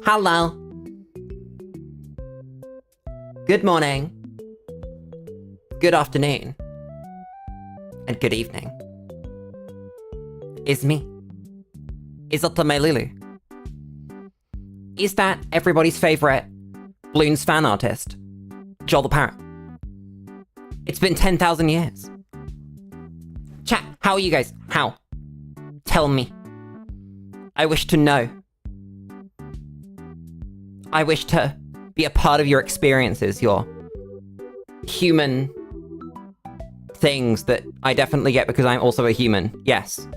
Hello. Good morning. Good afternoon. And good evening. Is me. Is it my Lulu? Is that everybody's favourite Bloons fan artist, Joel the Parrot? It's been 10,000 years. Chat, how are you guys? How? Tell me. I wish to know. I wish to be a part of your experiences, your human things that I definitely get because I'm also a human. Yes.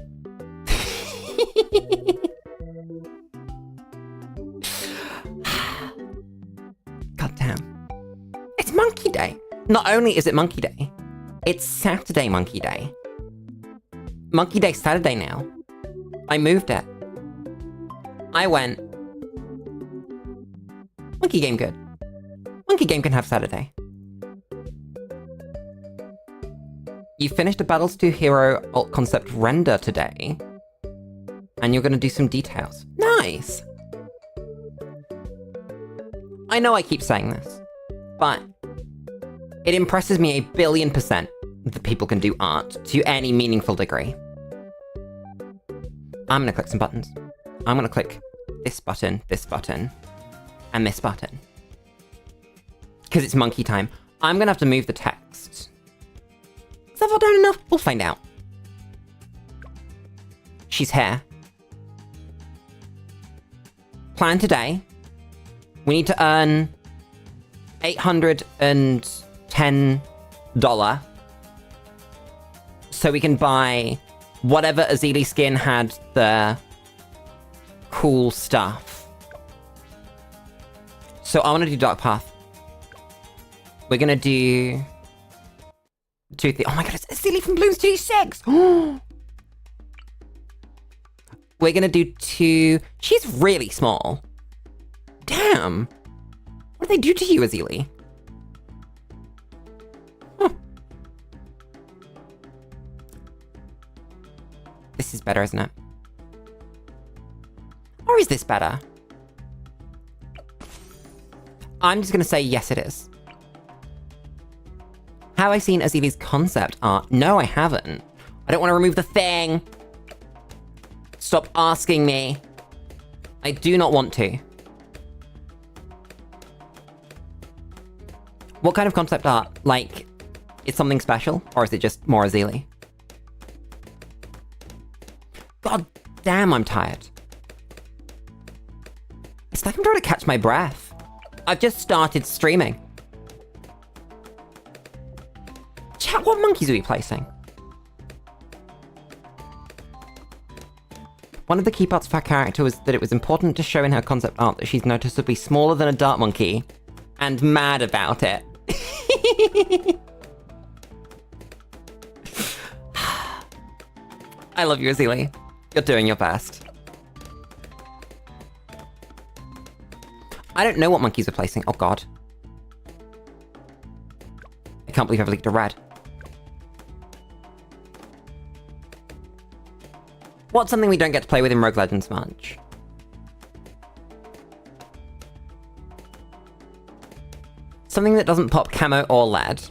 God damn. It's Monkey Day. Not only is it Monkey Day, it's Saturday Monkey Day. Monkey Day Saturday now. I moved it. I went, Monkey Game good. Monkey Game can have Saturday. You finished a Battles to Hero alt concept render today, and you're gonna do some details. Nice! I know I keep saying this, but it impresses me 1,000,000,000% that people can do art to any meaningful degree. I'm gonna click some buttons. I'm gonna click this button, and this button. Because it's monkey time. I'm gonna have to move the text. Is that down enough? We'll find out. She's here. Plan today. We need to earn $810 so we can buy whatever Ezili skin had the cool stuff. So I want to do Dark Path. We're gonna do oh my god, it's Ezili from Bloons 2D6! We're gonna do 2... She's really small. Damn! What do they do to you, Ezili? Huh. This is better, isn't it? Or is this better? I'm just gonna say yes, it is. Have I seen Ezili's concept art? No, I haven't. I don't want to remove the thing. Stop asking me. I do not want to. What kind of concept art? Like, is something special, or is it just more Ezili? God damn, I'm tired. It's like I'm trying to catch my breath. I've just started streaming. Chat, what monkeys are we placing? One of the key parts of her character was that it was important to show in her concept art that she's noticeably smaller than a dart monkey, and mad about it. I love you, Ezili. You're doing your best. I don't know what monkeys we're placing. Oh god. I can't believe I've leaked a red. What's something we don't get to play with in Rogue Legends much? Something that doesn't pop camo or lead.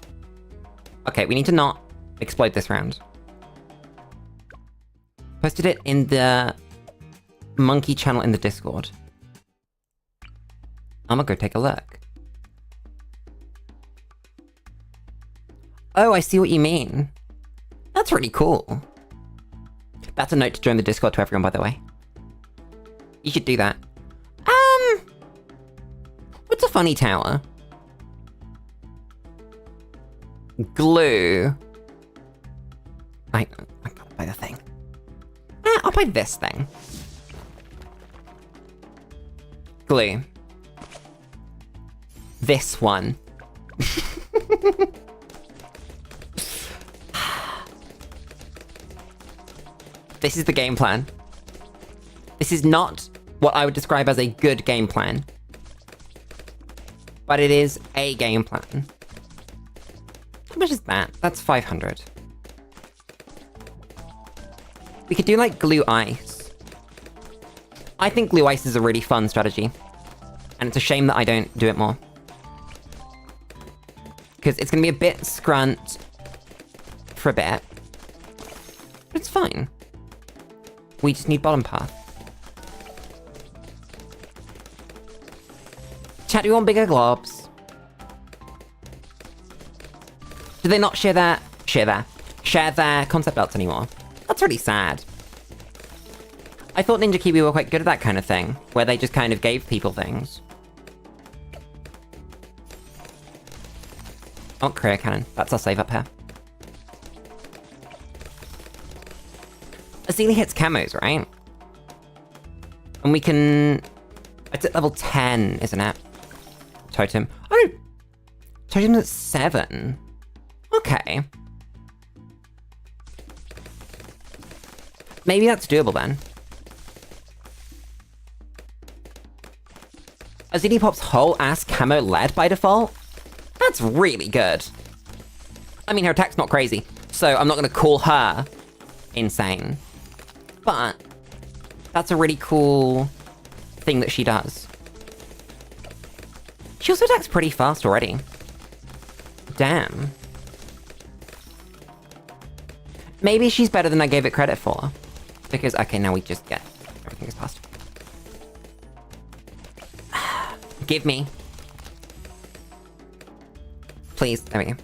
Okay, we need to not explode this round. Posted it in the monkey channel in the Discord. I'm gonna go take a look. Oh, I see what you mean. That's really cool. That's a note to join the Discord to everyone, by the way. You should do that. What's a funny tower? Glue. I gotta buy the thing. I'll buy this thing. Glue. This one. This is the game plan. This is not what I would describe as a good game plan. But it is a game plan. How much is that? That's 500. We could do like glue ice. I think glue ice is a really fun strategy. And it's a shame that I don't do it more. Because it's going to be a bit scrunt for a bit. But it's fine. We just need bottom path. Chat, do you want bigger globs? Do they not share their concept arts anymore? That's really sad. I thought Ninja Kiwi were quite good at that kind of thing, where they just kind of gave people things. Oh, career cannon. That's our save up here. Ezili hits camos, right? And we can... It's at level 10, isn't it? Totem. Oh! Totem's at 7. Okay. Maybe that's doable then. Ezili pops whole ass camo lead by default? That's really good. I mean, her attack's not crazy, so I'm not gonna call her insane. But that's a really cool thing that she does. She also attacks pretty fast already. Damn. Maybe she's better than I gave it credit for. Because, okay, now we just get everything is passed. Give me. Please, there we go.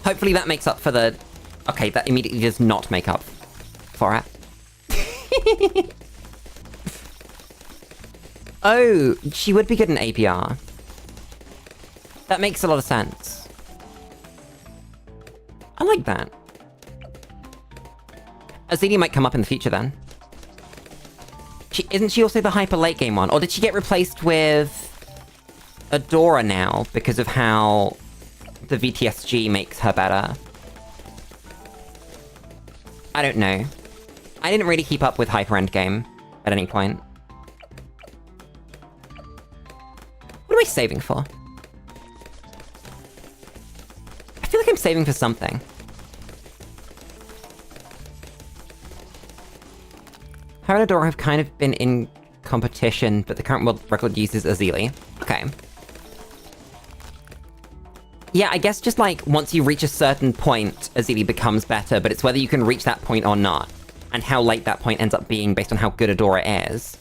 Hopefully that makes up for the... Okay, that immediately does not make up for it. Oh, she would be good in APR. That makes a lot of sense. I like that. Ezili might come up in the future then. Isn't she also the hyper late game one? Or did she get replaced with Adora now because of how the VTSG makes her better? I don't know. I didn't really keep up with hyper endgame at any point. What am I saving for? I feel like I'm saving for something. Her and Adora have kind of been in competition, but the current world record uses Ezili. Okay. Yeah, I guess just like, once you reach a certain point, Ezili becomes better, but it's whether you can reach that point or not, and how late that point ends up being based on how good Adora is.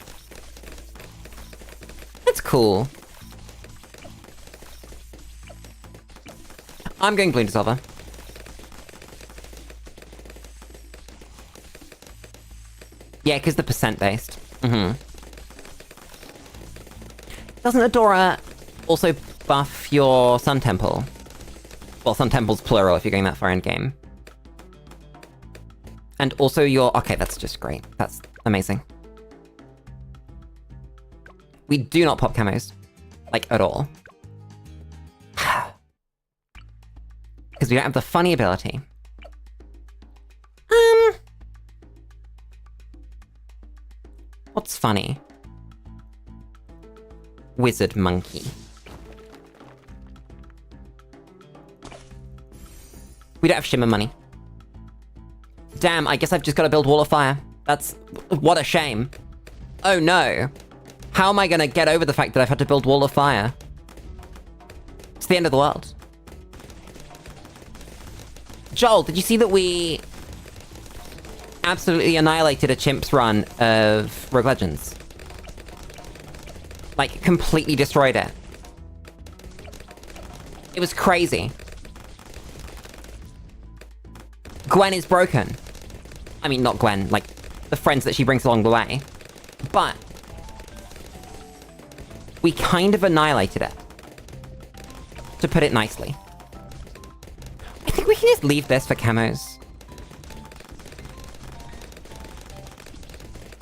That's cool. I'm going Bloon to Silver. Yeah, because the percent-based. Doesn't Adora also buff your Sun Temple? Well, Sun Temple's plural if you're going that far in game. And also your... Okay, that's just great. That's amazing. We do not pop camos. Like, at all. Because we don't have the funny ability. What's funny? Wizard Monkey. We don't have Shimmer money. Damn, I guess I've just got to build Wall of Fire. That's... What a shame. Oh no. How am I gonna get over the fact that I've had to build Wall of Fire? It's the end of the world. Joel, did you see that we... absolutely annihilated a Chimps run of Rogue Legends? Like, completely destroyed it. It was crazy. Gwen is broken. I mean, not Gwen, like, the friends that she brings along the way. But... we kind of annihilated it. To put it nicely. I think we can just leave this for camos.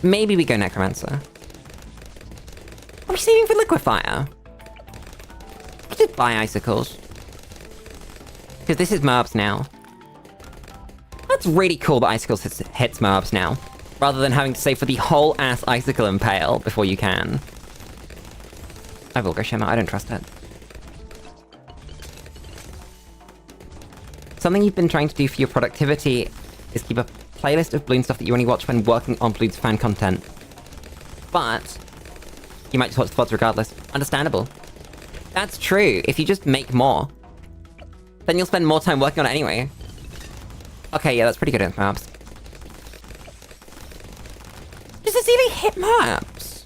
Maybe we go Necromancer. Are we saving for Liquefier? We could buy Icicles. Because this is Merbs now. That's really cool that Icicles hits Merbs now. Rather than having to save for the whole ass Icicle Impale before you can. I will go Shimmer, I don't trust it. Something you've been trying to do for your productivity is keep a playlist of Bloons stuff that you only watch when working on Bloons fan content. But you might just watch the VODs regardless. Understandable. That's true. If you just make more, then you'll spend more time working on it anyway. Okay, yeah, that's pretty good at maps. Does Ezili hit maps?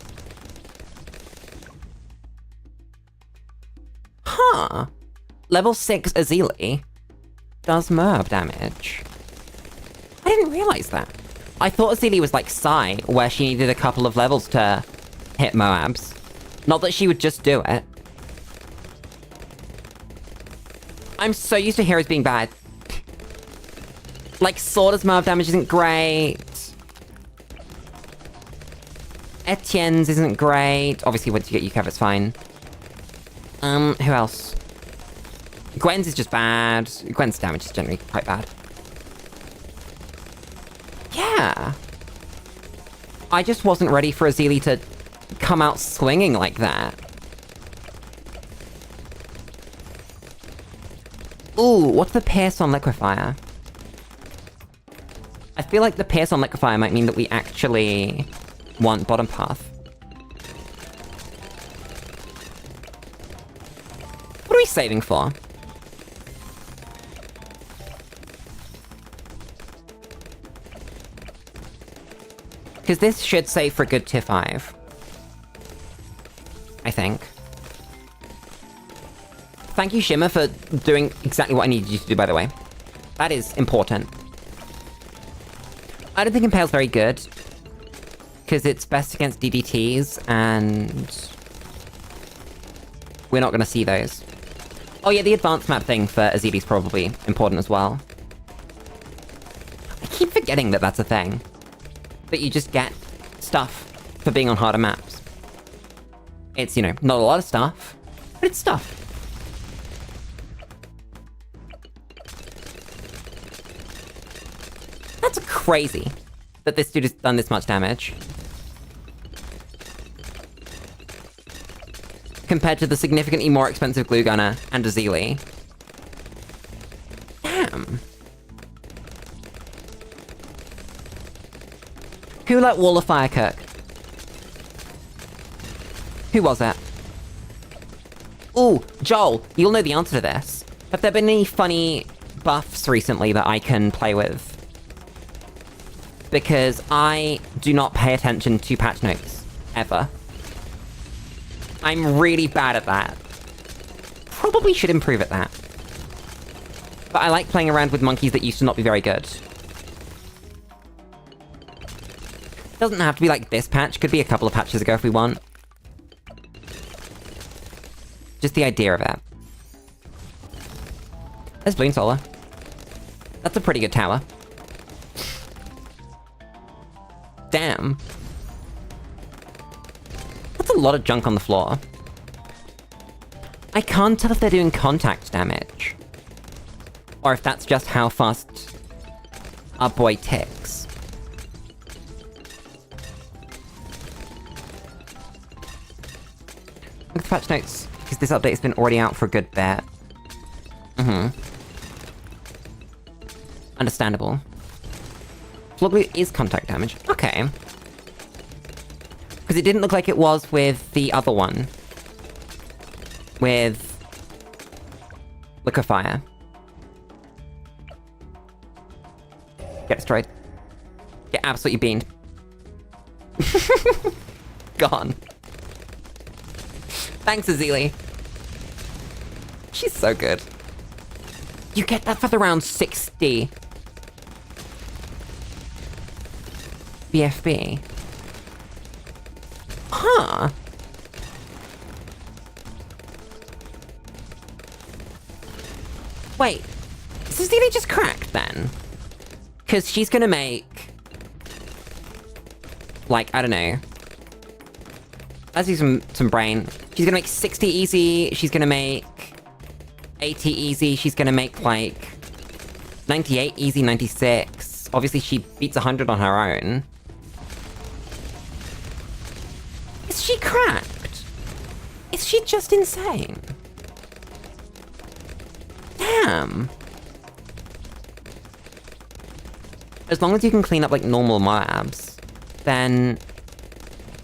Huh. Level 6 Ezili does Merb damage. I didn't realize that. I thought Ezili was like Psy, where she needed a couple of levels to hit Moabs. Not that she would just do it. I'm so used to heroes being bad. Like, Sorda's Merb damage isn't great. Etienne's isn't great. Obviously, once you get UCAV, it's fine. Who else? Gwen's is just bad. Gwen's damage is generally quite bad. Yeah. I just wasn't ready for Ezili to come out swinging like that. Ooh, what's the Pierce on Liquefier? I feel like the Pierce on Liquefier might mean that we actually want bottom path. What are we saving for? Because this should save for a good tier 5. I think. Thank you, Shimmer, for doing exactly what I needed you to do, by the way. That is important. I don't think Impale's very good. Because it's best against DDTs, and... we're not gonna see those. Oh yeah, the advanced map thing for Ezili's probably important as well. I keep forgetting that that's a thing. That you just get stuff for being on harder maps. It's, you know, not a lot of stuff, but it's stuff. That's crazy that this dude has done this much damage. Compared to the significantly more expensive Glue Gunner and Ezili. Damn. Who let Wall of Fire cook? Who was it? Ooh, Joel, you'll know the answer to this. Have there been any funny buffs recently that I can play with? Because I do not pay attention to patch notes. Ever. I'm really bad at that. Probably should improve at that. But I like playing around with monkeys that used to not be very good. Doesn't have to be like this patch, could be a couple of patches ago if we want. Just the idea of it. There's Bloon Solar. That's a pretty good tower. Damn. That's a lot of junk on the floor. I can't tell if they're doing contact damage. Or if that's just how fast our boy ticks. Look at the patch notes, because this update's been already out for a good bit. Understandable. Floglu is contact damage. Okay. Because it didn't look like it was with the other one. With Liquefier. Get destroyed. Get absolutely beamed. Gone. Thanks, Ezili. She's so good. You get that for the round 60. BFB. Huh. Wait. Is Ezili just cracked then? Because she's gonna make... like, I don't know. Let's do some brain. She's gonna make 60 easy, she's gonna make 80 easy, she's gonna make, like, 98 easy, 96. Obviously, she beats 100 on her own. Is she cracked? Is she just insane? Damn. As long as you can clean up, like, normal mobs, then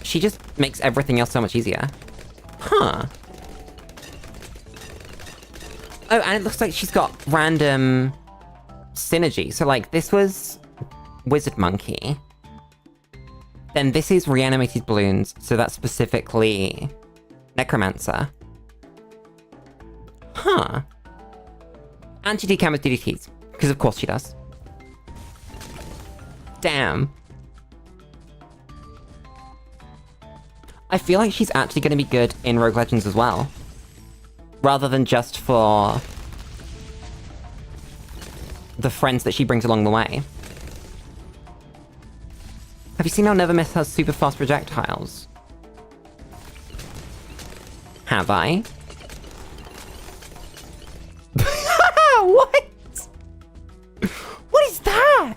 she just makes everything else so much easier. Huh. Oh, and it looks like she's got random synergy. So, like, this was Wizard Monkey. Then this is Reanimated Bloons, so that's specifically Necromancer. Huh. And she decams DDTs, because of course she does. Damn. I feel like she's actually going to be good in Rogue Legends as well. Rather than just for the friends that she brings along the way. Have you seen how Never Miss has super fast projectiles? Have I? What? What is that?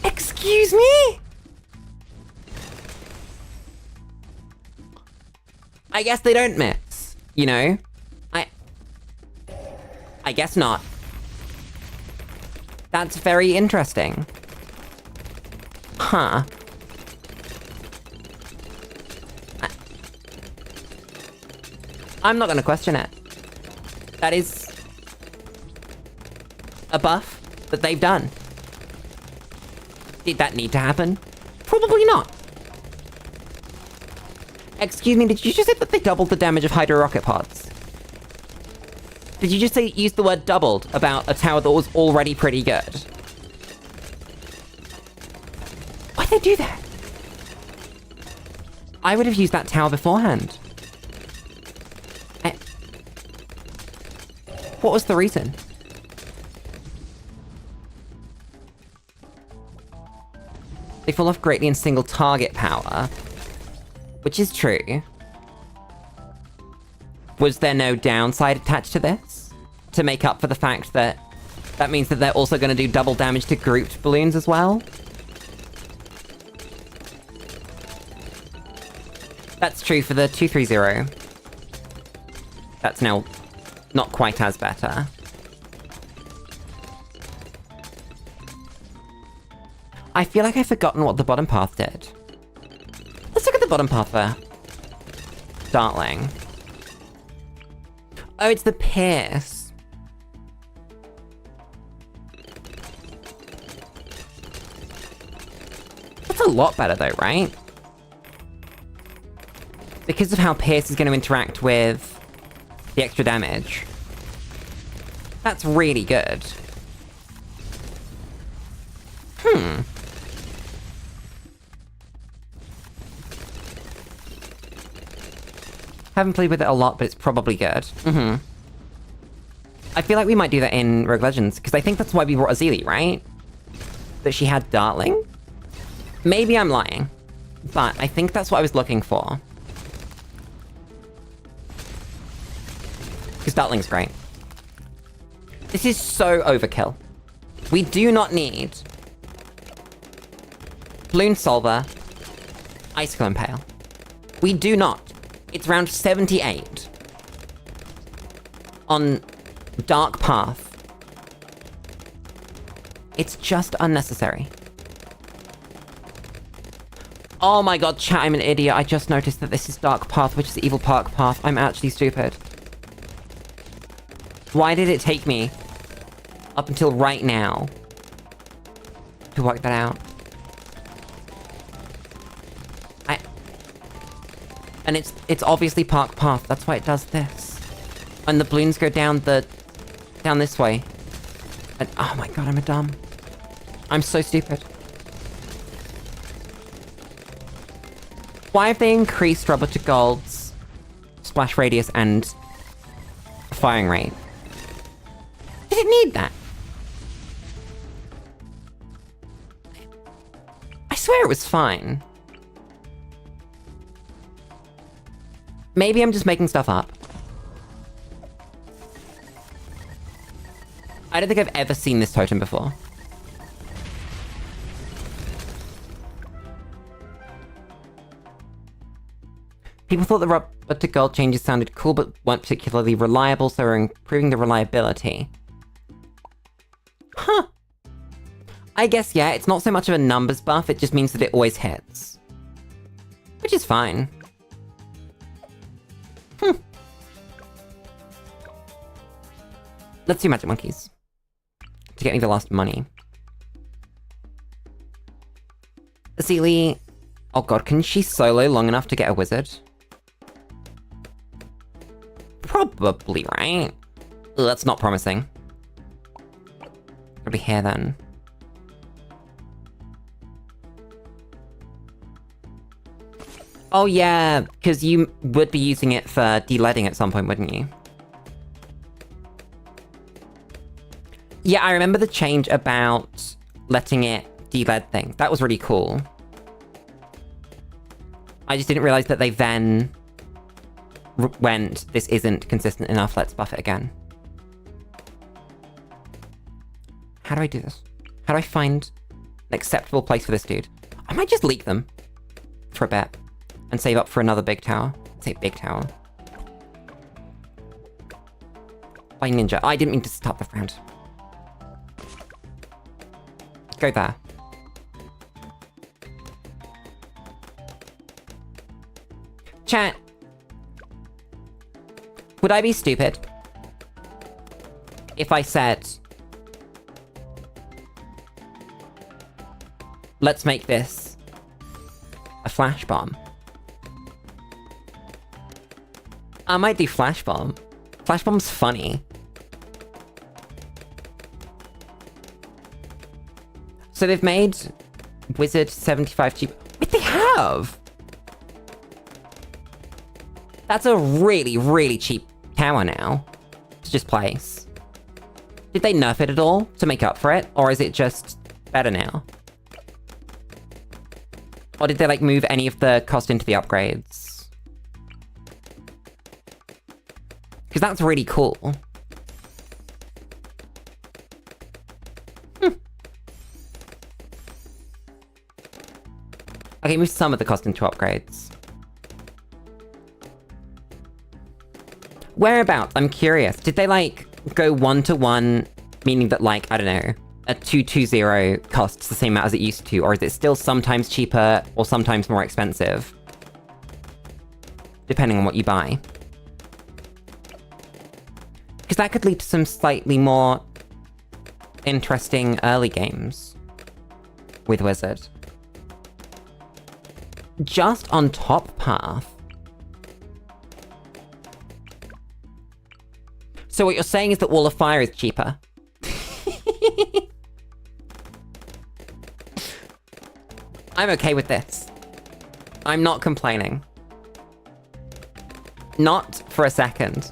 Excuse me? I guess they don't miss, you know? I guess not. That's very interesting. Huh. I'm not gonna question it. That is a buff that they've done. Did that need to happen? Probably not. Excuse me, did you just say that they doubled the damage of Hydro Rocket Pods? Did you just say use the word doubled about a tower that was already pretty good? Why'd they do that? I would have used that tower beforehand. What was the reason? They fall off greatly in single target power. Which is true. Was there no downside attached to this? To make up for the fact that that means that they're also going to do double damage to grouped balloons as well? That's true for the 230. That's now not quite as better. I feel like I've forgotten what the bottom path did. Let's look at the bottom path for Dartling. Oh, it's the Pierce. That's a lot better though, right? Because of how Pierce is going to interact with the extra damage. That's really good. Haven't played with it a lot, but it's probably good. I feel like we might do that in Rogue Legends, because I think that's why we brought Ezili, right? That she had Dartling? Maybe I'm lying, but I think that's what I was looking for. Because Dartling's great. This is so overkill. We do not need Bloon Solver, Icicle Impale. We do not. It's round 78 on Dark Path. It's just unnecessary. Oh my god, chat, I'm an idiot. I just noticed that this is Dark Path, which is Evil Park Path. I'm actually stupid. Why did it take me up until right now to work that out? And it's obviously Park Path. That's why it does this. And the balloons go down this way. And, oh my god, I'm a dumb. I'm so stupid. Why have they increased rubber to gold's splash radius and firing rate? Did it need that? I swear it was fine. Maybe I'm just making stuff up. I don't think I've ever seen this totem before. People thought the rubber to gold changes sounded cool, but weren't particularly reliable, so we're improving the reliability. Huh. I guess, yeah, it's not so much of a numbers buff, it just means that it always hits. Which is fine. Let's do Magic Monkeys. To get me the last money. Ezili... Oh god, can she solo long enough to get a wizard? Probably, right? Ugh, that's not promising. It'll be here then. Oh yeah, because you would be using it for de-leading at some point, wouldn't you? Yeah, I remember the change about letting it de-lead thing. That was really cool. I just didn't realize that they then went, this isn't consistent enough, let's buff it again. How do I do this? How do I find an acceptable place for this dude? I might just leak them for a bit and save up for another big tower. Let's say big tower. By ninja. I didn't mean to start the round. Go there. Chat. Would I be stupid if I said, let's make this a flash bomb? I might do flash bomb. Flash bomb's funny. So they've made Wizard 75 cheap. Wait, they have! That's a really, really cheap tower now to just place. Did they nerf it at all to make up for it? Or is it just better now? Or did they, like, move any of the cost into the upgrades? Because that's really cool. Okay, move some of the cost into upgrades. Whereabouts? I'm curious. Did they, like, go 1-to-1, meaning that, like, I don't know, a 220 costs the same amount as it used to, or is it still sometimes cheaper or sometimes more expensive? Depending on what you buy. Because that could lead to some slightly more interesting early games with Wizard. Just on top path. So what you're saying is that Wall of Fire is cheaper? I'm okay with this. I'm not complaining. Not for a second.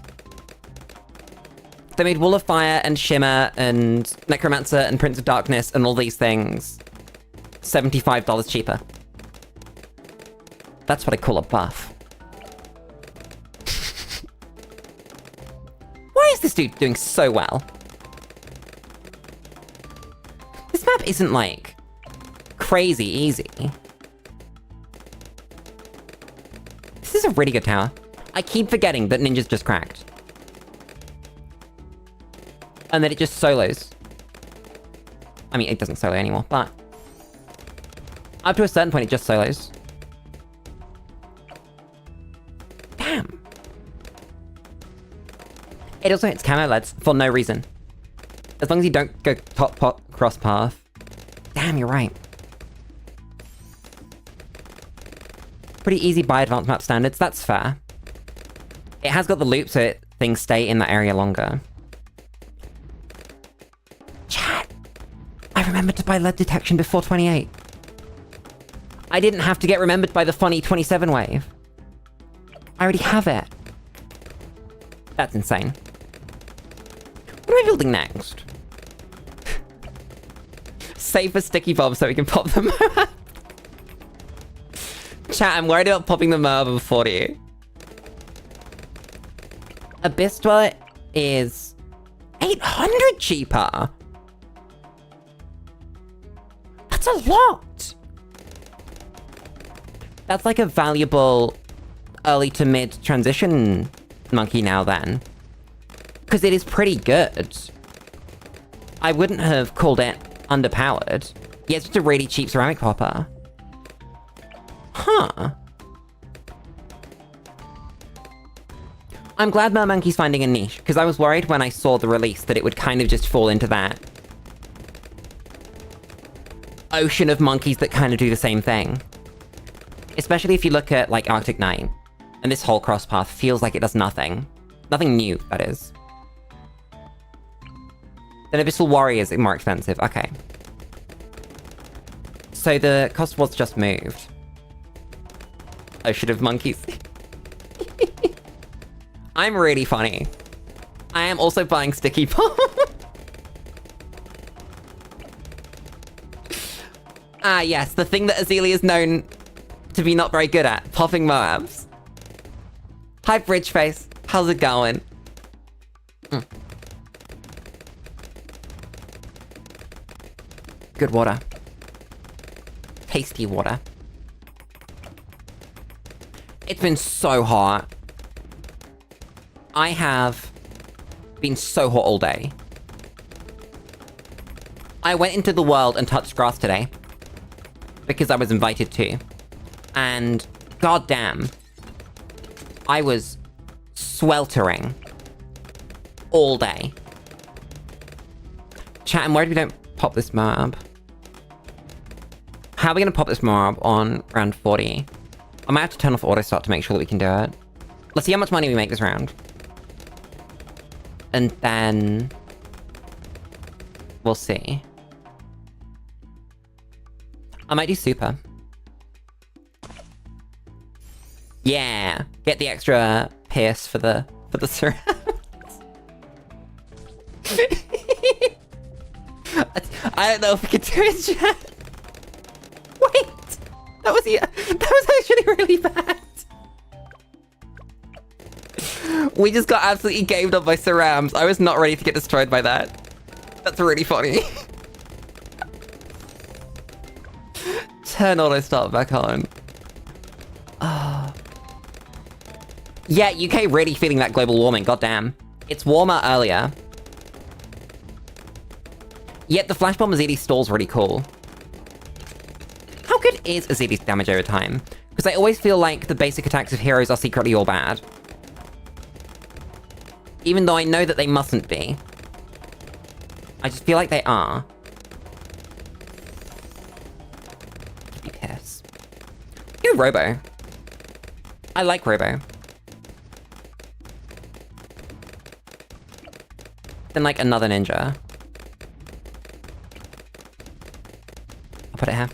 They made Wall of Fire and Shimmer and Necromancer and Prince of Darkness and all these things $75 cheaper. That's what I call a buff. Why is this dude doing so well? This map isn't, like, crazy easy. This is a really good tower. I keep forgetting that Ninja's just cracked. And that it just solos. I mean, it doesn't solo anymore, but... up to a certain point, it just solos. Damn. It also hits camo LEDs for no reason. As long as you don't go top pot cross path. Damn, you're right. Pretty easy by advanced map standards, that's fair. It has got the loop so things stay in that area longer. Chat! I remembered to buy lead detection before 28. I didn't have to get remembered by the funny 27 wave. I already have it. That's insane. What am I building next? Save for sticky bombs so we can pop them. Chat, I'm worried about popping the Merv of 40. Abyss Dweller is 800 cheaper. That's a lot. That's like a valuable early to mid transition monkey now then. Because it is pretty good. I wouldn't have called it underpowered. Yeah, it's just a really cheap ceramic popper. Huh. I'm glad Mermonkey's finding a niche, because I was worried when I saw the release that it would kind of just fall into that ocean of monkeys that kind of do the same thing. Especially if you look at, like, Arctic Knight, and this whole cross path feels like it does nothing. Nothing new, that is. Then Abyssal Warriors are more expensive, okay. So the cost was just moved. Ocean of monkeys. I'm really funny. I am also buying sticky bomb. Ah, yes, the thing that Ezili is known to be not very good at. Popping Moabs. Hi, Bridgeface. How's it going? Good water. Tasty water. It's been so hot. I have been so hot all day. I went into the world and touched grass today. Because I was invited to. And goddamn, I was sweltering all day. Chat, I'm worried we don't pop this mob. How are we gonna pop this mob on round 40? I might have to turn off auto start to make sure that we can do it. Let's see how much money we make this round. And then we'll see. I might do super. Yeah, get the extra pierce for the surrounds. I don't know if we can do it, chat. Wait, that was actually really bad. We just got absolutely gamed up by Sarams. I was not ready to get destroyed by that. That's really funny. Turn auto start back on. Oh. Yeah, UK really feeling that global warming, goddamn. It's warmer earlier. Yet the Flash Bomb Ezili stall's really cool. How good is Ezili's damage over time? Because I always feel like the basic attacks of heroes are secretly all bad. Even though I know that they mustn't be. I just feel like they are. Yes. Ooh, Robo. I like Robo. Then, like, another ninja. I'll put it here.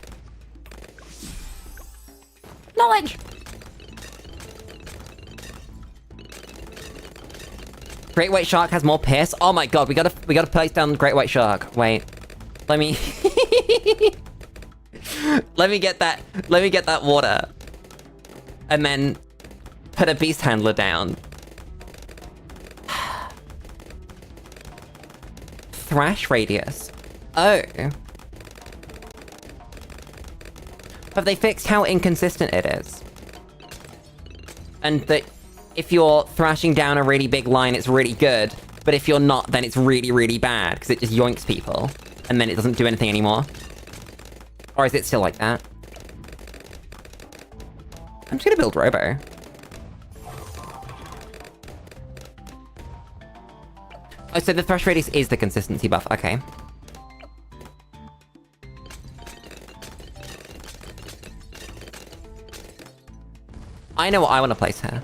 Knowledge! Great White Shark has more pierce? Oh my god, we gotta place down Great White Shark. Wait. Let me... let me get that water. And then... put a beast handler down. Thrash radius. Oh. Have they fixed how inconsistent it is? And that if you're thrashing down a really big line, it's really good. But if you're not, then it's really, really bad, because it just yoinks people. And then it doesn't do anything anymore. Or is it still like that? I'm just gonna build Robo. Oh, so the thrash radius is the consistency buff, okay. I know what I want to place here.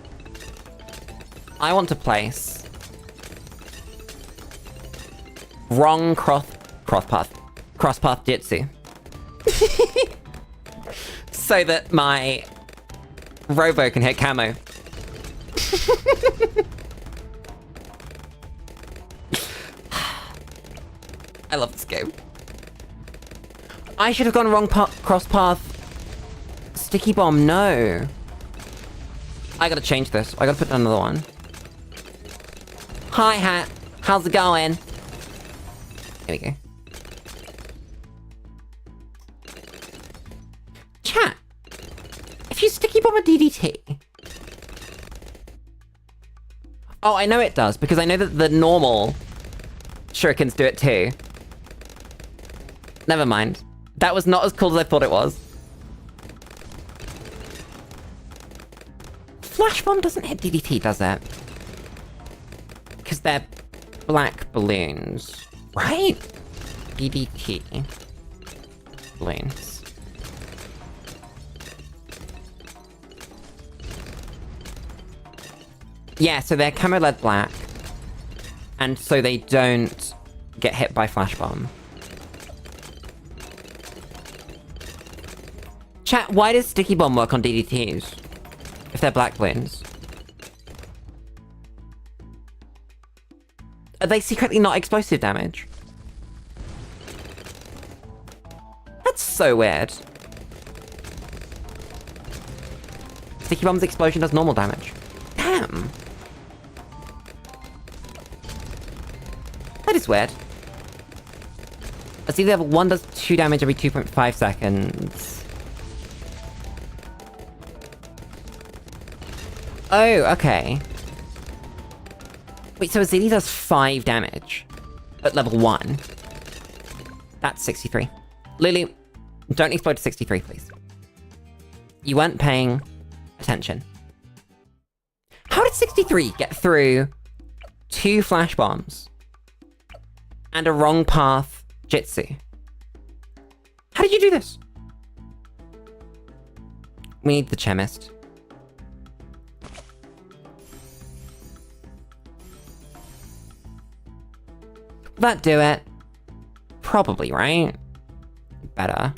I want to place... wrong crosspath Jitsu. So that my Robo can hit camo. I love this game. I should have gone wrong cross path. Sticky bomb, no. I gotta change this. I gotta put another one. Hi, Hat. How's it going? Here we go. Chat. If you sticky bomb a DDT... Oh, I know it does, because I know that the normal shurikens do it too. Never mind. That was not as cool as I thought it was. Flash bomb doesn't hit DDT, does it? Because they're black balloons, right? DDT. Balloons. Yeah, so they're camo lead black. And so they don't get hit by flash bomb. Chat, why does sticky bomb work on DDTs? If they're black balloons. Are they secretly not explosive damage? That's so weird. Sticky bomb's explosion does normal damage. Damn. That is weird. Ezili level 1 does 2 damage every 2.5 seconds. Oh, okay. Wait, so Ezili does 5 damage at level 1. That's 63. Lulu, don't explode to 63, please. You weren't paying attention. How did 63 get through 2 flash bombs and a wrong path Jitsu? How did you do this? We need the chemist. Will that do it? Probably, right? Better.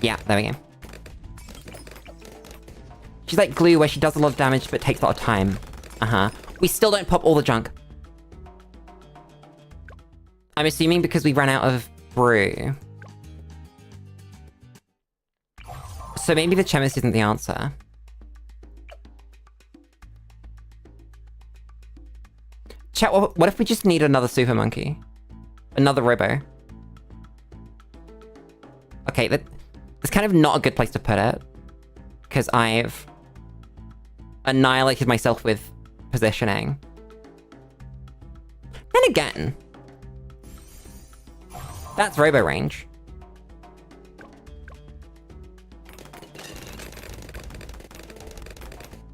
Yeah, there we go. She's like glue where she does a lot of damage but takes a lot of time. Uh-huh. We still don't pop all the junk. I'm assuming because we ran out of brew. So maybe the chemist isn't the answer. Chat, what if we just need another super monkey? Another Robo? Okay, that's kind of not a good place to put it. Because I've annihilated myself with positioning. Then again, that's Robo range.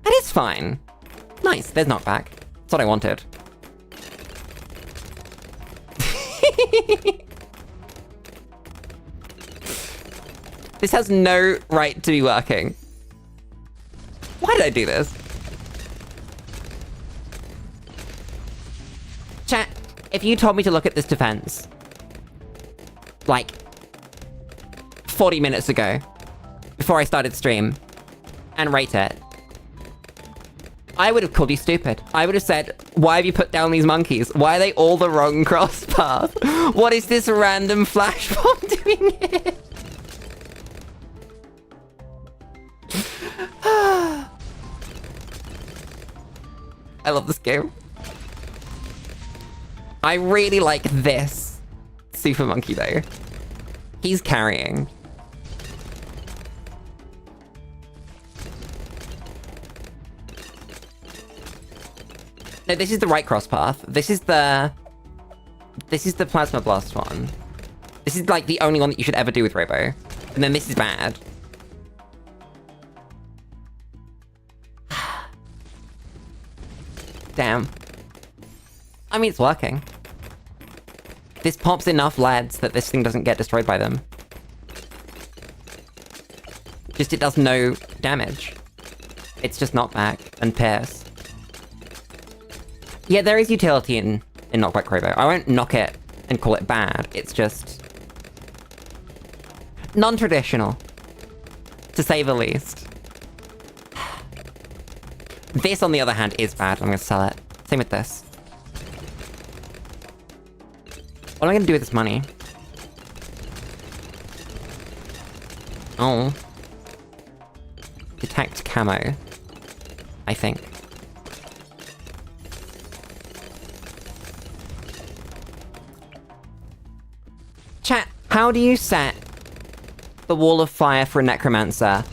That is fine. Nice, there's knockback. That's what I wanted. This has no right to be working. Why did I do this? Chat, if you told me to look at this defense, like, 40 minutes ago, before I started stream, and rate it, I would have called you stupid. I would have said, why have you put down these monkeys? Why are they all the wrong cross path? What is this random flash bomb doing here? I love this game. I really like this super monkey though. He's carrying. No, this is the right cross path. This is the Plasma Blast one. This is like the only one that you should ever do with Robo. And then this is bad. Damn. I mean, it's working. This pops enough lads that this thing doesn't get destroyed by them. Just it does no damage. It's just knockback and pierce. Yeah, there is utility in knockback Robo. I won't knock it and call it bad. It's just non-traditional, to say the least. This, on the other hand, is bad. I'm gonna sell it. Same with this. What am I gonna do with this money? Oh. Detect camo. I think. Chat, how do you set the wall of fire for a necromancer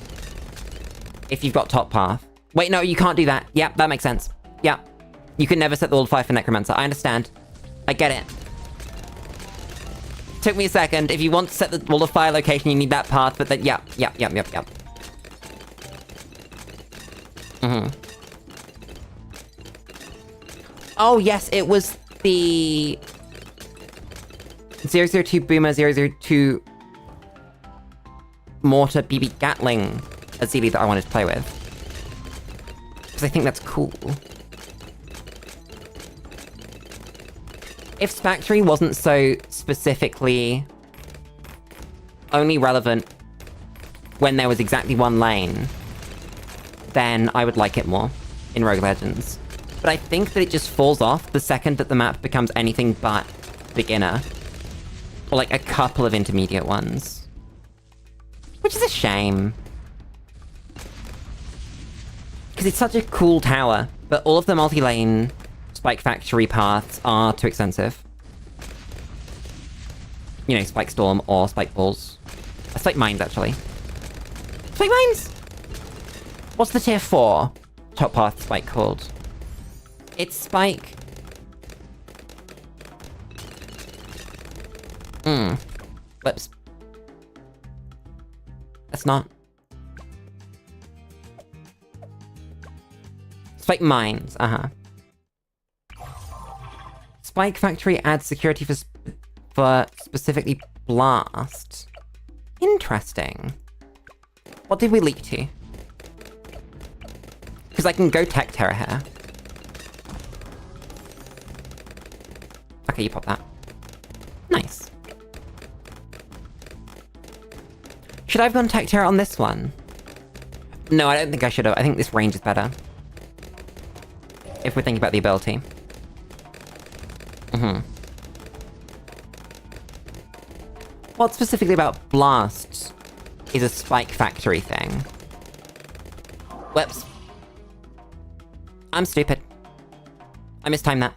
if you've got top path? Wait, no, you can't do that. Yep, that makes sense. Yep. You can never set the wall of fire for necromancer. I understand. I get it. Took me a second. If you want to set the wall of fire location, you need that path, but then, yep. Oh, yes, it was the 002 Boomer 002 Mortar BB Gatling Ezili that I wanted to play with. Because I think that's cool. If Spectre wasn't so specifically only relevant when there was exactly one lane, then I would like it more in Rogue Legends. But I think that it just falls off the second that the map becomes anything but beginner. Or like a couple of intermediate ones. Which is a shame. Because it's such a cool tower, but all of the multi-lane Spike Factory paths are too expensive. You know, Spike Storm or Spike Balls. Spike Mines, actually. Spike Mines? What's the tier 4 top path Spike called? It's Spike... Whoops. That's not... Spike Mines, Spike Factory adds security for specifically Blast. Interesting. What did we leak to? Because I can go Tech Terror here. Okay, you pop that. Nice. Should I have gone Tech Terror on this one? No, I don't think I should have. I think this range is better. If we're thinking about the ability. What specifically about Blast is a Spike Factory thing? Whoops. I'm stupid. I mistimed that.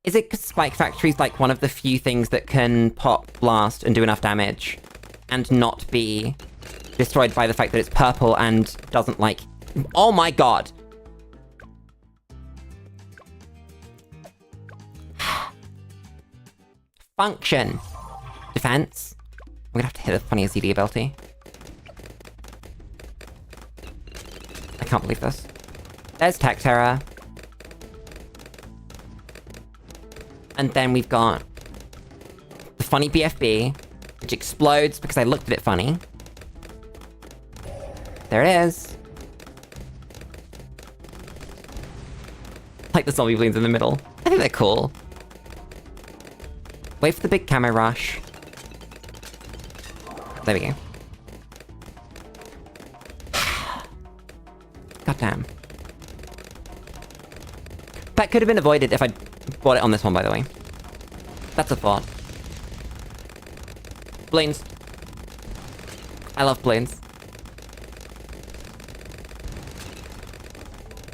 Is it because Spike Factory's like one of the few things that can pop Blast and do enough damage and not be destroyed by the fact that it's purple and doesn't like... Oh my god! Function! Defense. I'm gonna have to hit a funny ZD ability. I can't believe this. There's Tech Terror. And then we've got the funny BFB, which explodes because I looked at it funny. There it is. Like the zombie balloons in the middle. I think they're cool. Wait for the big camo rush. There we go. God damn. That could have been avoided if I bought it on this one, by the way. That's a thought. Bloons. I love Bloons.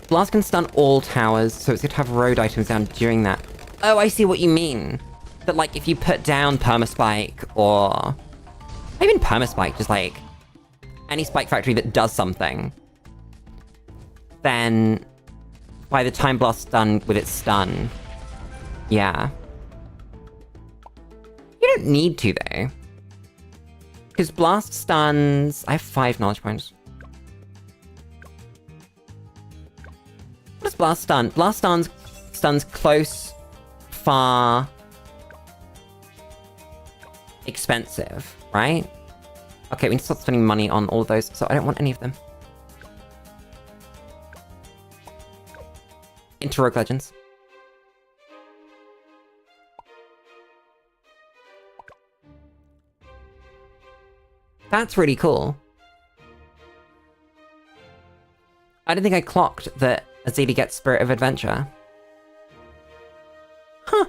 Blast can stun all towers, so it's good to have road items down during that. Oh, I see what you mean. That, like, if you put down Permaspike, or... Even Permaspike, just, like... Any spike factory that does something... Then... By the time Blast's done with its stun... Yeah. You don't need to, though. Because Blast stuns... I have 5 knowledge points. What does Blast stun? Blast stuns close, far, expensive, right? Okay, we need to start spending money on all of those, so I don't want any of them. Into Rogue Legends. That's really cool. I don't think I clocked that Ezili gets Spirit of Adventure. Huh.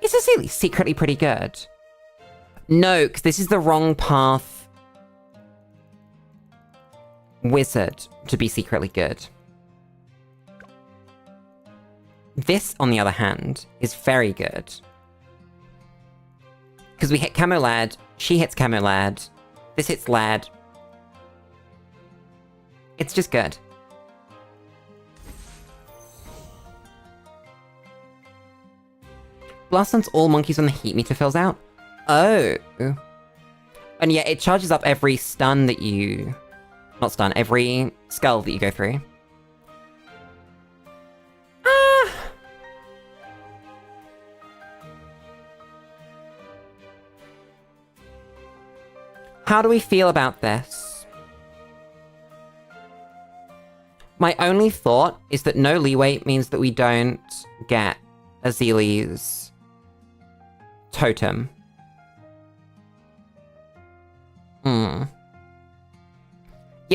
Is Ezili secretly pretty good? No, because this is the wrong path wizard to be secretly good. This, on the other hand, is very good. Because we hit Camo Lad, she hits Camo Lad, this hits Lad. It's just good. Blast stuns all monkeys when the heat meter fills out? Oh. And yeah, it charges up every stun that you... Not stun, every skull that you go through. Ah! How do we feel about this? My only thought is that no leeway means that we don't get Ezili's totem. Yeah,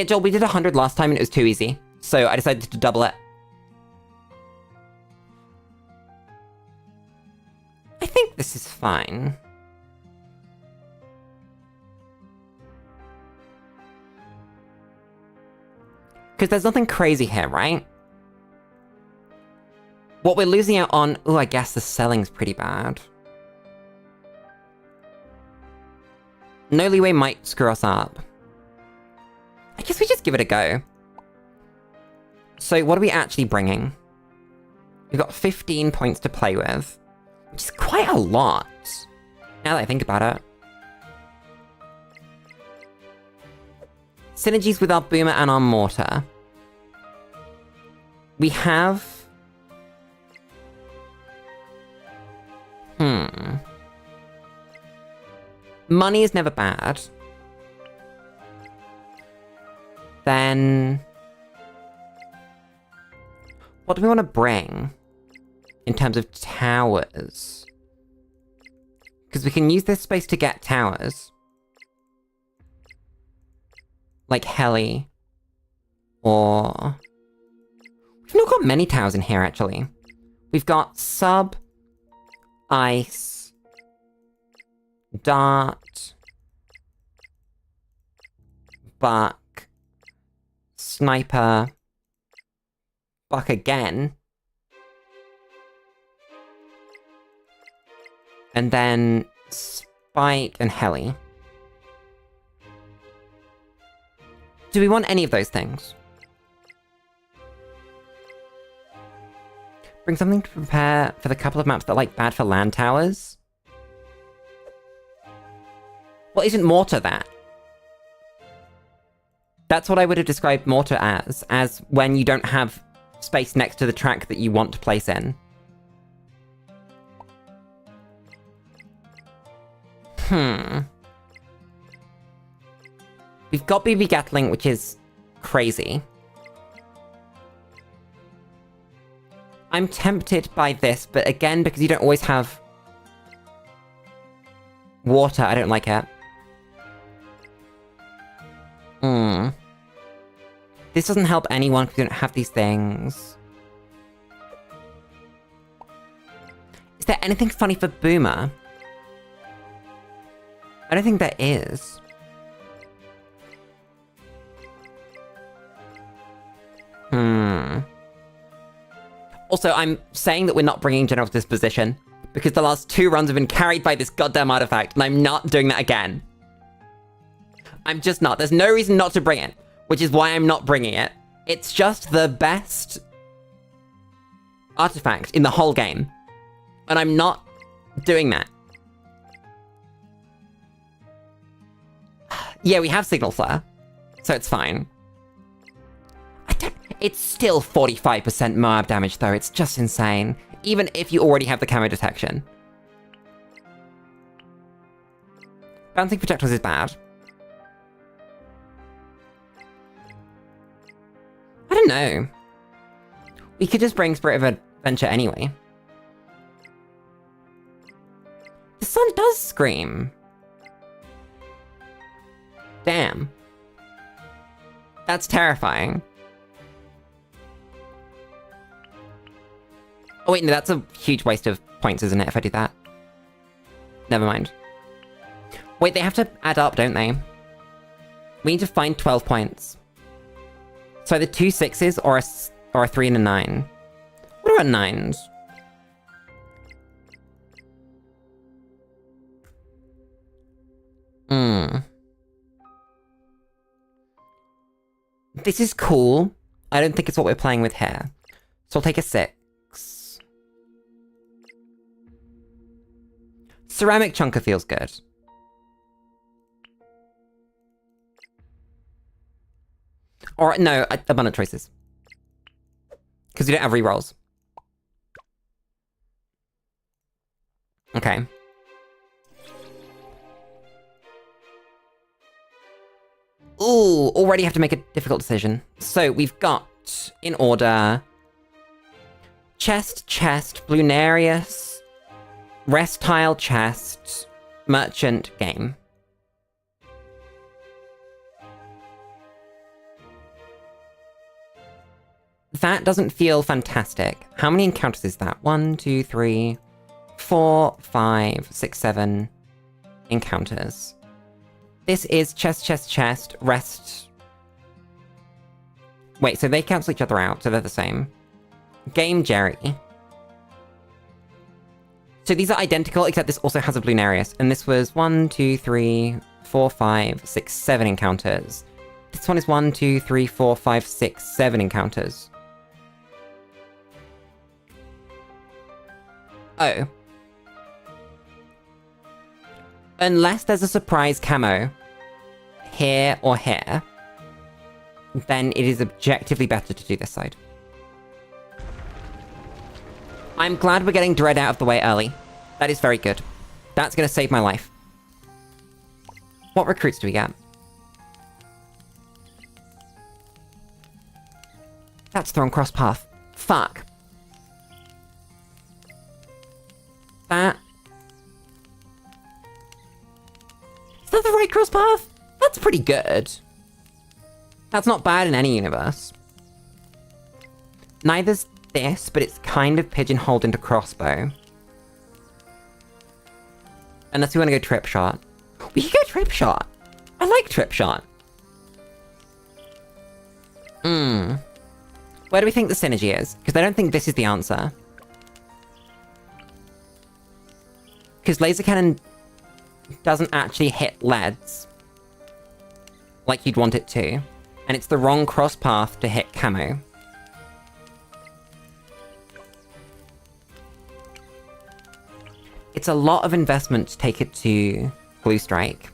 Joel, we did 100 last time and it was too easy. So I decided to double it. I think this is fine. Because there's nothing crazy here, right? What we're losing out on... Ooh, I guess the selling's pretty bad. No leeway might screw us up. I guess we just give it a go. So what are we actually bringing? We've got 15 points to play with. Which is quite a lot. Now that I think about it. Synergies with our boomer and our mortar. We have... Money is never bad. Then... What do we want to bring? In terms of towers? Because we can use this space to get towers. Like heli. Or... We've not got many towers in here, actually. We've got sub, ice, dart, buck, sniper, buck again, and then spike and heli. Do we want any of those things? Bring something to prepare for the couple of maps that are, like, bad for land towers? Well, isn't mortar that? That's what I would have described mortar as when you don't have space next to the track that you want to place in. We've got BB Gatling, which is crazy. I'm tempted by this, but again, because you don't always have water, I don't like it. This doesn't help anyone because you don't have these things. Is there anything funny for Boomer? I don't think there is. Also, I'm saying that we're not bringing General to this position because the last 2 runs have been carried by this goddamn artifact, and I'm not doing that again. I'm just not. There's no reason not to bring it, which is why I'm not bringing it. It's just the best artifact in the whole game, and I'm not doing that. Yeah, we have Signal Flare, so it's fine. It's still 45% Moab damage, though. It's just insane. Even if you already have the camo detection. Bouncing projectiles is bad. I don't know. We could just bring Spirit of Adventure anyway. The sun does scream. Damn. That's terrifying. Oh wait, no, that's a huge waste of points, isn't it, if I do that? Never mind. Wait, they have to add up, don't they? We need to find 12 points. So either 2 6s or a 3 and a 9. What about 9s? This is cool. I don't think it's what we're playing with here. So I'll take a 6. Ceramic Chunker feels good. Or, no, abundant choices. Because we don't have rerolls. Okay. Ooh, already have to make a difficult decision. So, we've got, in order... Chest, Bloonarius... Rest tile, chest, merchant, game. That doesn't feel fantastic. How many encounters is that? 1, 2, 3, 4, 5, 6, 7 encounters. This is chest, rest. Wait, so they cancel each other out, so they're the same. Game, Jerry. So these are identical, except this also has a Bloonarius. And this was 1, 2, 3, 4, 5, 6, 7 encounters. This one is 1, 2, 3, 4, 5, 6, 7 encounters. Oh. Unless there's a surprise camo here or here, then it is objectively better to do this side. I'm glad we're getting Dread out of the way early. That is very good. That's gonna save my life. What recruits do we get? That's the wrong cross path. Fuck. That... Is that the right cross path? That's pretty good. That's not bad in any universe. Neither's this, but it's kind of pigeonholed into crossbow. Unless we want to go trip shot. We could go trip shot. I like trip shot. Where do we think the synergy is? Because I don't think this is the answer. Because laser cannon doesn't actually hit leads like you'd want it to. And it's the wrong cross path to hit camo. It's a lot of investment to take it to Blue Strike.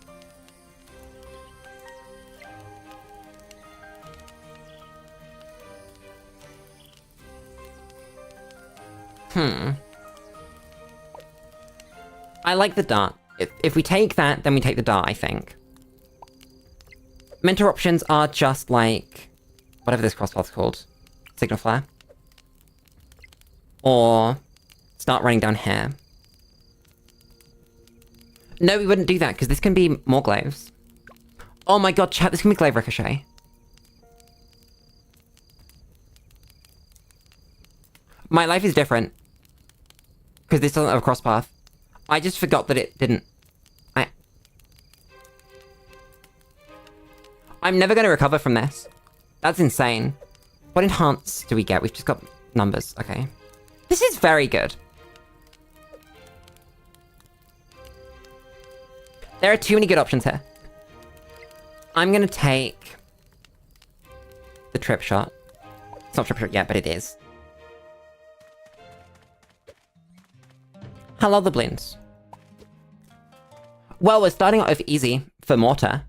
I like the dart. If we take that, then we take the dart, I think. Mentor options are just like... whatever this crosspath's called. Signal flare. Or... start running down here. No, we wouldn't do that, because this can be more glaives. Oh my god, chat, this can be glaive ricochet. My life is different. Because this doesn't have a crosspath. I just forgot that it didn't. I'm never going to recover from this. That's insane. What enhance do we get? We've just got numbers. Okay. This is very good. There are too many good options here. I'm going to take the trip shot. It's not trip shot yet, but it is. Hello, the Bloons. Well, we're starting out with easy for mortar.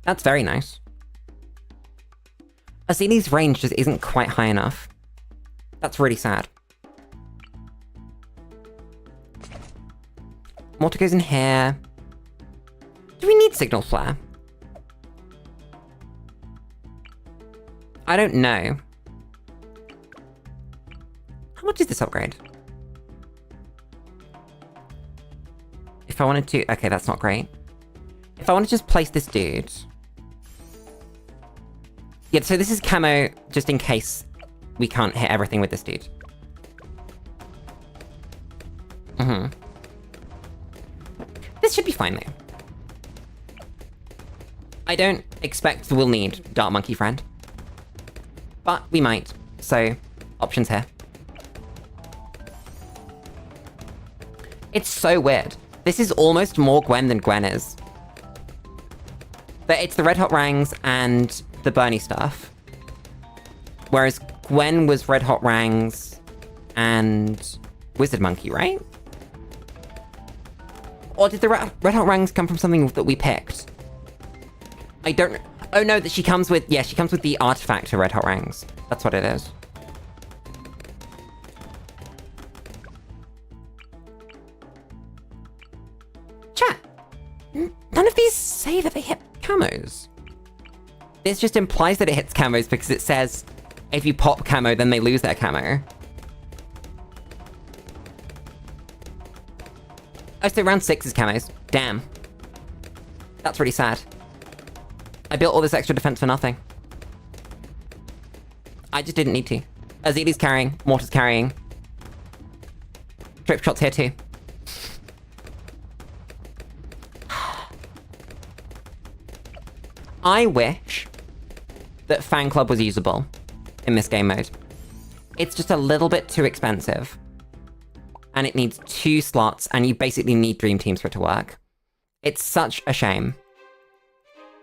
That's very nice. Ezili's range just isn't quite high enough. That's really sad. Mortar goes in here. Do we need signal flare? I don't know. How much is this upgrade? If I wanted to... okay, that's not great. If I want to just place this dude... yeah, so this is camo just in case we can't hit everything with this dude. This should be fine, though. I don't expect we'll need Dart Monkey Friend. But we might, so options here. It's so weird. This is almost more Gwen than Gwen is. But it's the Red Hot Rangs and the Bernie stuff. Whereas Gwen was Red Hot Rangs and Wizard Monkey, right? Or did the Red Hot Rangs come from something that we picked? I don't... oh no, that she comes with... yeah, she comes with the artifact for Red Hot Rangs. That's what it is. Chat! None of these say that they hit camos. This just implies that it hits camos because it says if you pop camo, then they lose their camo. Oh, so round 6 is camos. Damn. That's really sad. I built all this extra defense for nothing. I just didn't need to. Ezili's carrying, Mortar's carrying. Trip shot's here too. I wish that Fan Club was usable in this game mode. It's just a little bit too expensive. And it needs 2 slots, and you basically need Dream Teams for it to work. It's such a shame.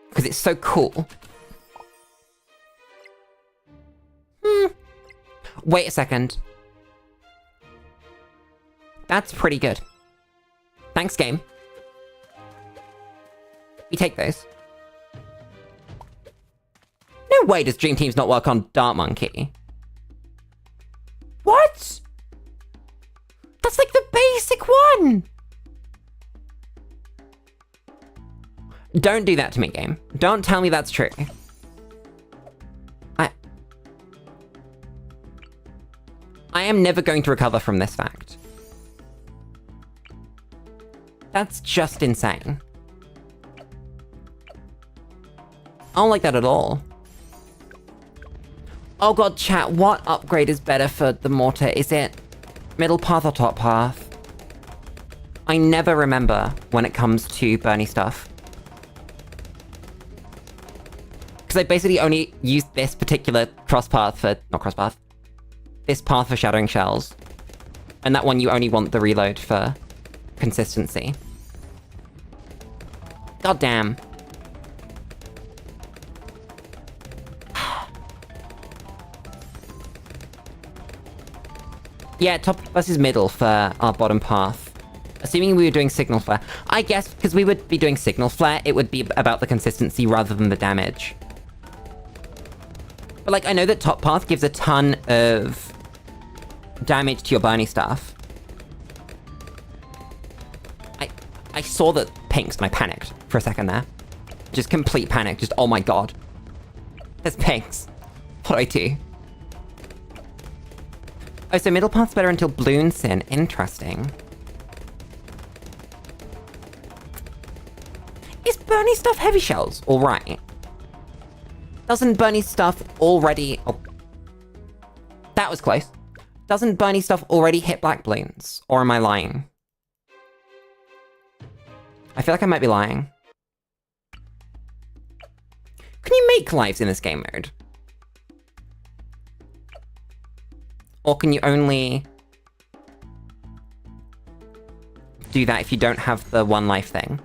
Because it's so cool. Wait a second. That's pretty good. Thanks, game. We take those. No way does Dream Teams not work on Dart Monkey. What? That's like the basic one! Don't do that to me, game. Don't tell me that's true. I am never going to recover from this fact. That's just insane. I don't like that at all. Oh god, chat, what upgrade is better for the mortar? Is it middle path or top path? I never remember when it comes to Bernie stuff. Because I basically only used this particular crosspath for... not crosspath. This path for Shattering Shells. And that one you only want the reload for consistency. God damn. Yeah, top versus middle for our bottom path. Assuming we were doing signal flare. I guess because we would be doing signal flare, it would be about the consistency rather than the damage. But like, I know that top path gives a ton of damage to your Bernie stuff. I saw the pinks and I panicked for a second there. Just complete panic. Just, oh my god. There's pigs. What do I do? Oh, so middle path's better until Bloons in. Interesting. Is Bernie stuff heavy shells? Alright. Doesn't Bernie stuff already... Oh. That was close. Doesn't Bernie stuff already hit black Bloons? Or am I lying? I feel like I might be lying. Can you make lives in this game mode? Or can you only do that if you don't have the one life thing?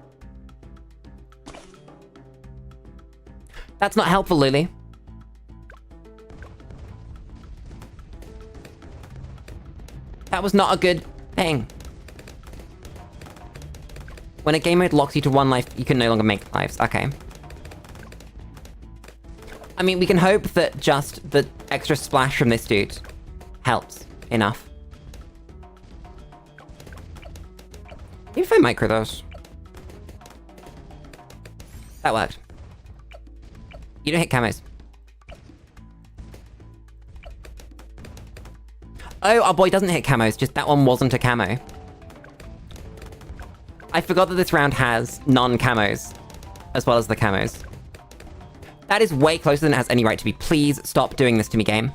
That's not helpful, Lulu. That was not a good thing. When a game mode locks you to one life, you can no longer make lives. Okay. I mean, we can hope that just the extra splash from this dude helps enough. Maybe if I micro those. That worked. You don't hit camos. Oh, our boy doesn't hit camos, just that one wasn't a camo. I forgot that this round has non-camos, as well as the camos. That is way closer than it has any right to be. Please stop doing this to me, game.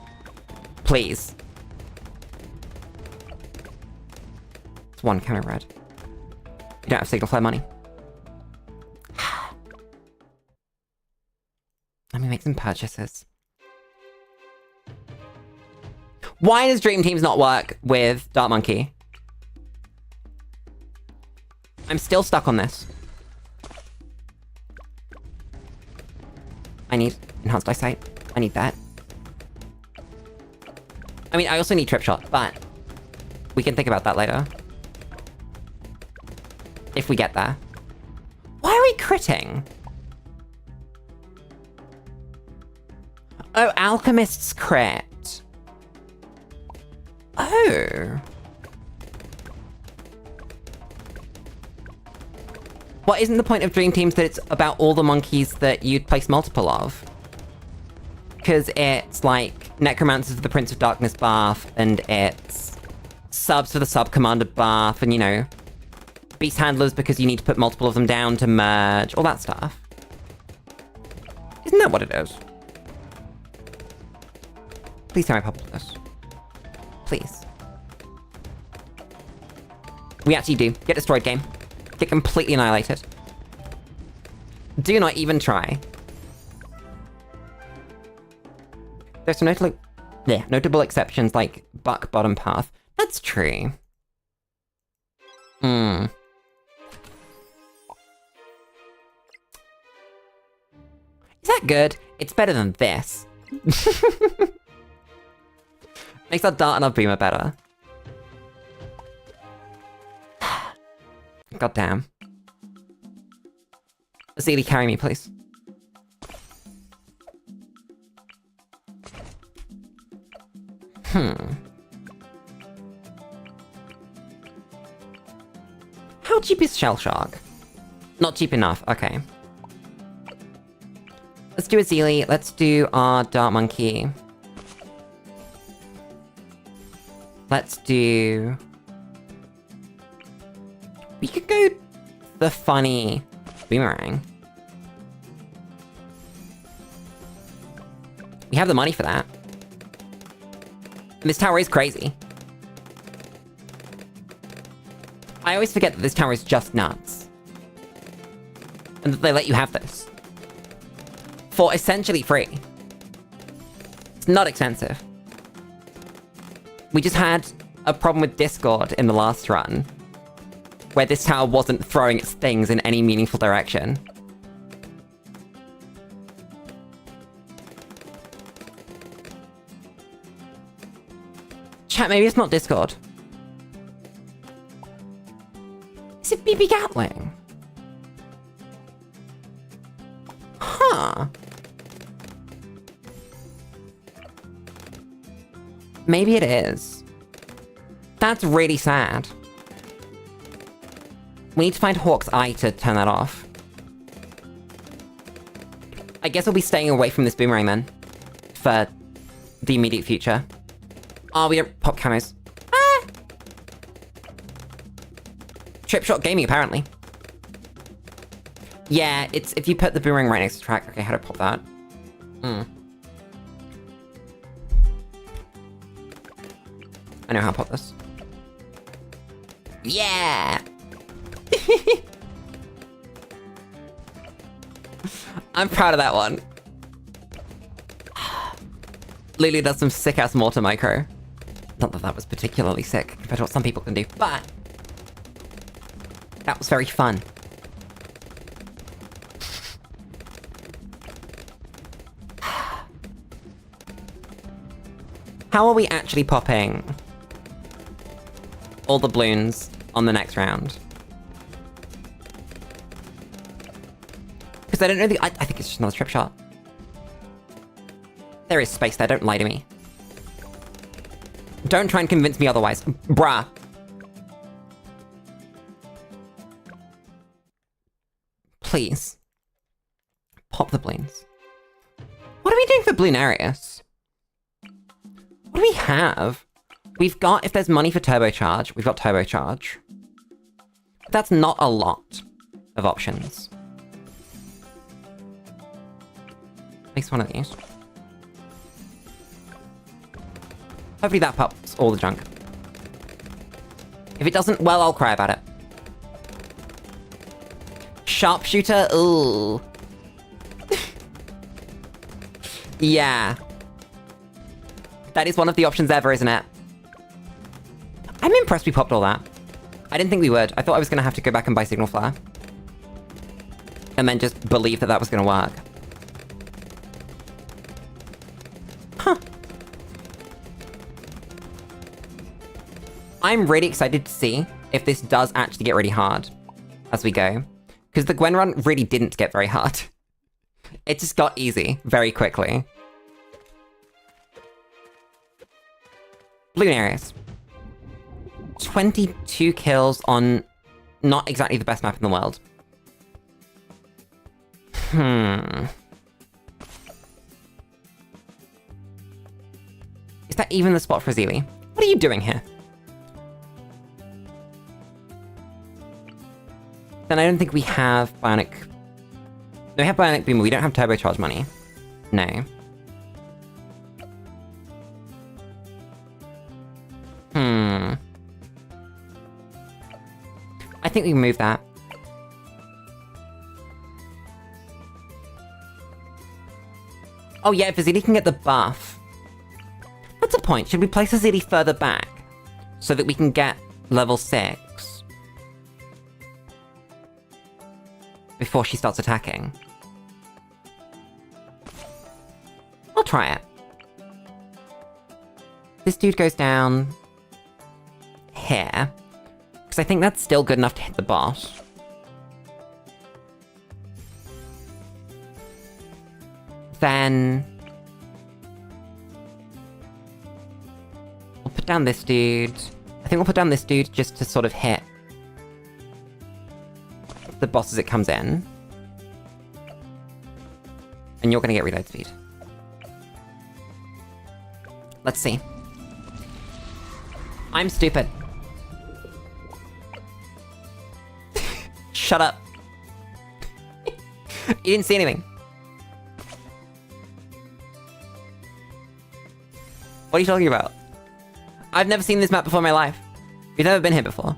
Please. It's one camo red. You don't have signal flare money. Let me make some purchases. Why does Dream Teams not work with Dark Monkey? I'm still stuck on this. I need enhanced eyesight. I need that. I mean, I also need trip shot, but we can think about that later. If we get there. Why are we critting? Oh, Alchemist's crit. Oh. What, isn't the point of Dream Teams that it's about all the monkeys that you'd place multiple of? Because it's like Necromancers for the Prince of Darkness buff, and it's subs for the Sub-Commander buff, and you know, Beast Handlers because you need to put multiple of them down to merge, all that stuff. Isn't that what it is? Please tell me I pop this. Please. We actually do. Get destroyed, game. Get completely annihilated. Do not even try. There's some notable exceptions like Buck Bottom Path. That's true. Is that good? It's better than this. Makes our dart and our beamer better. God damn. Ezili, carry me, please. How cheap is Shell Shark? Not cheap enough, okay. Let's do Ezili, let's do our Dart Monkey. Let's do... We could go the funny boomerang. We have the money for that. And this tower is crazy. I always forget that this tower is just nuts. And that they let you have this. For essentially free. It's not expensive. We just had a problem with Discord in the last run, where this tower wasn't throwing its things in any meaningful direction. Chat, maybe it's not Discord. Is it BB Gatling? Huh. Maybe it is. That's really sad. We need to find Hawk's Eye to turn that off. I guess we'll be staying away from this boomerang then. For the immediate future. Oh, we don't pop camos. Ah! Trip shot gaming, apparently. Yeah, it's if you put the boomerang right next to the track. Okay, how to pop that? I know how to pop this. Yeah! I'm proud of that one. Lulu does some sick-ass mortar micro. Not that that was particularly sick compared to what some people can do, but that was very fun. How are we actually popping all the balloons on the next round? Because I don't know I think it's just another trip shot. There is space there, don't lie to me. Don't try and convince me otherwise. Bruh. Please. Pop the balloons. What are we doing for Bloonarius? What do we have? We've got, if there's money for turbocharge, we've got turbocharge. That's not a lot of options. At least one of these. Hopefully that pops all the junk. If it doesn't, well, I'll cry about it. Sharpshooter? Ooh. Yeah. That is one of the options ever, isn't it? I'm impressed we popped all that. I didn't think we would. I thought I was going to have to go back and buy Signal Flare. And then just believe that that was going to work. Huh. I'm really excited to see if this does actually get really hard as we go. Because the Gwen run really didn't get very hard. It just got easy very quickly. Bloonarius. 22 kills on not exactly the best map in the world. Is that even the spot for Ezili? What are you doing here? Then I don't think we have Bionic... No, we have Bionic Boomer, we don't have Turbocharge money. No. I think we can move that. Oh yeah, if Ezili can get the buff. That's a point. Should we place Ezili further back? So that we can get level 6? Before she starts attacking. I'll try it. This dude goes down... here. Because I think that's still good enough to hit the boss. Then... we'll put down this dude. I think we'll put down this dude just to sort of hit the boss as it comes in. And you're gonna get reload speed. Let's see. I'm stupid. Shut up. You didn't see anything. What are you talking about? I've never seen this map before in my life. We've never been here before.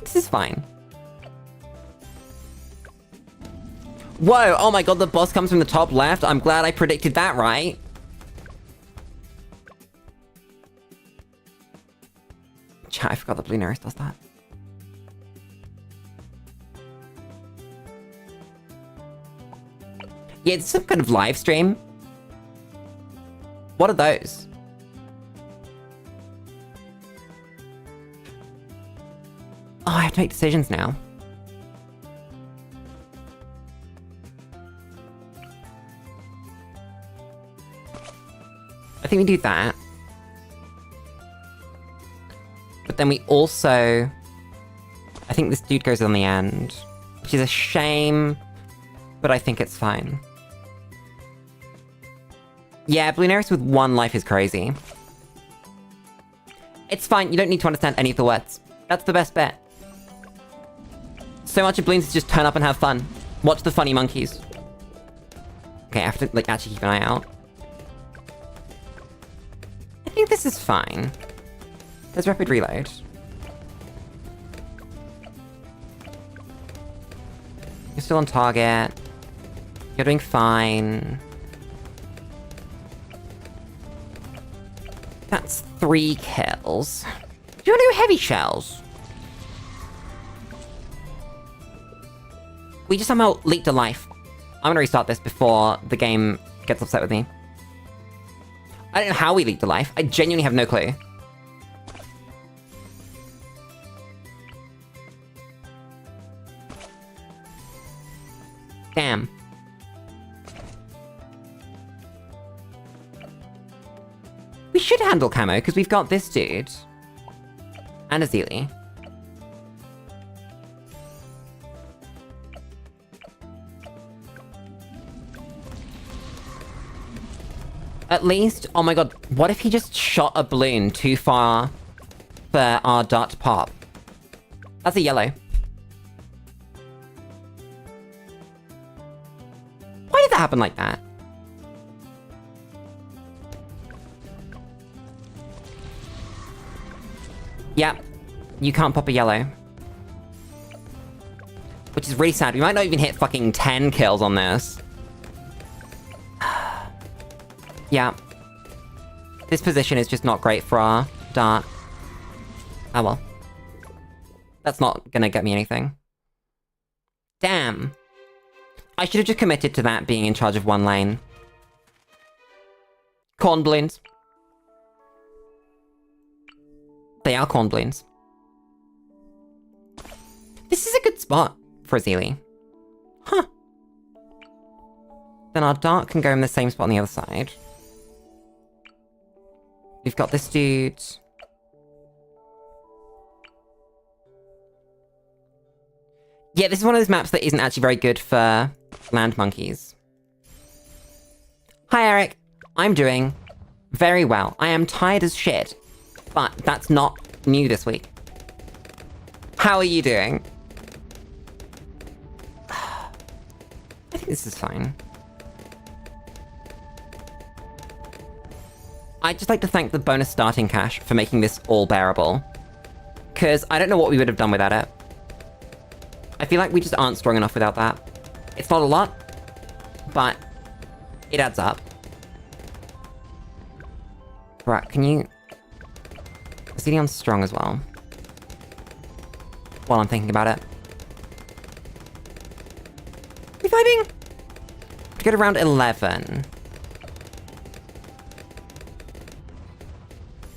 This is fine. Whoa, oh my god, the boss comes from the top left. I'm glad I predicted that right. Chat, I forgot that Bloonarius does that. Yeah, it's some kind of live stream. What are those? Oh, I have to make decisions now. I think we do that. but then we also... I think this dude goes on the end, which is a shame, but I think it's fine. Yeah, Bloons with 1 life is crazy. It's fine, you don't need to understand any of the words. That's the best bet. So much of Bloons is just turn up and have fun. Watch the funny monkeys. Okay, I have to, like, actually keep an eye out. I think this is fine. There's rapid reload. You're still on target. You're doing fine. That's 3 kills. Do you want to do heavy shells? We just somehow leaked a life. I'm gonna restart this before the game gets upset with me. I don't know how we leaked a life. I genuinely have no clue. Damn. We should handle camo, because we've got this dude. And Ezili. At least, oh my god, what if he just shot a balloon too far for our dart to pop? That's a yellow. Why did that happen like that? Yeah, you can't pop a yellow. Which is really sad. We might not even hit fucking 10 kills on this. Yeah. This position is just not great for our dart. Oh well. That's not gonna get me anything. Damn. I should have just committed to that being in charge of 1 lane. Corn balloons. They are corn balloons. This is a good spot for Ezili. Huh. Then our dart can go in the same spot on the other side. We've got this dude. Yeah, this is one of those maps that isn't actually very good for land monkeys. Hi, Eric. I'm doing very well. I am tired as shit, but that's not new this week. How are you doing? I think this is fine. I'd just like to thank the bonus starting cash for making this all bearable. Because I don't know what we would have done without it. I feel like we just aren't strong enough without that. It's not a lot, but it adds up. Right, can you... Ezili on strong as well. While I'm thinking about it. Reviving! To go to round 11.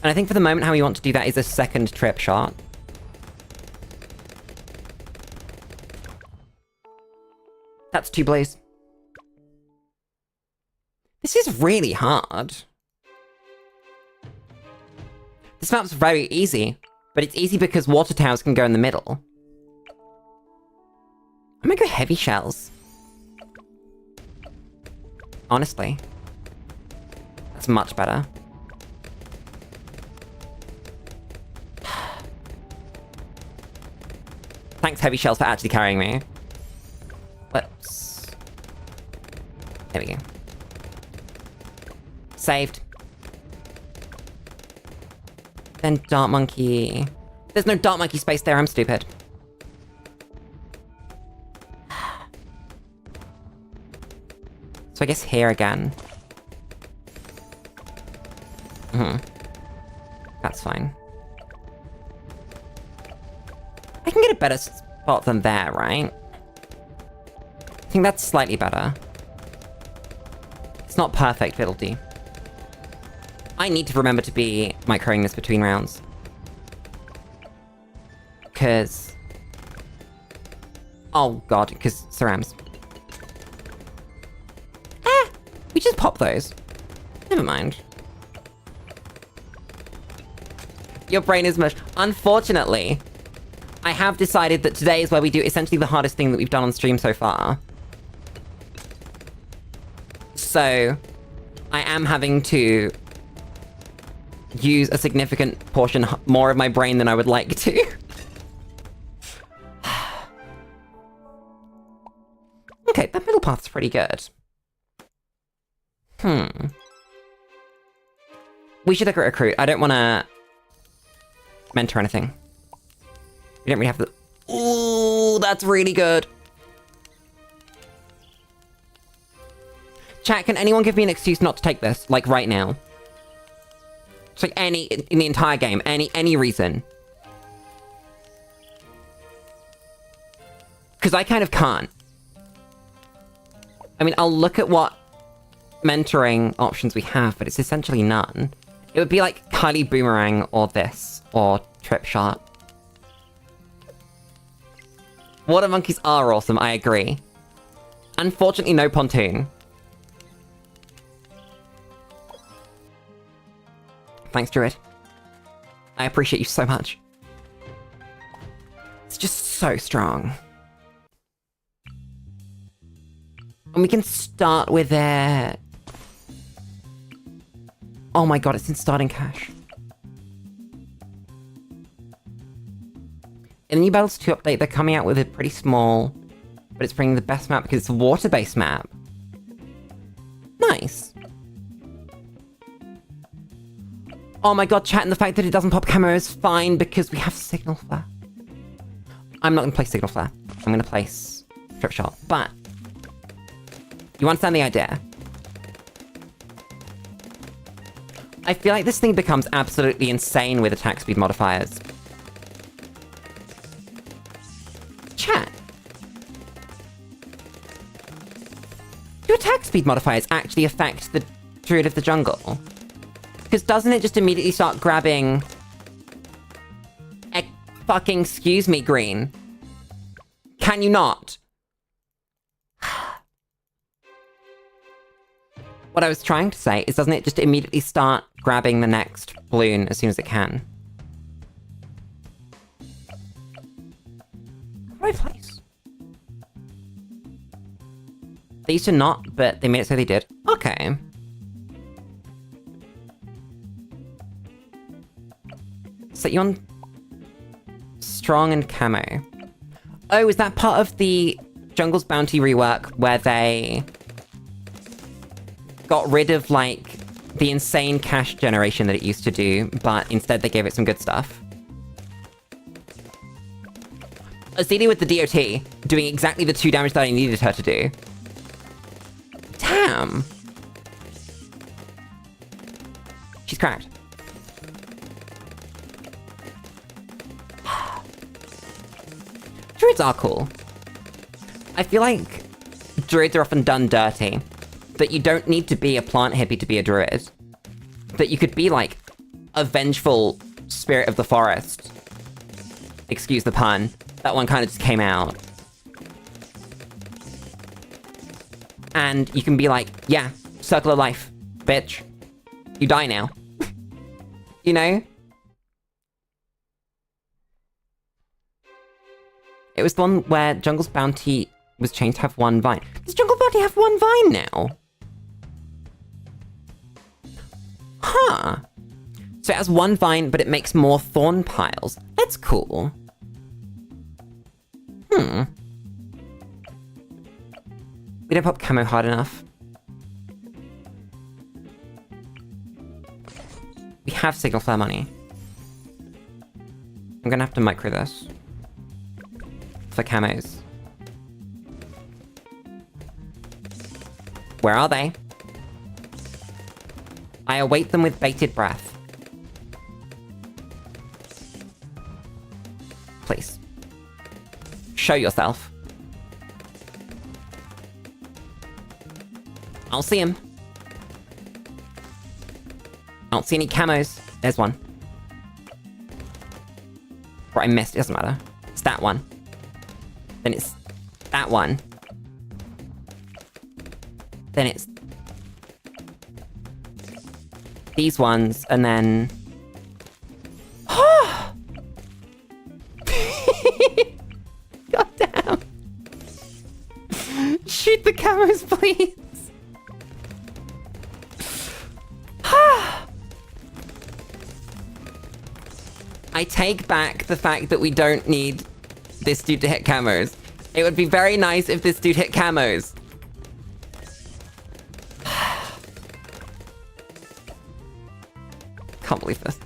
And I think for the moment how we want to do that is a second trip shot. That's 2 blaze. This is really hard. This map's very easy, but it's easy because water towers can go in the middle. I'm gonna go heavy shells. Honestly. That's much better. Thanks, heavy shells, for actually carrying me. Whoops. There we go. Saved. Then dart monkey. There's no dart monkey space there, I'm stupid. So I guess here again. That's fine. I can get a better spot than there, right? I think that's slightly better. It's not perfect, but it'll do. I need to remember to be microing this between rounds. Because... Oh god, because cerams. We just pop those. Never mind. Your brain is mush. Unfortunately, I have decided that today is where we do essentially the hardest thing that we've done on stream so far. So, I am having to use a significant portion more of my brain than I would like to. Okay, that middle path's pretty good. We should look at recruit. I don't want to mentor anything. We don't really have to... Ooh, that's really good. Chat, can anyone give me an excuse not to take this? Like, right now. It's like any... in the entire game. Any reason. Because I kind of can't. I mean, I'll look at what mentoring options we have, but it's essentially none. It would be like Kylie Boomerang or this, or Trip Shot. Water monkeys are awesome, I agree. Unfortunately, no pontoon. Thanks, Druid. I appreciate you so much. It's just so strong. And we can start with it. Oh my god, it's in starting cash. In the new Battles 2 update, they're coming out with a pretty small, but it's bringing the best map because it's a water-based map. Nice. Oh my god, chat, and the fact that it doesn't pop camo is fine because we have Signal Flare. I'm not going to place Signal Flare. I'm going to place Trip Shot, but you understand the idea. I feel like this thing becomes absolutely insane with attack speed modifiers. Chat. Do attack speed modifiers actually affect the Druid of the Jungle? Because doesn't it just immediately start grabbing... fucking excuse me, green. Can you not? What I was trying to say is, doesn't it just immediately start grabbing the next balloon as soon as it can? What do I place? They used to not, but they made it so they did. Okay. Set you on strong and camo. Oh, is that part of the Jungle's Bounty rework where they got rid of, like, the insane cash generation that it used to do, but instead they gave it some good stuff? Ezili with the DOT, doing exactly the 2 damage that I needed her to do. Damn! She's cracked. Druids are cool. I feel like druids are often done dirty. That you don't need to be a plant hippie to be a druid. That you could be, like, a vengeful spirit of the forest. Excuse the pun. That one kind of just came out. And you can be like, yeah, circle of life, bitch. You die now. You know? It was the one where Jungle's Bounty was changed to have 1 vine. Does Jungle Bounty have 1 vine now? Huh. So it has 1 vine, but it makes more thorn piles. That's cool. We don't pop camo hard enough. We have Signal Flare money. I'm gonna have to micro this. For camos. Where are they? I await them with bated breath. Please. Show yourself. I'll see him. I don't see any camos. There's one. Or I missed. It doesn't matter. It's that one. Then it's that one. Then it's these ones, and then... please. I take back the fact that we don't need this dude to hit camos. It would be very nice if this dude hit camos. Can't believe this.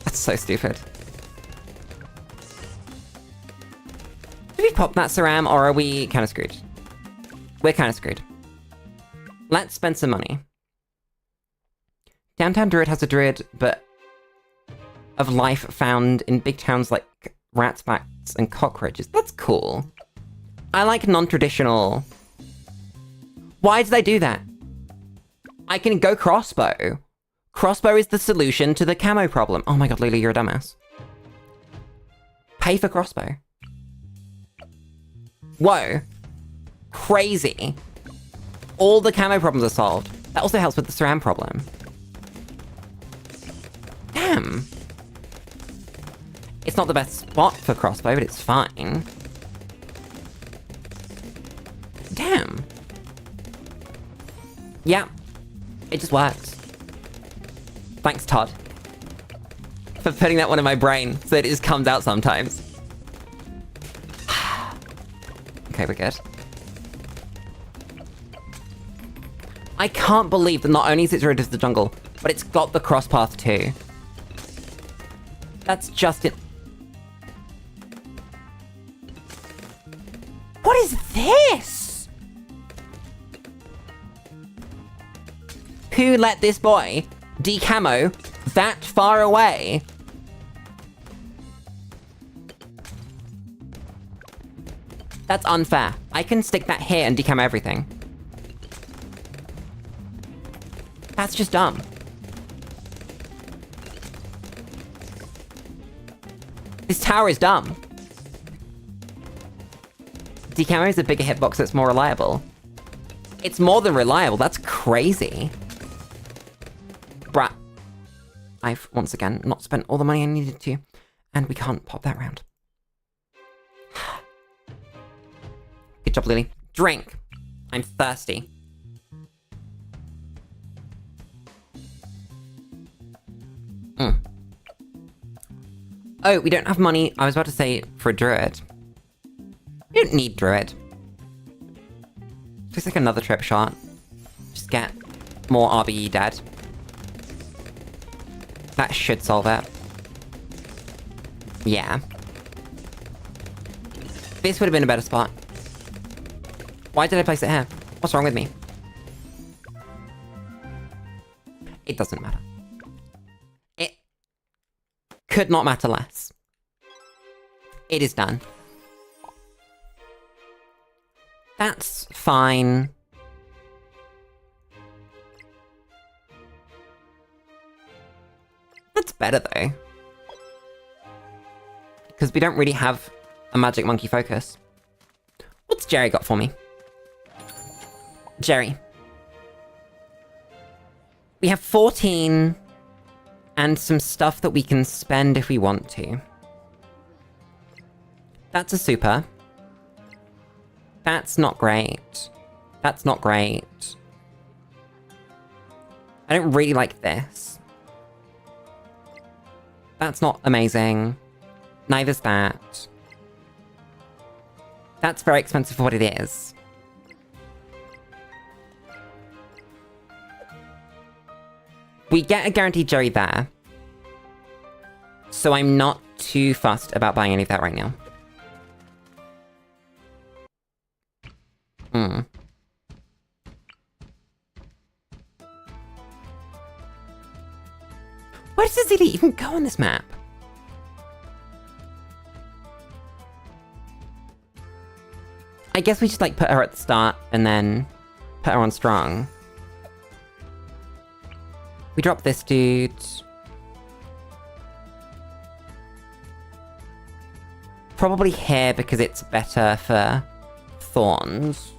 That's so stupid. Did we pop that Saram, or are we kind of screwed? We're kind of screwed. Let's spend some money. Downtown Druid has a druid, but of life found in big towns like rats, bats, and cockroaches. That's cool. I like non-traditional. Why did I do that? I can go crossbow. Crossbow is the solution to the camo problem. Oh my god, Lulu, you're a dumbass. Pay for crossbow. Whoa. Crazy. All the camo problems are solved. That also helps with the SRAM problem. Damn. It's not the best spot for crossbow, but it's fine. Damn. Yeah. It just works. Thanks, Todd. For putting that one in my brain so that it just comes out sometimes. Okay, we're good. I can't believe that not only is it rid of the jungle, but it's got the cross path too. That's just it. What is this? Who let this boy decamo that far away? That's unfair. I can stick that here and decamo everything. That's just dumb. This tower is dumb. Decamo is a bigger hitbox that's more reliable. It's more than reliable, that's crazy. Bruh. I've, once again, not spent all the money I needed to, and we can't pop that round. Good job, Lily. Drink. I'm thirsty. Oh, we don't have money. I was about to say for a druid. We don't need druid. Just like another trip shot. Just get more RBE dead. That should solve it. Yeah. This would have been a better spot. Why did I place it here? What's wrong with me? It doesn't matter. It could not matter less. It is done. That's fine. That's better though. Because we don't really have a magic monkey focus. What's Jerry got for me? Jerry. We have 14 and some stuff that we can spend if we want to. That's a super. That's not great. That's not great. I don't really like this. That's not amazing. Neither's that. That's very expensive for what it is. We get a guaranteed Jerry there. So I'm not too fussed about buying any of that right now. Where does Ezili even go on this map? I guess we just like put her at the start and then put her on strong. We drop this dude. Probably here because it's better for thorns.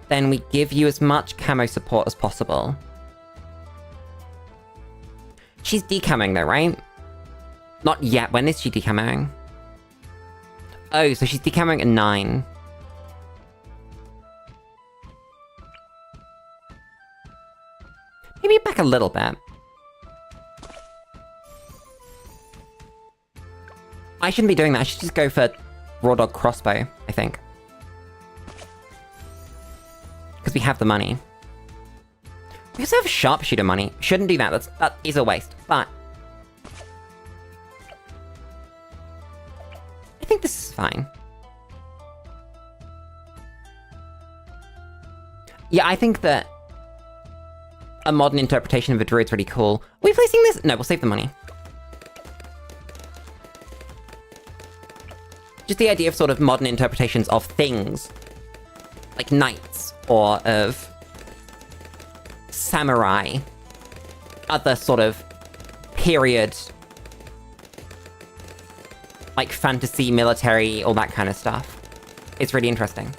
Then we give you as much camo support as possible. She's decamming though, right? Not yet. When is she decamming? Oh, so she's decammering at 9. Maybe back a little bit. I shouldn't be doing that. I should just go for Raw Dog Crossbow, I think. Because we have the money. We also have Sharpshooter money. Shouldn't do that. That is a waste. But I think this is fine. Yeah, I think that a modern interpretation of a druid's really cool. Are we placing this? No, we'll save the money. Just the idea of sort of modern interpretations of things. Like knights, or of samurai. Other sort of period, like fantasy, military, all that kind of stuff. It's really interesting.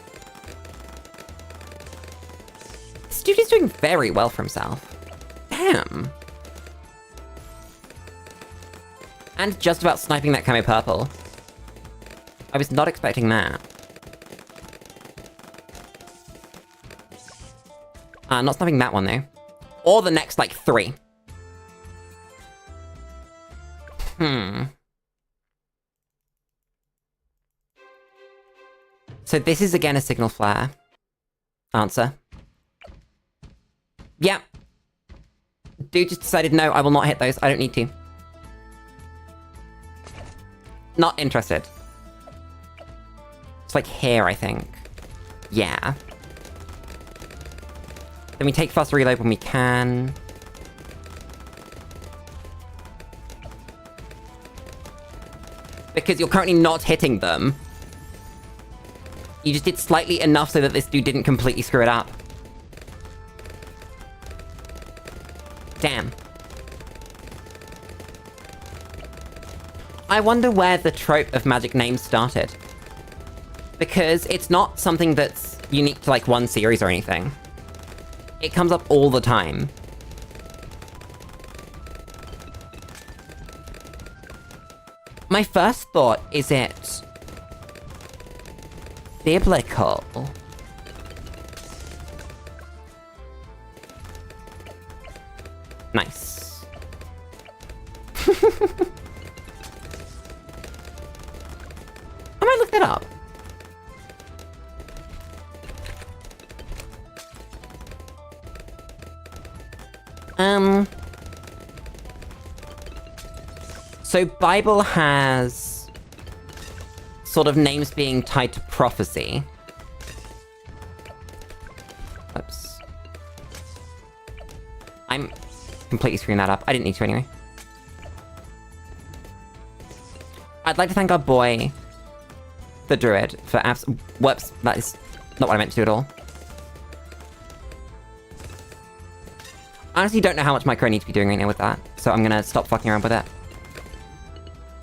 This dude is doing very well for himself. Damn. And just about sniping that camo purple. I was not expecting that. Not sniping that one, though. Or the next, like, 3. So this is, again, a signal flare. Answer. Yeah. Dude just decided, no, I will not hit those. I don't need to. Not interested. It's like here, I think. Yeah. Then we take fast reload when we can. Because you're currently not hitting them. You just did slightly enough so that this dude didn't completely screw it up. Damn. I wonder where the trope of magic names started. Because it's not something that's unique to, like, one series or anything. It comes up all the time. My first thought, is it biblical? Nice. I might look that up. So Bible has sort of names being tied to prophecy. Oops. I'm completely screwing that up. I didn't need to anyway. I'd like to thank our boy, the druid, for whoops, that is not what I meant to do at all. I honestly don't know how much micro I need to be doing right now with that, so I'm gonna stop fucking around with it.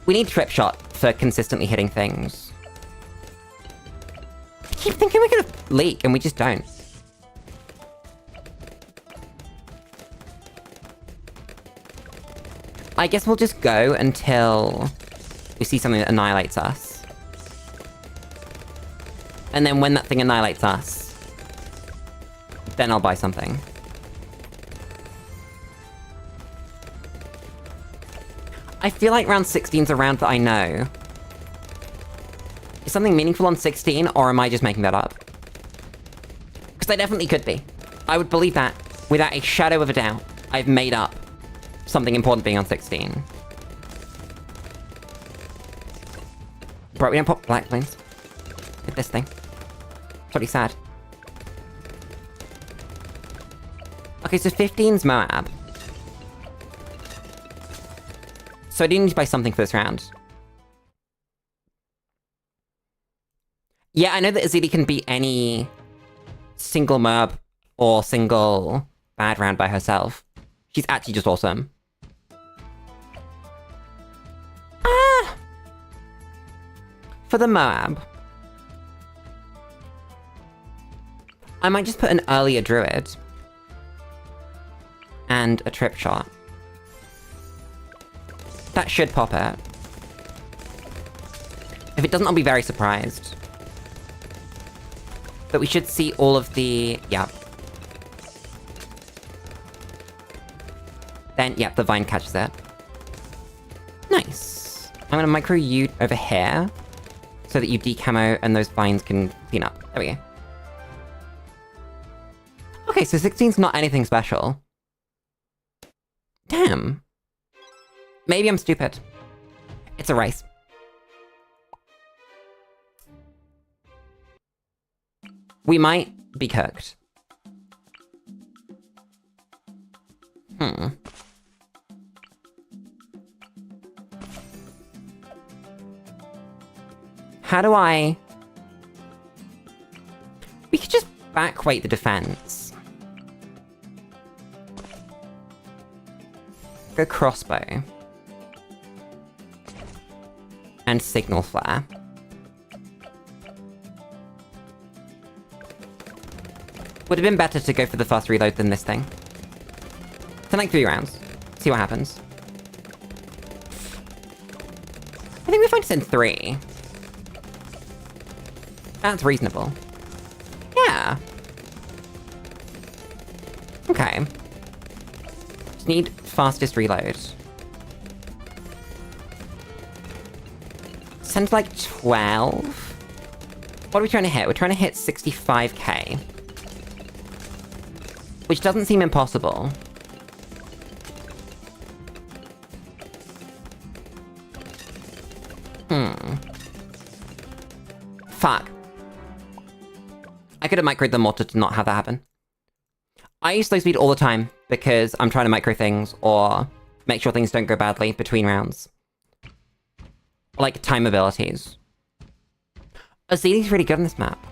We need Trip Shot for consistently hitting things. I keep thinking we're gonna leak, and we just don't. I guess we'll just go until we see something that annihilates us. And then when that thing annihilates us, then I'll buy something. I feel like round 16's a round that I know. Is something meaningful on 16, or am I just making that up? Because they definitely could be. I would believe that, without a shadow of a doubt, I've made up something important being on 16. Bro, we don't pop black planes. Hit this thing. It's pretty sad. Okay, so 15's Moab. So I do need to buy something for this round. Yeah, I know that Ezili can beat any single Moab or single bad round by herself. She's actually just awesome. Ah! For the Moab, I might just put an earlier druid. And a Trip Shot. That should pop it. If it doesn't, I'll be very surprised. But we should see all of the... yeah. Then, yeah, the vine catches it. Nice. I'm gonna micro you over here, so that you decamo and those vines can clean up. There we go. Okay, so 16's not anything special. Damn. Maybe I'm stupid. It's a race. We might be cooked. How do I... We could just backweight the defense. Go crossbow. And signal flare. Would have been better to go for the fast reload than this thing. It's in like 3 rounds. See what happens. I think we find this in 3. That's reasonable. Yeah. Okay. Just need fastest reload. Send like 12? What are we trying to hit? We're trying to hit 65k. Which doesn't seem impossible. Fuck. I could have microed them more to not have that happen. I use slow speed all the time because I'm trying to micro things or make sure things don't go badly between rounds. Like time abilities. Ezili's really good on this map.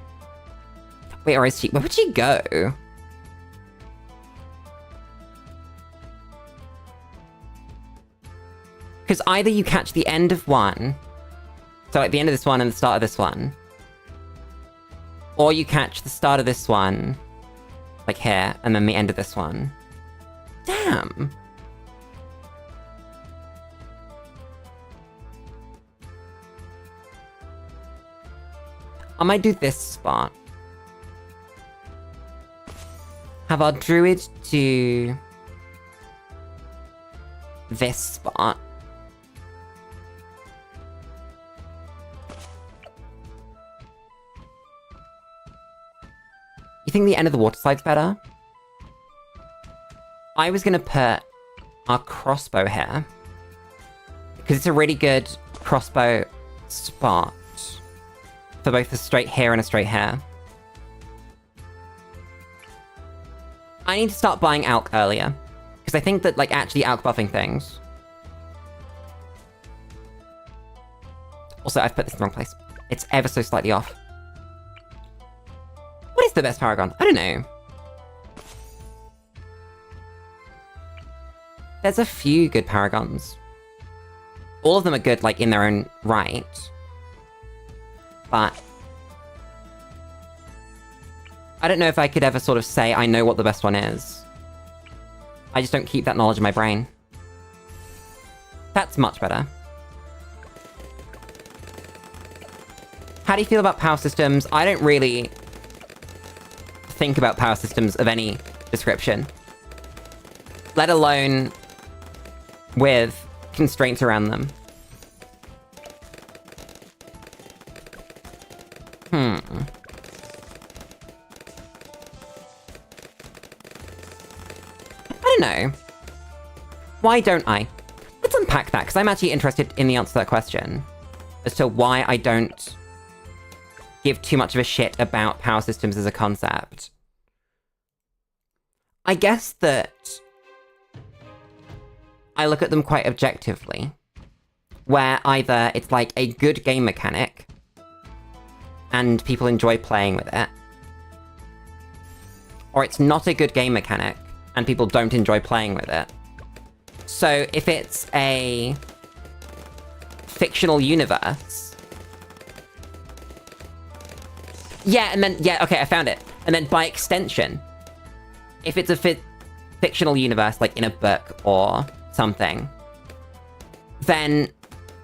Wait, or is she? Where would she go? Because either you catch the end of one, so like the end of this one and the start of this one, or you catch the start of this one, like here, and then the end of this one. Damn! I might do this spot. Have our druid do this spot. You think the end of the water slide's better? I was gonna put our crossbow here, because it's a really good crossbow spot for both a straight here and a straight here. I need to start buying alk earlier, because I think that, like, actually alk buffing things. Also, I've put this in the wrong place. It's ever so slightly off. What is the best paragon? I don't know. There's a few good paragons. All of them are good, like, in their own right. But I don't know if I could ever sort of say I know what the best one is. I just don't keep that knowledge in my brain. That's much better. How do you feel about power systems? I don't really think about power systems of any description, let alone with constraints around them. I don't know. Why don't I? Let's unpack that, because I'm actually interested in the answer to that question. As to why I don't give too much of a shit about power systems as a concept. I guess that I look at them quite objectively, where either it's like a good game mechanic and people enjoy playing with it, or it's not a good game mechanic and people don't enjoy playing with it. So if it's a fictional universe, yeah, and then, yeah, okay, I found it. And then by extension, if it's a fictional universe, like in a book or something, then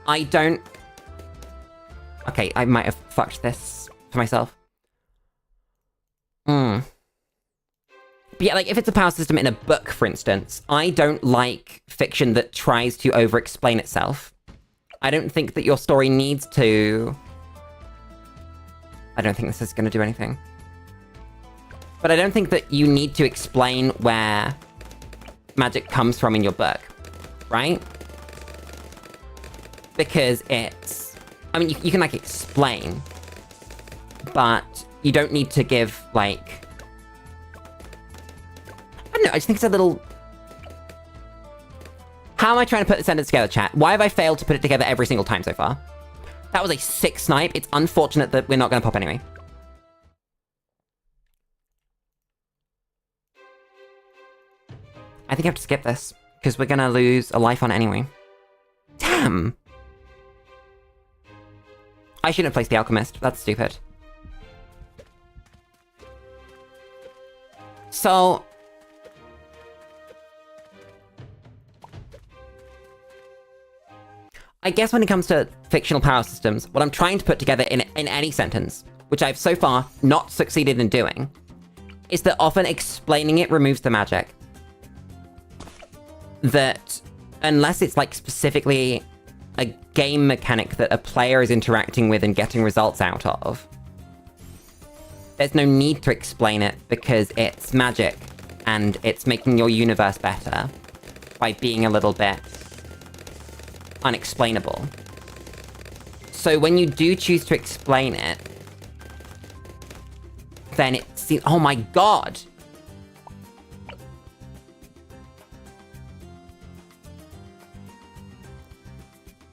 I don't Okay, I might have fucked this for myself. But yeah, like, if it's a power system in a book, for instance, I don't like fiction that tries to over-explain itself. I don't think that your story needs to... I don't think this is going to do anything. But I don't think that you need to explain where magic comes from in your book, right? Because it's... I mean, you can, like, explain, but you don't need to give, like... I don't know, I just think it's a little... How am I trying to put the sentence together, chat? Why have I failed to put it together every single time so far? That was a sick snipe. It's unfortunate that we're not going to pop anyway. I think I have to skip this, because we're going to lose a life on it anyway. Damn! I shouldn't have placed the Alchemist. That's stupid. So... I guess when it comes to fictional power systems, what I'm trying to put together in any sentence, which I've so far not succeeded in doing, is that often explaining it removes the magic. That, unless it's like specifically a game mechanic that a player is interacting with and getting results out of, there's no need to explain it because it's magic and it's making your universe better by being a little bit unexplainable. So when you do choose to explain it, then it seems... Oh my god!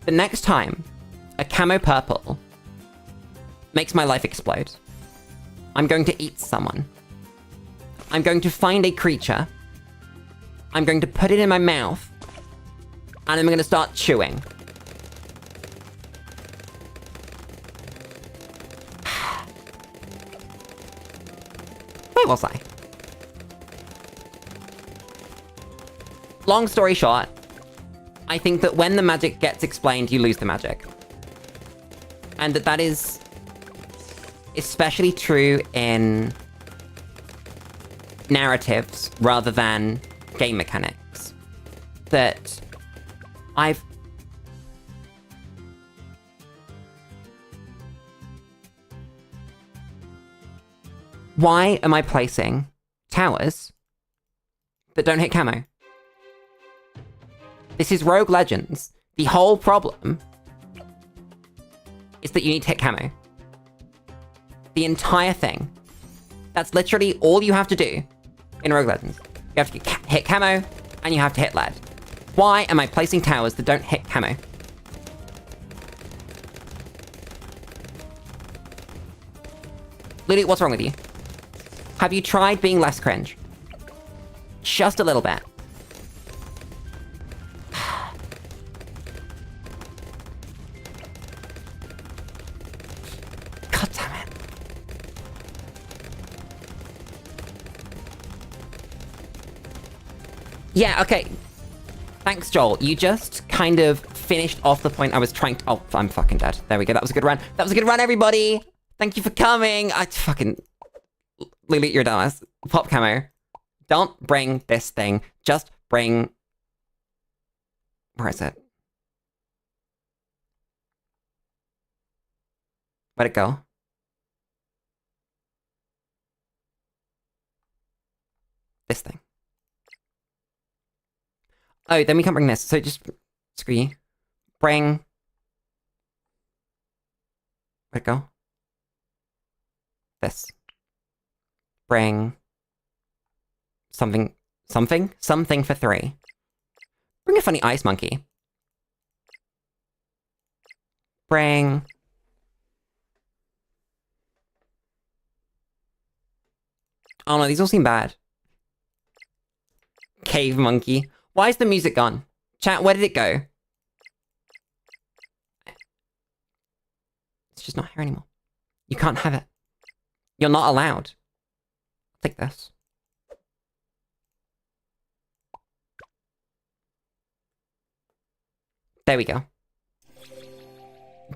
The next time a camo purple makes my life explode, I'm going to eat someone. I'm going to find a creature. I'm going to put it in my mouth. And I'm going to start chewing. Where was I? Long story short, I think that when the magic gets explained, you lose the magic. And that is especially true in narratives rather than game mechanics. That I've... Why am I placing towers that don't hit camo? This is Rogue Legends. The whole problem is that you need to hit camo. The entire thing. That's literally all you have to do in Rogue Legends. You have to hit camo, and you have to hit lead. Why am I placing towers that don't hit camo? Lulu, what's wrong with you? Have you tried being less cringe? Just a little bit. God damn it. Yeah, okay. Thanks, Joel. You just kind of finished off the point I was trying to... Oh, I'm fucking dead. There we go. That was a good run. That was a good run, everybody! Thank you for coming! I fucking... Lulu, you're dumbass. Pop camo. Don't bring this thing. Just bring... Where is it? Where'd it go? This thing. Oh, then we can't bring this, so just... Screw you. Bring... Where'd it go? This. Bring... Something... Something? Something for 3. Bring a funny ice monkey. Bring... Oh no, these all seem bad. Cave monkey. Why is the music gone? Chat, where did it go? It's just not here anymore. You can't have it. You're not allowed. Take this. There we go.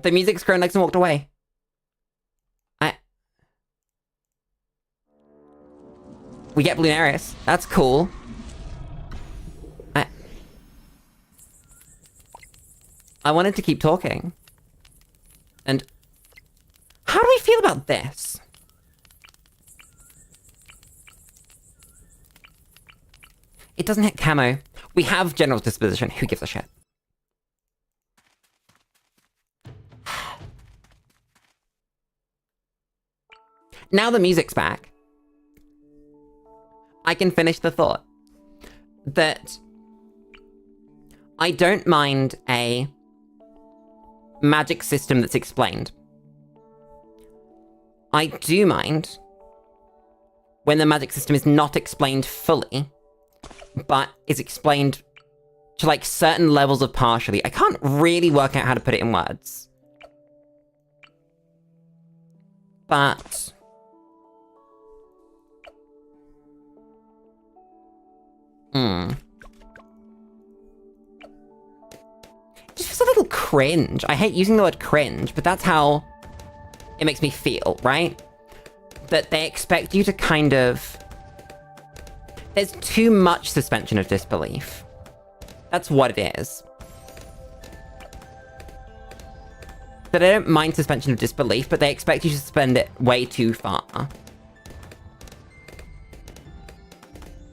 The music screen next and walked away. We get Bloonarius. That's cool. I wanted to keep talking. And how do we feel about this? It doesn't hit camo. We have general disposition. Who gives a shit? Now the music's back. I can finish the thought that I don't mind a magic system that's explained. I do mind when the magic system is not explained fully, but is explained to like certain levels of partially. I can't really work out how to put it in words. But just feels a little cringe. I hate using the word cringe, but that's how it makes me feel, right? That they expect you to kind of... There's too much suspension of disbelief. That's what it is. That I don't mind suspension of disbelief, but they expect you to suspend it way too far.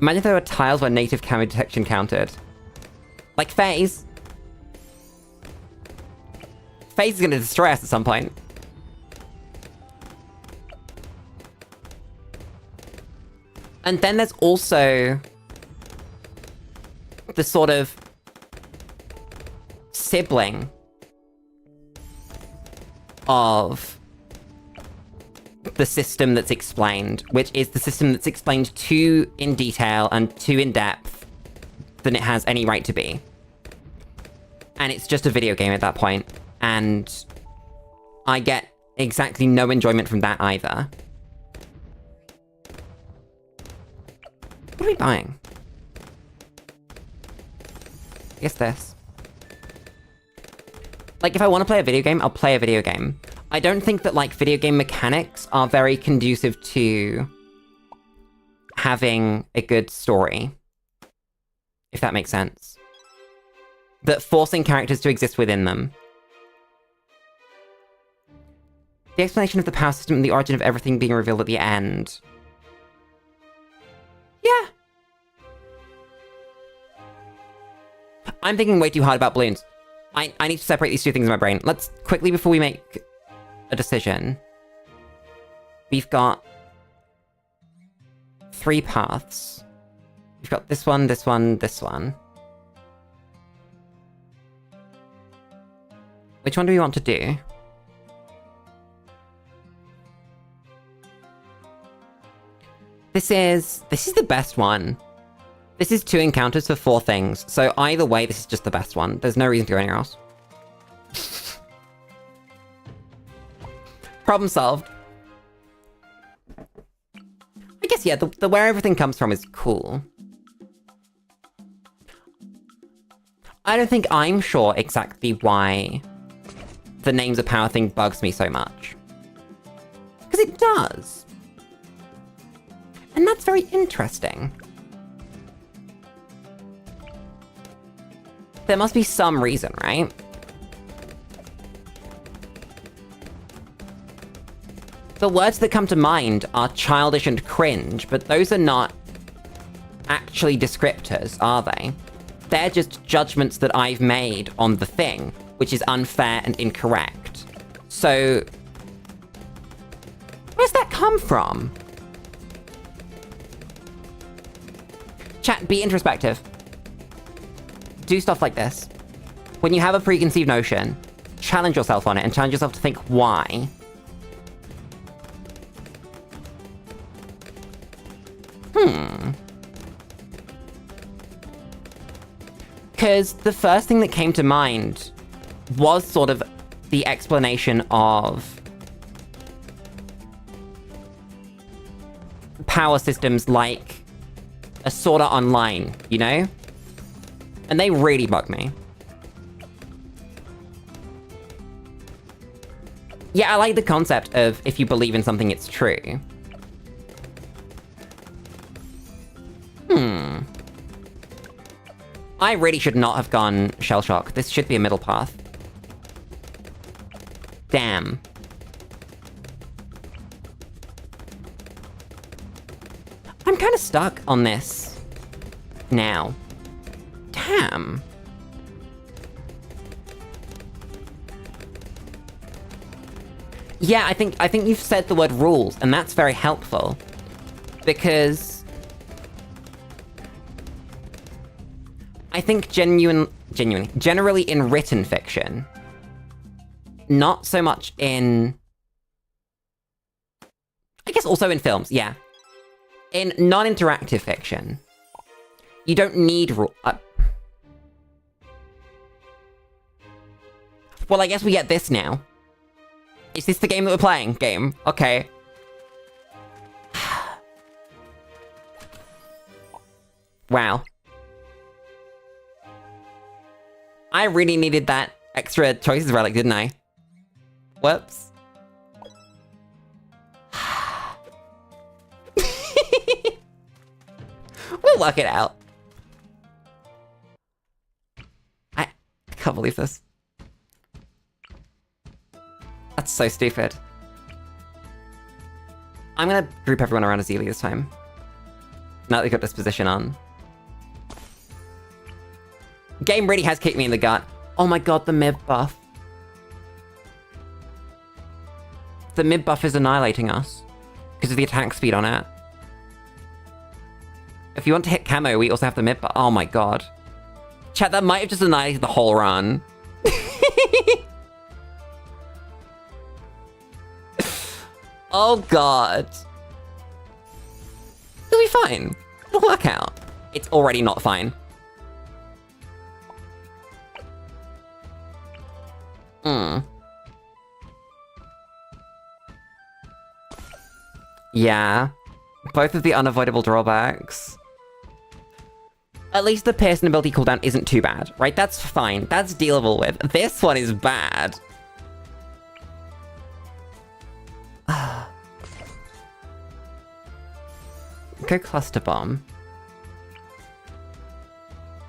Imagine if there were tiles where native camo detection counted. Like FaZe. FaZe is gonna destroy us at some point. And then there's also the sort of sibling of the system that's explained, which is the system that's explained too in detail and too in depth than it has any right to be. And it's just a video game at that point, and I get exactly no enjoyment from that either. What are we buying? I guess this. Like, if I want to play a video game, I'll play a video game. I don't think that, like, video game mechanics are very conducive to having a good story. If that makes sense. That forcing characters to exist within them. The explanation of the power system and the origin of everything being revealed at the end. Yeah. I'm thinking way too hard about Bloons. I need to separate these two things in my brain. Let's quickly, before we make a decision. We've got 3 paths. We've got this one, this one, this one. Which one do we want to do? This is the best one. This is 2 encounters for 4 things. So either way, this is just the best one. There's no reason to go anywhere else. Problem solved. I guess, yeah, the where everything comes from is cool. I don't think I'm sure exactly why the names of power thing bugs me so much. Because it does. And that's very interesting. There must be some reason, right? The words that come to mind are childish and cringe, but those are not actually descriptors, are they? They're just judgments that I've made on the thing, which is unfair and incorrect. So, where's that come from? Chat, be introspective. Do stuff like this. When you have a preconceived notion, challenge yourself on it and challenge yourself to think why. Because the first thing that came to mind was sort of the explanation of power systems like a Sword Art Online, you know? And they really bug me. Yeah, I like the concept of if you believe in something, it's true. I really should not have gone Shell Shock. This should be a middle path. Damn. I'm kind of stuck on this now. Damn. Yeah, I think you've said the word rules, and that's very helpful. Because I think generally in written fiction, not so much in... I guess also in films, yeah. In non-interactive fiction, you don't need well, I guess we get this now. Is this the game that we're playing? Game. Okay. Wow. I really needed that extra choices relic, didn't I? Whoops. We'll work it out. I can't believe this. That's so stupid. I'm gonna group everyone around Ezili this time. Now that we've got this position on. Game really has kicked me in the gut. Oh my god, the mid buff. The mid buff is annihilating us. Because of the attack speed on it. If you want to hit camo, we also have the mid buff. Oh my god. Chat, that might have just annihilated the whole run. Oh god. It'll be fine. It'll work out. It's already not fine. Yeah. Both of the unavoidable drawbacks. At least the Pearson ability cooldown isn't too bad, right? That's fine. That's dealable with. This one is bad. Go Cluster Bomb.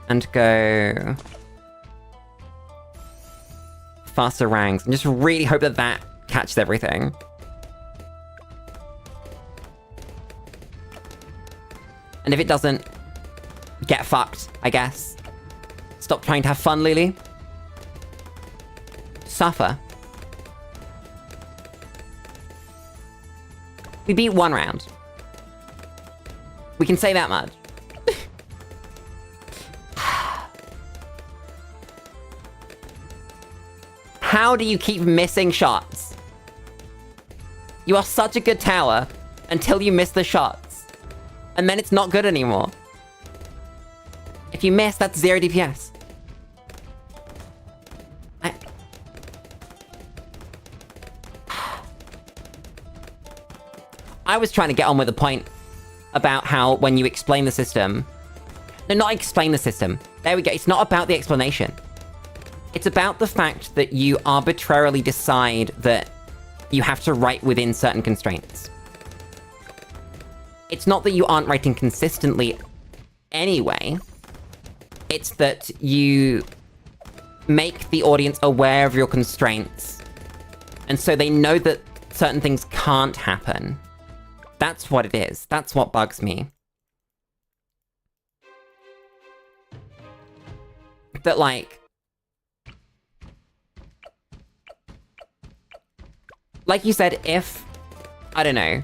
And go... Faster Rangs. And just really hope that that catches everything. And if it doesn't, get fucked, I guess. Stop trying to have fun, Lulu. Suffer. We beat one round. We can say that much. How do you keep missing shots? You are such a good tower until you miss the shots. And then it's not good anymore. If you miss, that's 0 DPS. I was trying to get on with the point about how when you explain the system... No, not explain the system. There we go. It's not about the explanation. It's about the fact that you arbitrarily decide that you have to write within certain constraints. It's not that you aren't writing consistently anyway. It's that you make the audience aware of your constraints. And so they know that certain things can't happen. That's what it is. That's what bugs me. That, like you said, if, I don't know,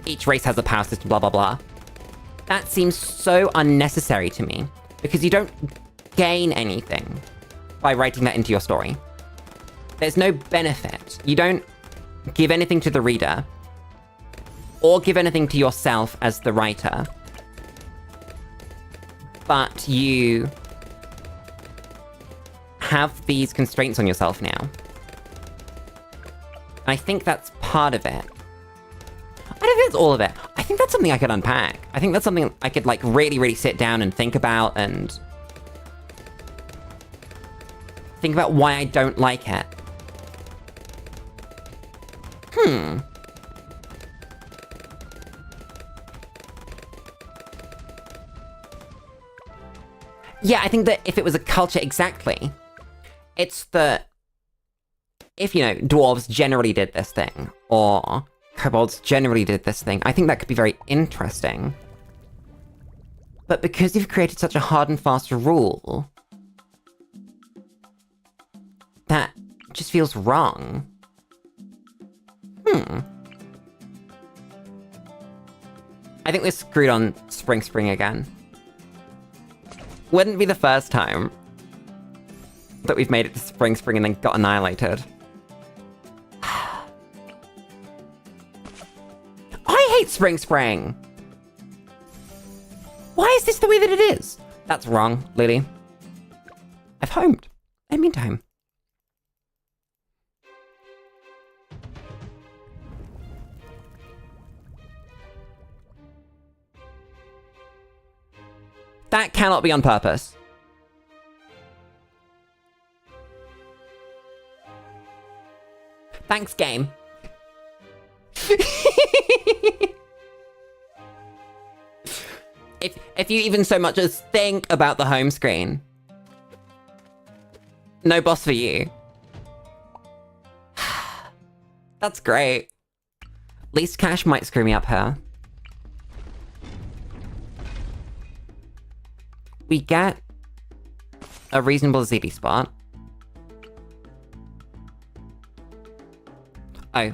each race has a power system, blah, blah, blah. That seems so unnecessary to me, because you don't gain anything by writing that into your story. There's no benefit. You don't give anything to the reader, or give anything to yourself as the writer. But you have these constraints on yourself now. I think that's part of it. I don't think that's all of it. I think that's something I could unpack. I think that's something I could, like, really, really sit down and think about, and think about why I don't like it. Yeah, I think that if it was a culture exactly, it's that if, you know, dwarves generally did this thing, or kobolds generally did this thing, I think that could be very interesting. But because you've created such a hard and fast rule, that just feels wrong. I think we're screwed on Spring again. Wouldn't be the first time that we've made it to Spring and then got annihilated. I hate Spring! Why is this the way that it is? That's wrong, Lily. I've homed. I mean to home. That cannot be on purpose. Thanks, game. If you even so much as think about the home screen, no boss for you. That's great. Least cash might screw me up here. We get a reasonable Ezili spot. Oh.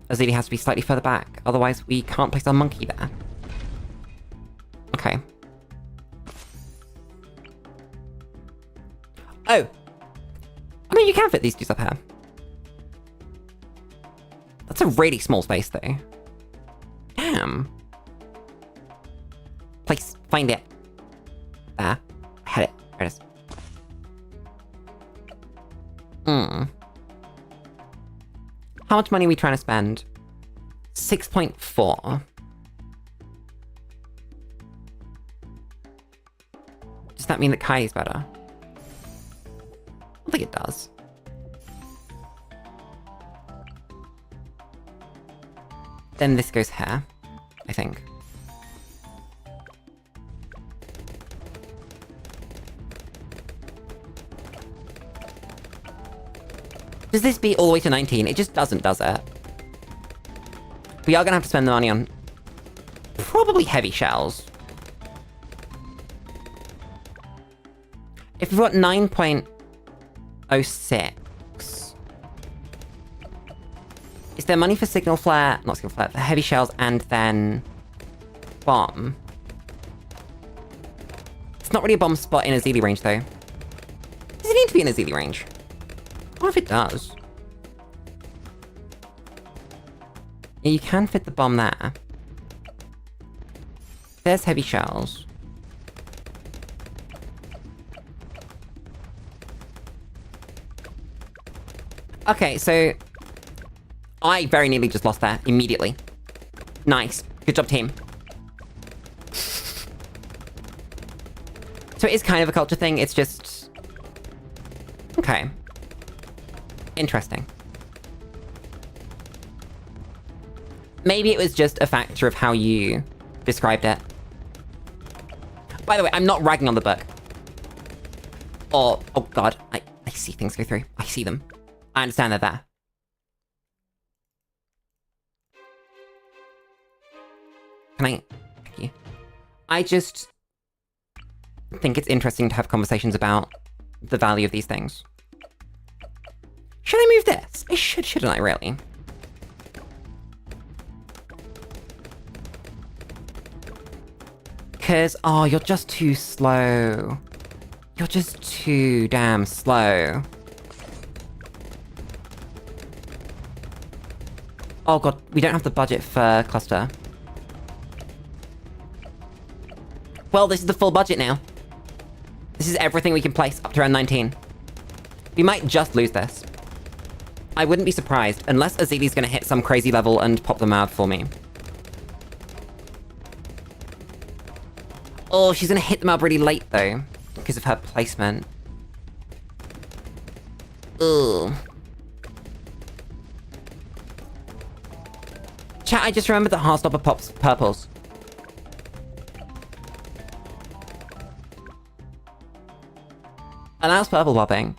Ezili has to be slightly further back, otherwise we can't place our monkey there. Okay. Oh! I mean, you can fit these two up here. That's a really small space, though. Damn. Place. Find it. There. I had it. There it is. How much money are we trying to spend? 6.4. Does that mean that Kylie's better? I don't think it does. Then this goes here, I think. Does this beat all the way to 19? It just doesn't, does it? We are gonna have to spend the money on probably heavy shells. If we've got 9.06, is there money for signal flare? Not signal flare, for heavy shells and then bomb? It's not really a bomb spot in Ezili range though. Does it need to be in Ezili range? What if it does? Yeah, you can fit the bomb there. There's heavy shells. Okay, so I very nearly just lost there immediately. Nice. Good job, team. So it is kind of a culture thing, it's just... Okay. Interesting. Maybe it was just a factor of how you described it. By the way, I'm not ragging on the book. Or, oh god, I see things go through. I see them. I understand they're there. Can I... Thank you. I just think it's interesting to have conversations about the value of these things. Should I move this? I should, shouldn't I, really? Because, oh, you're just too slow. You're just too damn slow. Oh god, we don't have the budget for cluster. Well, this is the full budget now. This is everything we can place up to around 19. We might just lose this. I wouldn't be surprised, unless Ezili's gonna hit some crazy level and pop them out for me. Oh, she's gonna hit them up really late, though, because of her placement. Ugh. Chat, I just remembered that Heartstopper pops purples. Allows purple popping.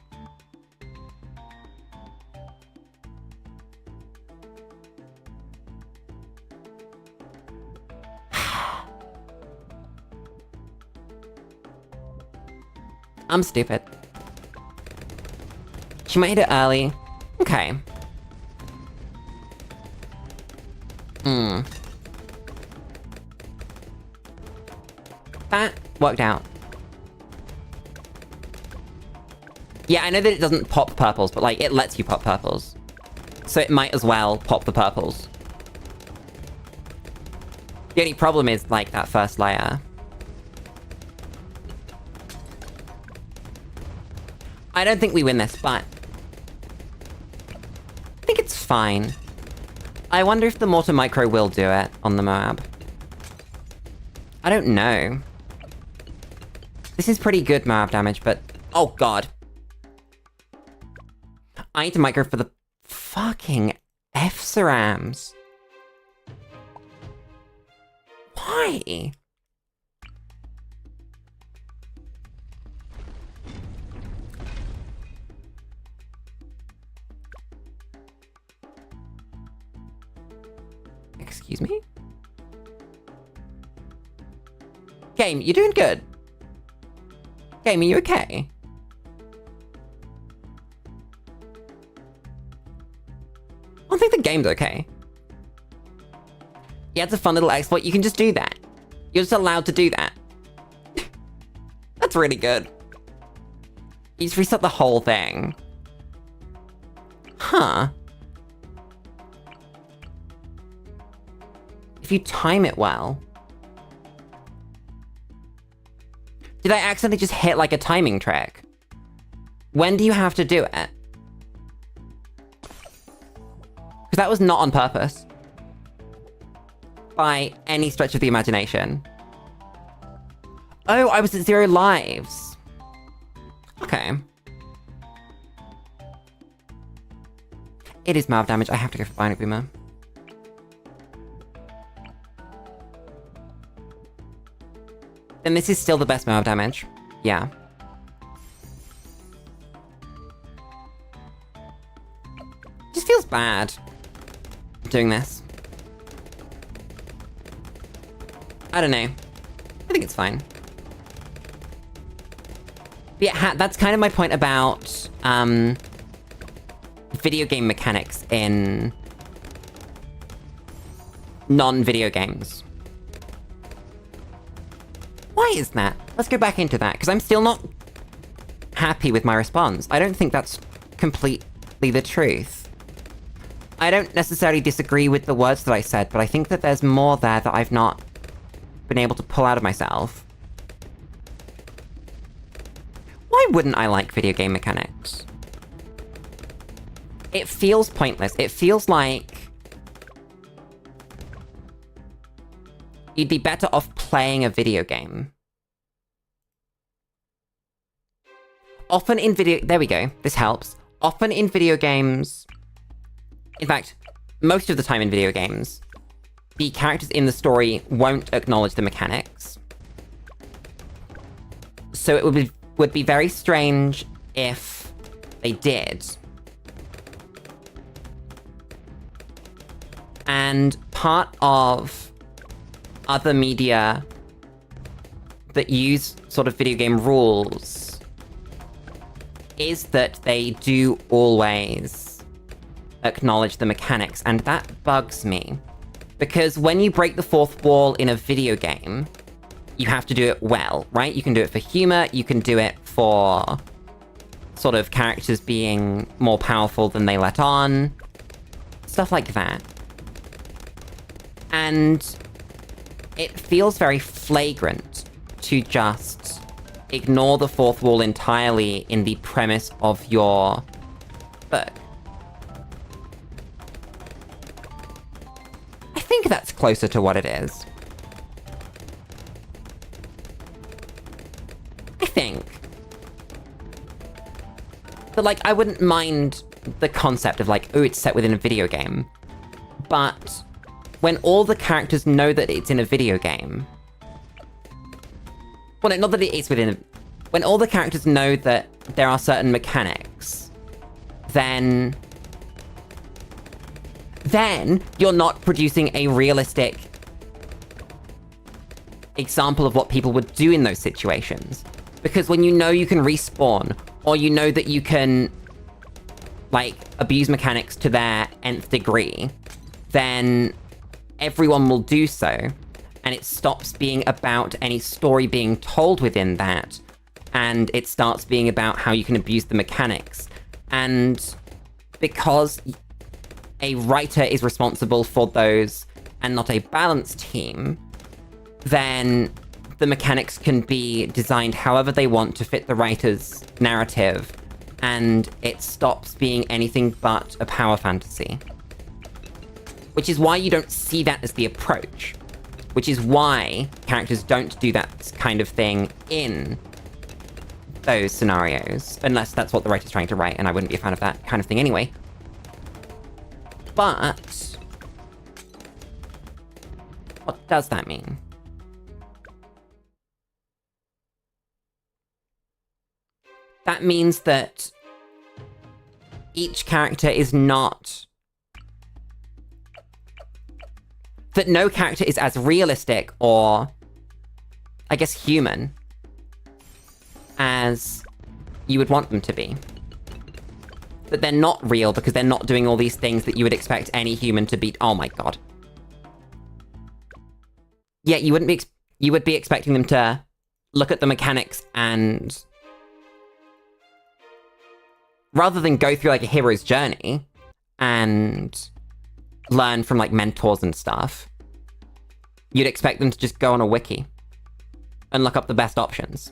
I'm stupid. She made it early. Okay. That worked out. Yeah, I know that it doesn't pop purples, but like, it lets you pop purples. So it might as well pop the purples. The only problem is, like, that first layer. I don't think we win this, but I think it's fine. I wonder if the Mortar Micro will do it on the Moab. I don't know. This is pretty good Moab damage, but... Oh, God. I need to micro for the fucking F-Cerams. Why? Excuse me? Game, you're doing good. Game, are you okay? I don't think the game's okay. Yeah, it's a fun little exploit. You can just do that. You're just allowed to do that. That's really good. You just reset the whole thing. Huh. If you time it well. Did I accidentally just hit like a timing trick? When do you have to do it? Because that was not on purpose. By any stretch of the imagination. Oh, I was at 0 lives. Okay. It is Malv damage. I have to go for Bionic Boomer. Then this is still the best Malv damage. Yeah. Just feels bad doing this. I don't know. I think it's fine. But yeah, that's kind of my point about video game mechanics in non-video games. Why is that? Let's go back into that, because I'm still not happy with my response. I don't think that's completely the truth. I don't necessarily disagree with the words that I said, but I think that there's more there that I've not been able to pull out of myself. Why wouldn't I like video game mechanics? It feels pointless. It feels like you'd be better off playing a video game. Often in there we go, this helps. Often in video games, in fact, most of the time in video games, the characters in the story won't acknowledge the mechanics. So it would be very strange if they did. And part of other media that use sort of video game rules is that they do always acknowledge the mechanics, and that bugs me. Because when you break the fourth wall in a video game, you have to do it well, right? You can do it for humor, you can do it for sort of characters being more powerful than they let on, stuff like that. And it feels very flagrant to just ignore the fourth wall entirely in the premise of your book. I think that's closer to what it is. I think. But, like, I wouldn't mind the concept of, like, oh, it's set within a video game. But when all the characters know that it's in a video game... Well, no, not that it is within a... When all the characters know that there are certain mechanics, then you're not producing a realistic example of what people would do in those situations. Because when you know you can respawn, or you know that you can, like, abuse mechanics to their nth degree, then everyone will do so, and it stops being about any story being told within that, and it starts being about how you can abuse the mechanics. And because a writer is responsible for those, and not a balance team, then the mechanics can be designed however they want to fit the writer's narrative, and it stops being anything but a power fantasy. Which is why you don't see that as the approach. Which is why characters don't do that kind of thing in those scenarios, unless that's what the writer's trying to write, and I wouldn't be a fan of that kind of thing anyway. But what does that mean? That means that each character is not... That no character is as realistic or, I guess, human as you would want them to be. That they're not real because they're not doing all these things that you would expect any human to be... Oh my god. Yeah, you wouldn't be... You would be expecting them to look at the mechanics and... Rather than go through, like, a hero's journey and learn from, like, mentors and stuff, you'd expect them to just go on a wiki and look up the best options.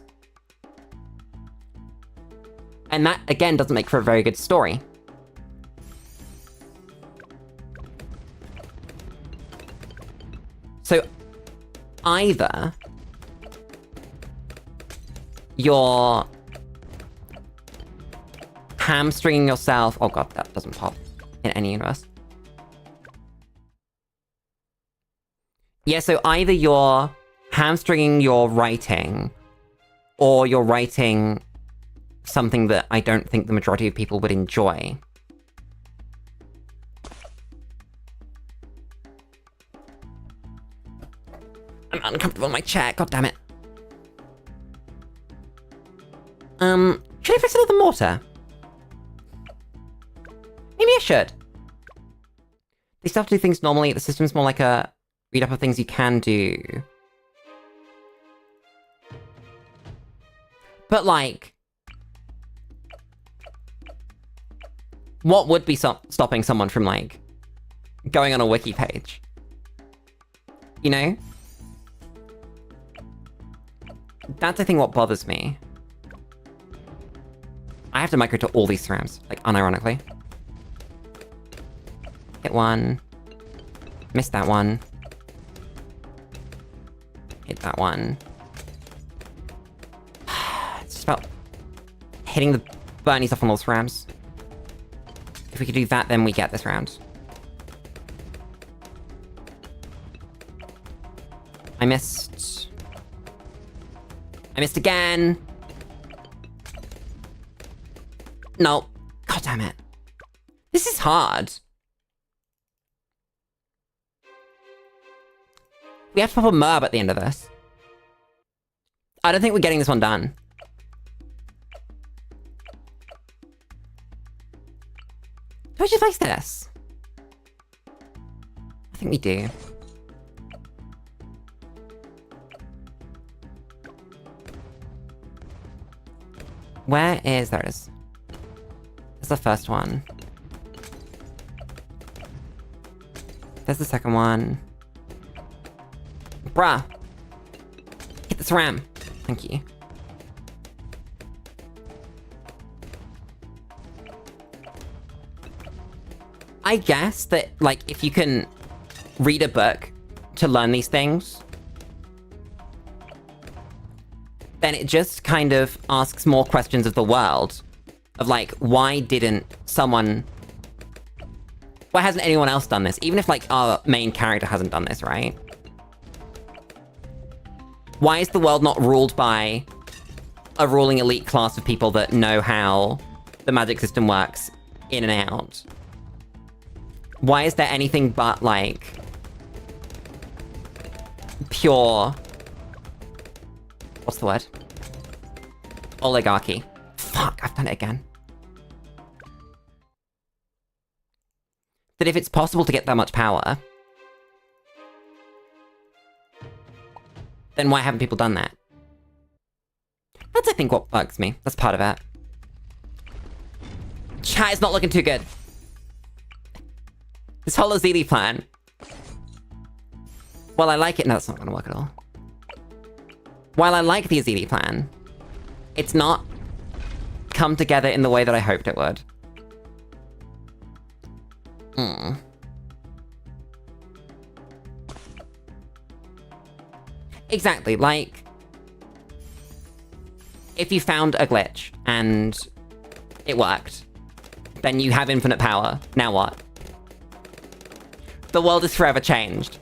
And that, again, doesn't make for a very good story. So, either you're hamstringing yourself... Oh god, that doesn't pop in any universe. Yeah, so either you're hamstringing your writing, or you're writing something that I don't think the majority of people would enjoy. I'm uncomfortable in my chair, god damn it. Should I fix another mortar? Maybe I should. They still have to do things normally. The system's more like a read up of things you can do. But, like... What would be stopping someone from, like, going on a wiki page? You know? That's, I think, what bothers me. I have to micro to all these thrams, like, unironically. Hit one. Missed that one. Hit that one. It's just about hitting the burnies off on those rams. If we could do that, then we get this round. I missed. I missed again. No. God damn it. This is hard. We have to pop a Merb at the end of this. I don't think we're getting this one done. Do I just place this? I think we do. Where is... There it is. That's the first one. There's the second one. Bruh. Hit this ram. Thank you. I guess that, like, if you can read a book to learn these things, then it just kind of asks more questions of the world. Of, like, why didn't someone Why hasn't anyone else done this? Even if, like, our main character hasn't done this, right? Why is the world not ruled by a ruling elite class of people that know how the magic system works in and out? Why is there anything but, like, pure... What's the word? Oligarchy. Fuck, I've done it again. That if it's possible to get that much power, then why haven't people done that? That's, I think, what bugs me. That's part of it. Chat is not looking too good. This whole Ezili plan. Well, I like it. No, it's not gonna work at all. While I like the Ezili plan, it's not come together in the way that I hoped it would. Exactly, like... if you found a glitch, and it worked, then you have infinite power. Now what? The world is forever changed.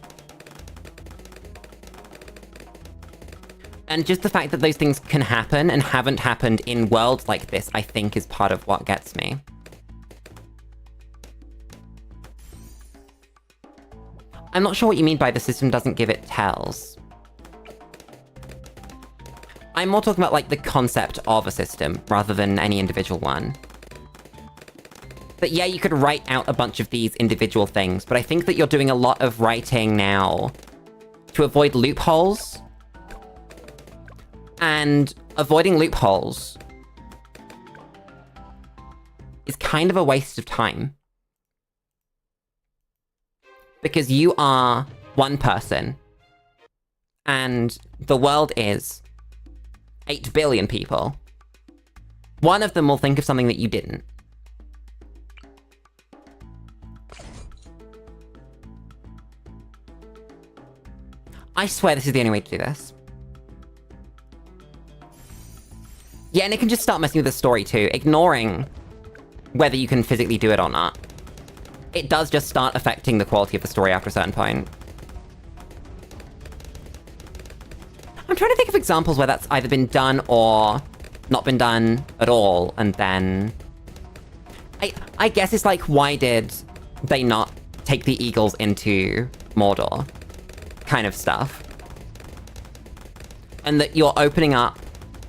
And just the fact that those things can happen and haven't happened in worlds like this, I think is part of what gets me. I'm not sure what you mean by the system doesn't give it tells. I'm more talking about, like, the concept of a system, rather than any individual one. But yeah, you could write out a bunch of these individual things, but I think that you're doing a lot of writing now to avoid loopholes. And avoiding loopholes is kind of a waste of time. Because you are one person, and the world is 8 billion people. One of them will think of something that you didn't. I swear this is the only way to do this. Yeah, and it can just start messing with the story too, ignoring whether you can physically do it or not. It does just start affecting the quality of the story after a certain point. I'm trying to think of examples where that's either been done or not been done at all, and then... I guess it's like, why did they not take the eagles into Mordor? Kind of stuff. And that you're opening up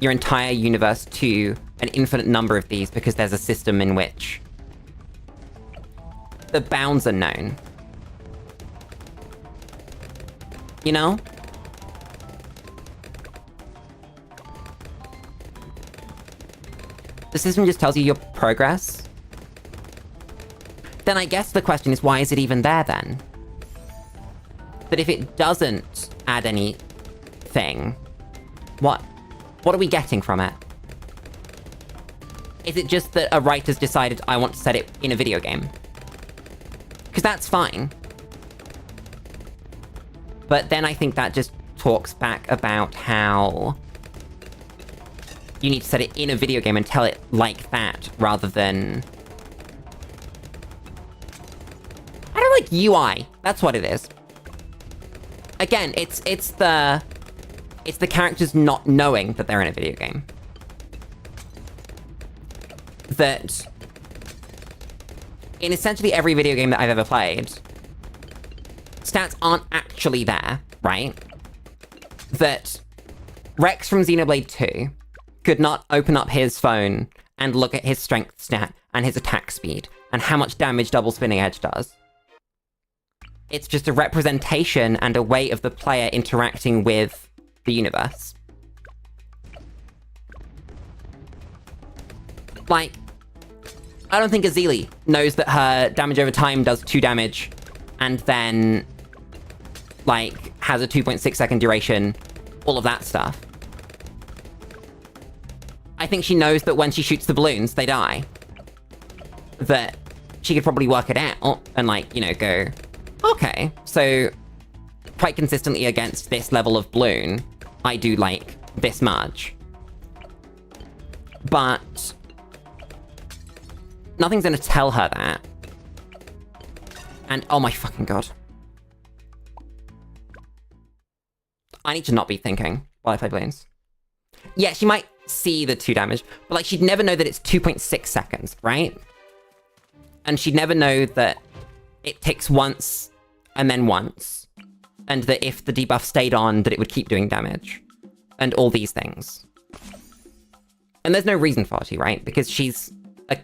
your entire universe to an infinite number of these because there's a system in which the bounds are known. You know? The system just tells you your progress. Then I guess the question is, why is it even there then? But if it doesn't add anything, what are we getting from it? Is it just that a writer's decided, I want to set it in a video game? Because that's fine. But then I think that just talks back about how you need to set it in a video game and tell it like that, rather than... I don't like UI. That's what it is. Again, it's the characters not knowing that they're in a video game. That... in essentially every video game that I've ever played, stats aren't actually there, right? That Rex from Xenoblade 2 could not open up his phone and look at his strength stat and his attack speed and how much damage double spinning edge does. It's just a representation and a way of the player interacting with the universe. Like, I don't think Ezili knows that her damage over time does 2 damage and then, like, has a 2.6 second duration, all of that stuff. I think she knows that when she shoots the balloons, they die. That she could probably work it out and, like, you know, go, okay, so quite consistently against this level of balloon, I do, like, this much. But nothing's gonna tell her that. And oh my fucking god. I need to not be thinking while I play Bloons. Yeah, she might see the 2 damage, but like she'd never know that it's 2.6 seconds, right? And she'd never know that it ticks once and then once. And that if the debuff stayed on, that it would keep doing damage. And all these things. And there's no reason for it to, right? Because she's a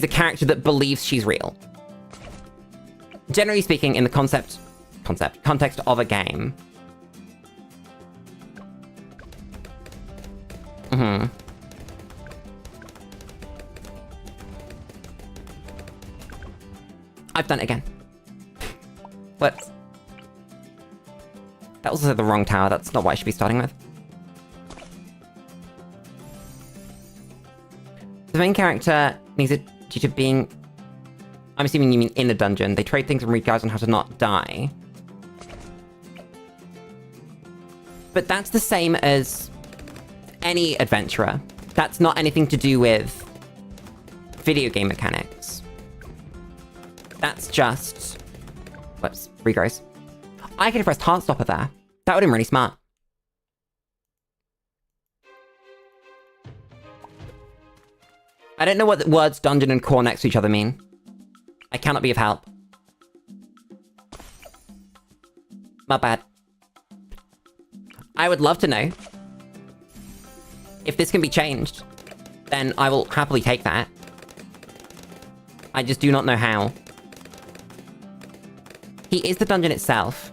character that believes she's real. Generally speaking, in the context of a game. I've done it again. What? That was also the wrong tower. That's not what I should be starting with. The main character needs it due to being... I'm assuming you mean in a dungeon. They trade things and read guides on how to not die. But that's the same as any adventurer. That's not anything to do with video game mechanics. That's just... Whoops, regrows. I could have pressed Heartstopper there. That would have been really smart. I don't know what the words dungeon and core next to each other mean. I cannot be of help. My bad. I would love to know. If this can be changed, then I will happily take that. I just do not know how. He is the dungeon itself.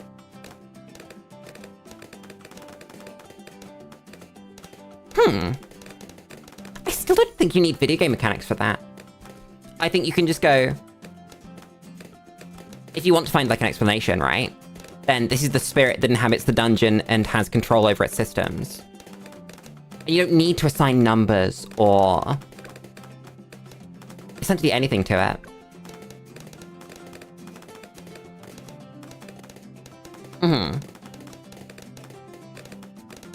I still don't think you need video game mechanics for that. I think you can just go... If you want to find, like, an explanation, right? Then this is the spirit that inhabits the dungeon and has control over its systems. And you don't need to assign numbers or... essentially anything to it.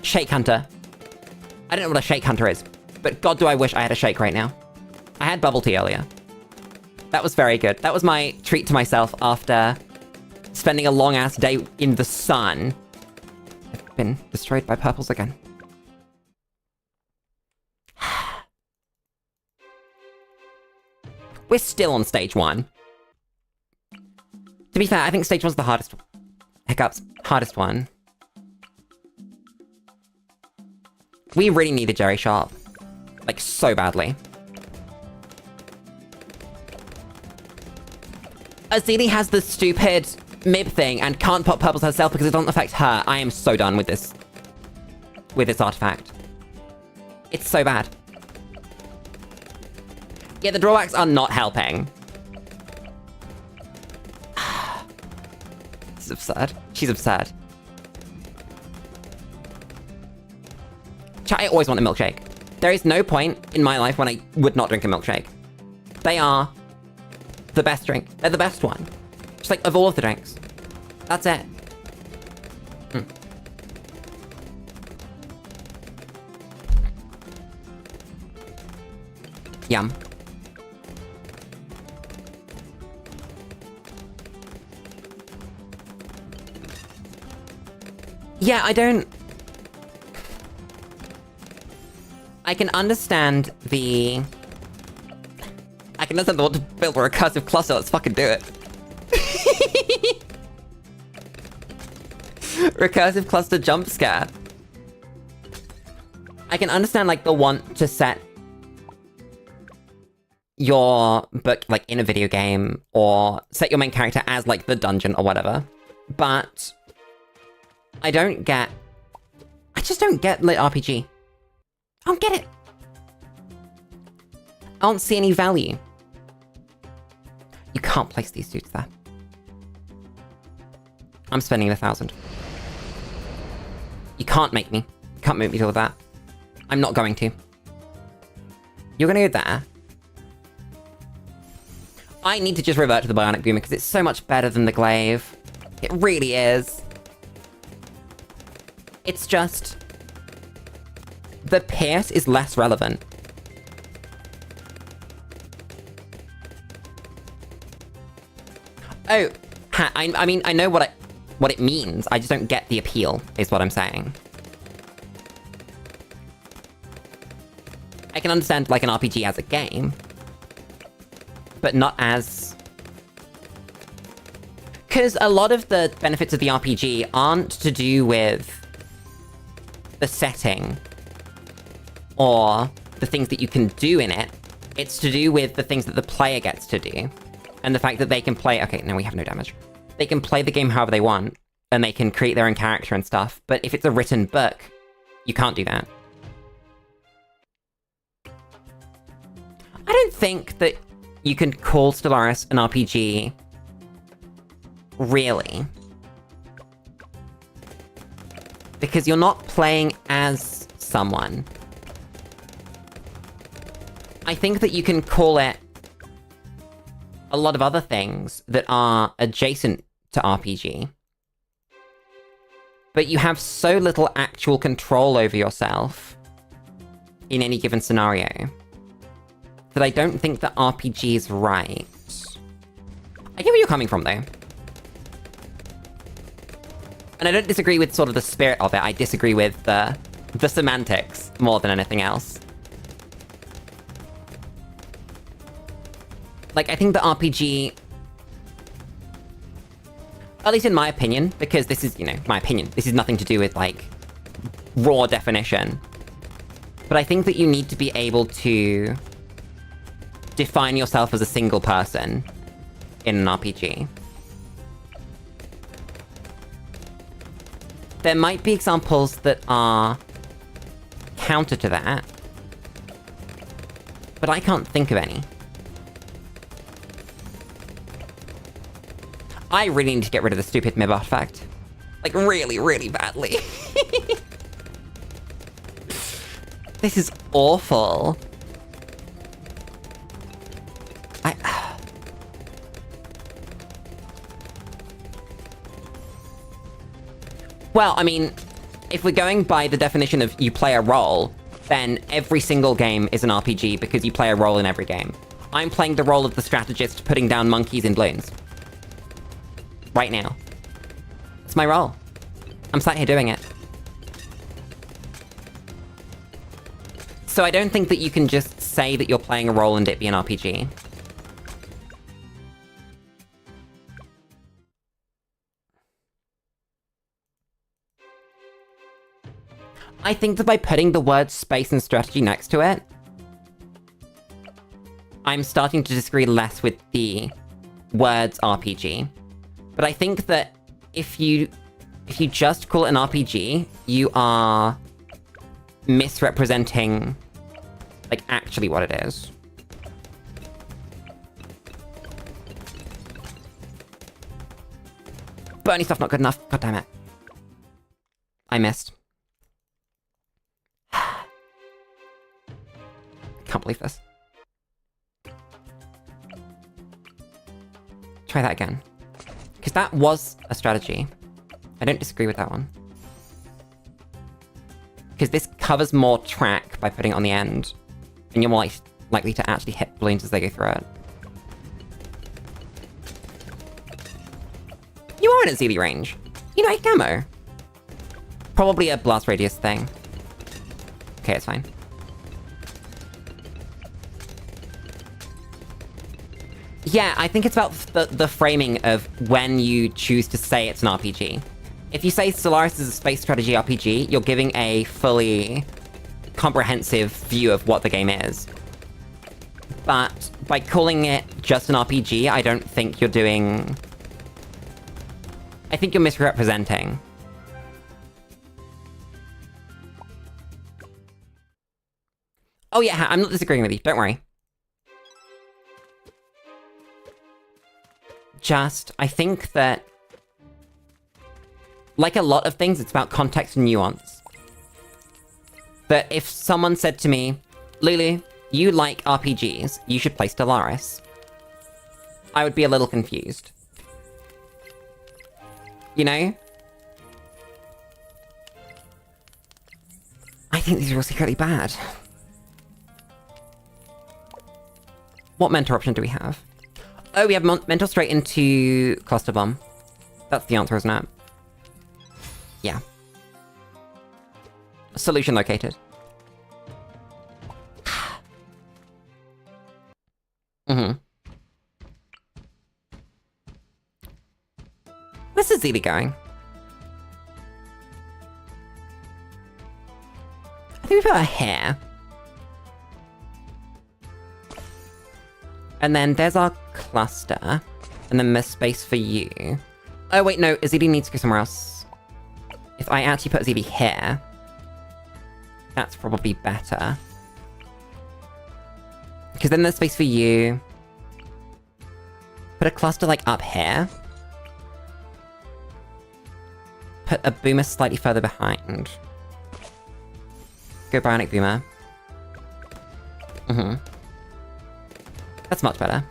Shake Hunter. I don't know what a Shake Hunter is, but god do I wish I had a shake right now. I had bubble tea earlier. That was very good. That was my treat to myself after spending a long-ass day in the sun. I've been destroyed by purples again. We're still on stage 1. To be fair, I think stage 1's the hardest... Hiccups. Hardest one. We really need a Jerry Sharp. Like, so badly. Ezili has the stupid MIB thing and can't pop purples herself because it doesn't affect her. I am so done with this. With this artifact. It's so bad. Yeah, the drawbacks are not helping. This is absurd. She's absurd. Chat, I always want a milkshake. There is no point in my life when I would not drink a milkshake. They are the best drink. They're the best one. Just like, of all of the drinks. That's it. Yum. Yeah, I don't... I can understand the... I can understand the want to build a recursive cluster, let's fucking do it. Recursive cluster jump scare. I can understand, like, the want to set your book, like, in a video game, or set your main character as, like, the dungeon or whatever. But I don't get... I just don't get lit RPG. I don't get it. I don't see any value. You can't place these dudes there. I'm spending 1,000. You can't make me. You can't make me deal with that. I'm not going to. You're gonna go there. I need to just revert to the Bionic Boomer because it's so much better than the Glaive. It really is. It's just... the Pierce is less relevant. Oh, I mean, I know what it means. I just don't get the appeal, is what I'm saying. I can understand, like, an RPG as a game, but not as... Because a lot of the benefits of the RPG aren't to do with the setting or the things that you can do in it. It's to do with the things that the player gets to do. And the fact that they can play... Okay, no, we have no damage. They can play the game however they want, and they can create their own character and stuff, but if it's a written book, you can't do that. I don't think that you can call Stellaris an RPG, really. Because you're not playing as someone. I think that you can call it a lot of other things that are adjacent to RPG. But you have so little actual control over yourself in any given scenario that I don't think that RPG is right. I get where you're coming from, though. And I don't disagree with sort of the spirit of it. I disagree with the semantics more than anything else. Like, I think the RPG... At least in my opinion, because this is, you know, my opinion. This is nothing to do with, like, raw definition. But I think that you need to be able to define yourself as a single person in an RPG. There might be examples that are counter to that, but I can't think of any. I really need to get rid of the stupid MIB artifact. Like, really, really badly. This is awful. Well, I mean, if we're going by the definition of you play a role, then every single game is an RPG because you play a role in every game. I'm playing the role of the strategist putting down monkeys in Bloons. Right now. It's my role. I'm sat here doing it. So I don't think that you can just say that you're playing a role and it be an RPG. I think that by putting the words space and strategy next to it, I'm starting to disagree less with the words RPG. But I think that if you just call it an RPG, you are misrepresenting, like, actually what it is. Burny stuff not good enough. God damn it. I missed. Can't believe this. Try that again. Because that was a strategy. I don't disagree with that one. Because this covers more track by putting it on the end. And you're more likely to actually hit balloons as they go through it. You are in Ezili range. You know, camo. Probably a blast radius thing. Okay, it's fine. Yeah, I think it's about the framing of when you choose to say it's an RPG. If you say Stellaris is a space strategy RPG, you're giving a fully comprehensive view of what the game is. But by calling it just an RPG, I don't think you're doing... I think you're misrepresenting. Oh yeah, I'm not disagreeing with you, don't worry. I think that, like a lot of things, it's about context and nuance. That if someone said to me, Lulu, you like RPGs, you should play Stellaris, I would be a little confused. You know? I think these are all secretly bad. What mentor option do we have? Oh, we have mentor straight into cluster bomb. That's the answer, isn't it? Yeah. Solution located. Mm-hmm. Where's Ezili going? I think we put her here. And then there's our cluster. And then there's space for you. Oh wait, no, Ezili needs to go somewhere else. If I actually put Ezili here, that's probably better. Because then there's space for you. Put a cluster, like, up here. Put a boomer slightly further behind. Go bionic boomer. Mm-hmm. That's much better.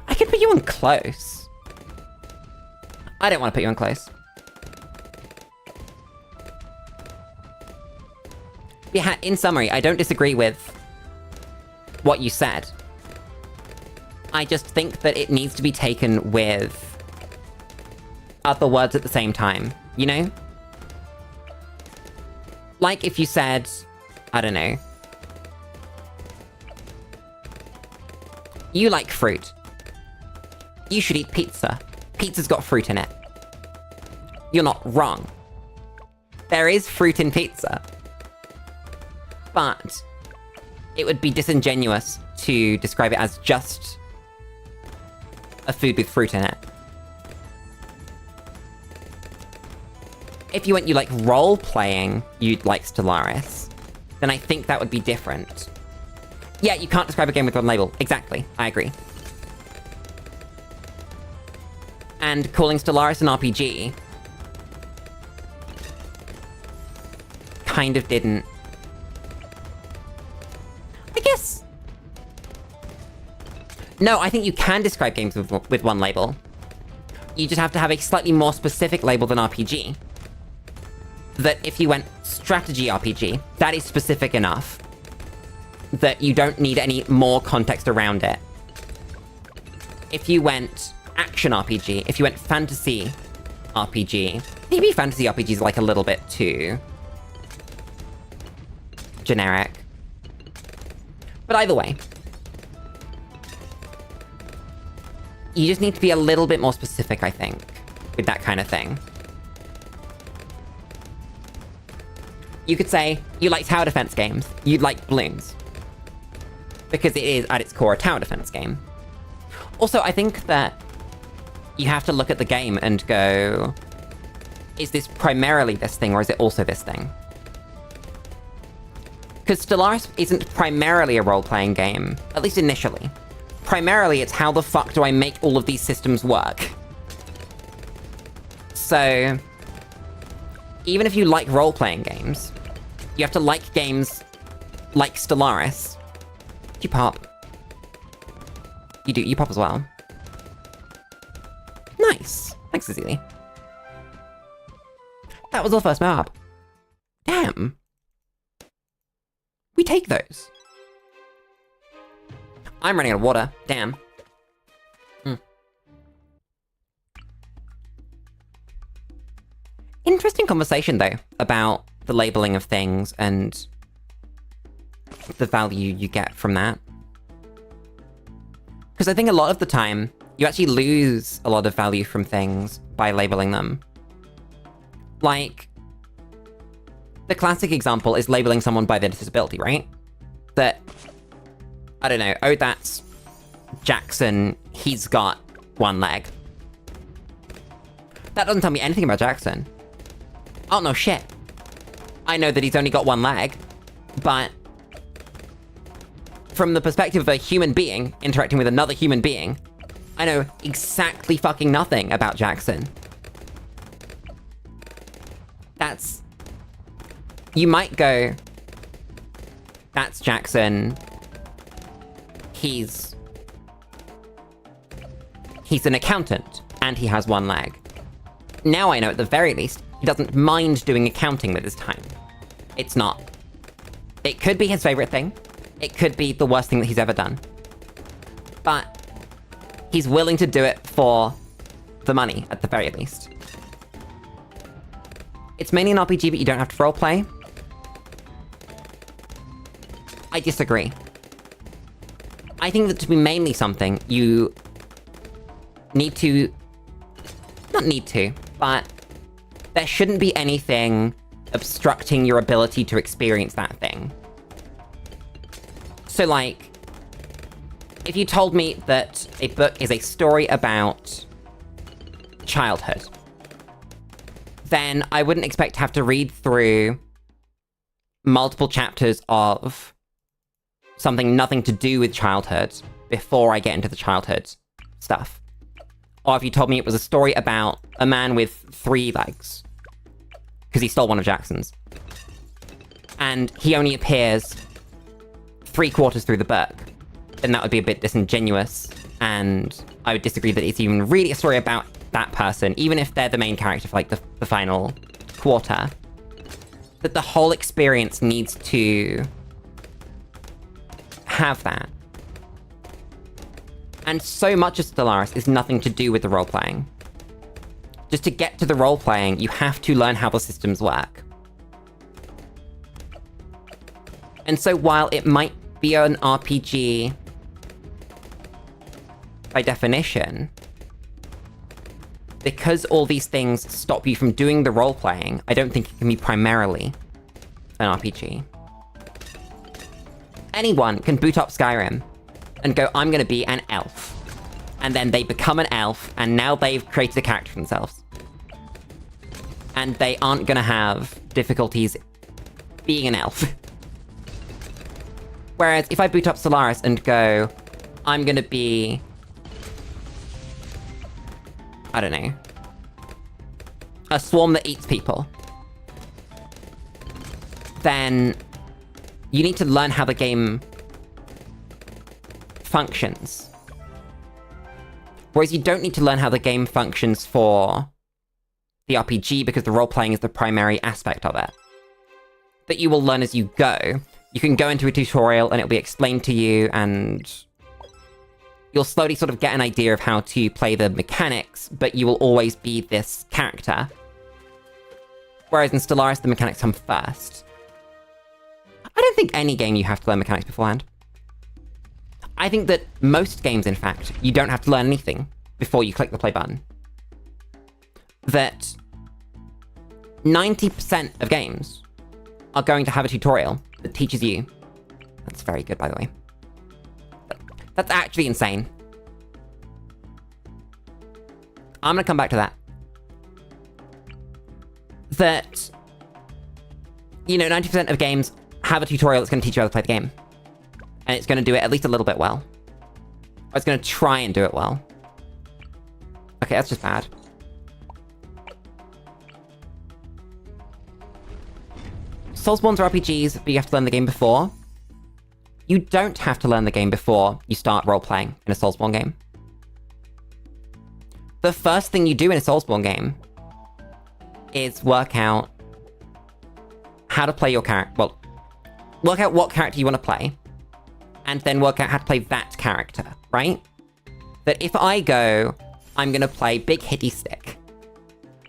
I could put you on close. I don't want to put you on close. Yeah, in summary, I don't disagree with what you said. I just think that it needs to be taken with other words at the same time, you know? Like if you said, I don't know, you like fruit. You should eat pizza. Pizza's got fruit in it. You're not wrong. There is fruit in pizza. But it would be disingenuous to describe it as just a food with fruit in it. If you went, you like role-playing, you'd like Stellaris, then I think that would be different. Yeah, you can't describe a game with one label. Exactly, I agree. And calling Stellaris an RPG kind of didn't. I guess. No, I think you can describe games with one label. You just have to have a slightly more specific label than RPG. That if you went strategy RPG, that is specific enough that you don't need any more context around it. If you went action RPG, if you went fantasy RPG, maybe fantasy RPG is like a little bit too generic. But either way, you just need to be a little bit more specific, I think, with that kind of thing. You could say, you like tower defense games, you'd like Bloons. Because it is, at its core, a tower defense game. Also, I think that you have to look at the game and go, is this primarily this thing, or is it also this thing? Because Stellaris isn't primarily a role-playing game, at least initially. Primarily, it's how the fuck do I make all of these systems work? So, even if you like role-playing games, you have to like games like Stellaris. You pop. You do, you pop as well. Nice. Thanks, Ezili. That was our first mob. Damn. We take those. I'm running out of water. Damn. Interesting conversation, though, about the labeling of things and the value you get from that. Because I think a lot of the time, you actually lose a lot of value from things by labeling them. Like, the classic example is labeling someone by their disability, right? That, I don't know, oh, that's Jackson, he's got one leg. That doesn't tell me anything about Jackson. Oh, no shit. I know that he's only got one leg, but from the perspective of a human being interacting with another human being, I know exactly fucking nothing about Jackson. That's... You might go, that's Jackson, he's an accountant, and he has one leg. Now I know at the very least, he doesn't mind doing accounting with his time. It's not. It could be his favorite thing. It could be the worst thing that he's ever done. But He's willing to do it for the money, at the very least. It's mainly an RPG, but you don't have to roleplay. I disagree. I think that to be mainly something, you need to... Not need to, but there shouldn't be anything obstructing your ability to experience that thing. So, like, if you told me that a book is a story about childhood, then I wouldn't expect to have to read through multiple chapters of something nothing to do with childhood before I get into the childhood stuff. Or if you told me it was a story about a man with 3 legs, because he stole one of Jackson's, and he only appears 3/4 through the book, then that would be a bit disingenuous, and I would disagree that it's even really a story about that person, even if they're the main character for, like, the final quarter. That the whole experience needs to have that. And so much of Stellaris is nothing to do with the role-playing. Just to get to the role-playing, you have to learn how the systems work. And so while it might be an RPG by definition, because all these things stop you from doing the role-playing, I don't think it can be primarily an RPG. Anyone can boot up Skyrim and go, I'm gonna be an elf. And then they become an elf, and now they've created a character for themselves. And they aren't gonna have difficulties being an elf. Whereas if I boot up Stellaris and go, I'm gonna be... I don't know. A swarm that eats people. Then you need to learn how the game functions. Whereas you don't need to learn how the game functions for the RPG because the role-playing is the primary aspect of it. That you will learn as you go. You can go into a tutorial and it'll be explained to you, and you'll slowly sort of get an idea of how to play the mechanics, but you will always be this character. Whereas in Stellaris, the mechanics come first. I don't think any game you have to learn mechanics beforehand. I think that most games, in fact, you don't have to learn anything before you click the play button. That 90% of games are going to have a tutorial that teaches you. That's very good, by the way. That's actually insane. I'm gonna come back to that. That, you know, 90% of games have a tutorial that's gonna teach you how to play the game. And it's gonna do it at least a little bit well. Or it's gonna try and do it well. Okay, that's just bad. Soulsborne's are RPGs, but you have to learn the game before. You don't have to learn the game before you start role-playing in a Soulsborne game. The first thing you do in a Soulsborne game is work out how to play your character. Well, work out what character you want to play, and then work out how to play that character, right? That if I go, I'm gonna play Big Hitty Stick,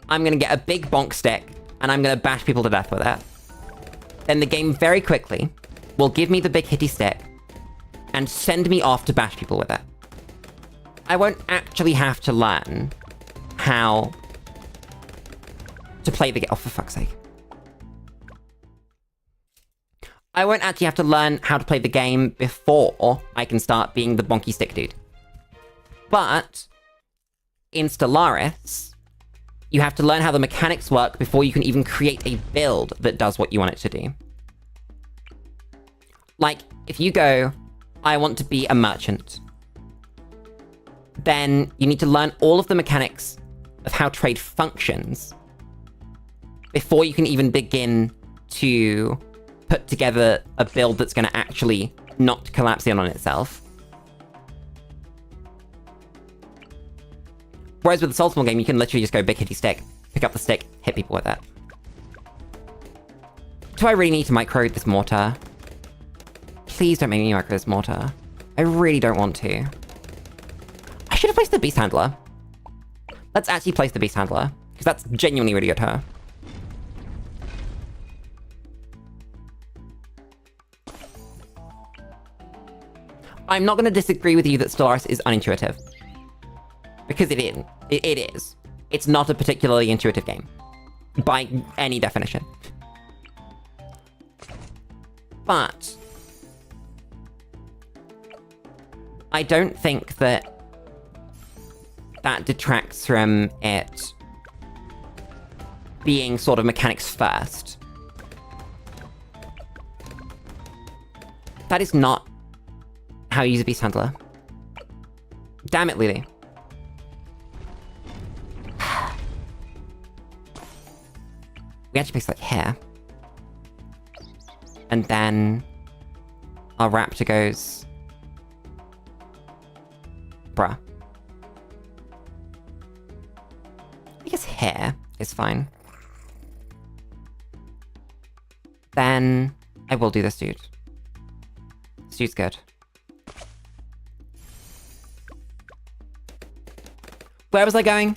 I'm gonna get a big bonk stick, and I'm gonna bash people to death with it, then the game very quickly will give me the Big Hitty Stick and send me off to bash people with it. I won't actually have to learn how to play the game. Oh, for fuck's sake. I won't actually have to learn how to play the game before I can start being the bonky stick dude. But in Stellaris, you have to learn how the mechanics work before you can even create a build that does what you want it to do. Like, if you go, I want to be a merchant, then you need to learn all of the mechanics of how trade functions before you can even begin to put together a build that's going to actually not collapse in on itself. Whereas with the Soulsborne game, you can literally just go Big Hitty Stick, pick up the stick, hit people with it. Do I really need to micro this mortar? Please don't make me micro this mortar. I really don't want to. should have placed the Beast Handler. Let's actually place the Beast Handler, because that's genuinely really good to her. I'm not going to disagree with you that Stellaris is unintuitive. Because it is. It is. It's not a particularly intuitive game. By any definition. But I don't think that detracts from it being sort of mechanics first. That is not how you use a Beast Handler. Damn it, Lulu. We actually place like here. And then our raptor goes... Bruh. I guess here is fine. Then I will do this dude. This dude's good. Where was I going?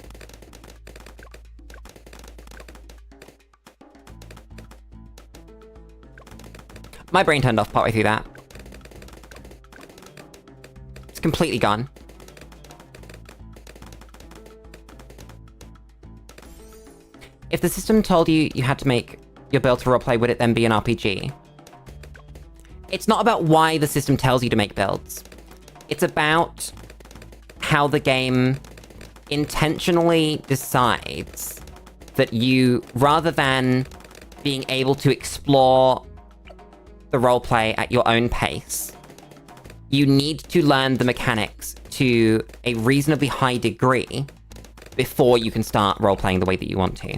My brain turned off partway through that. It's completely gone. If the system told you you had to make your build to roleplay, would it then be an RPG? It's not about why the system tells you to make builds. It's about how the game intentionally decides that you, rather than being able to explore the roleplay at your own pace, you need to learn the mechanics to a reasonably high degree before you can start roleplaying the way that you want to.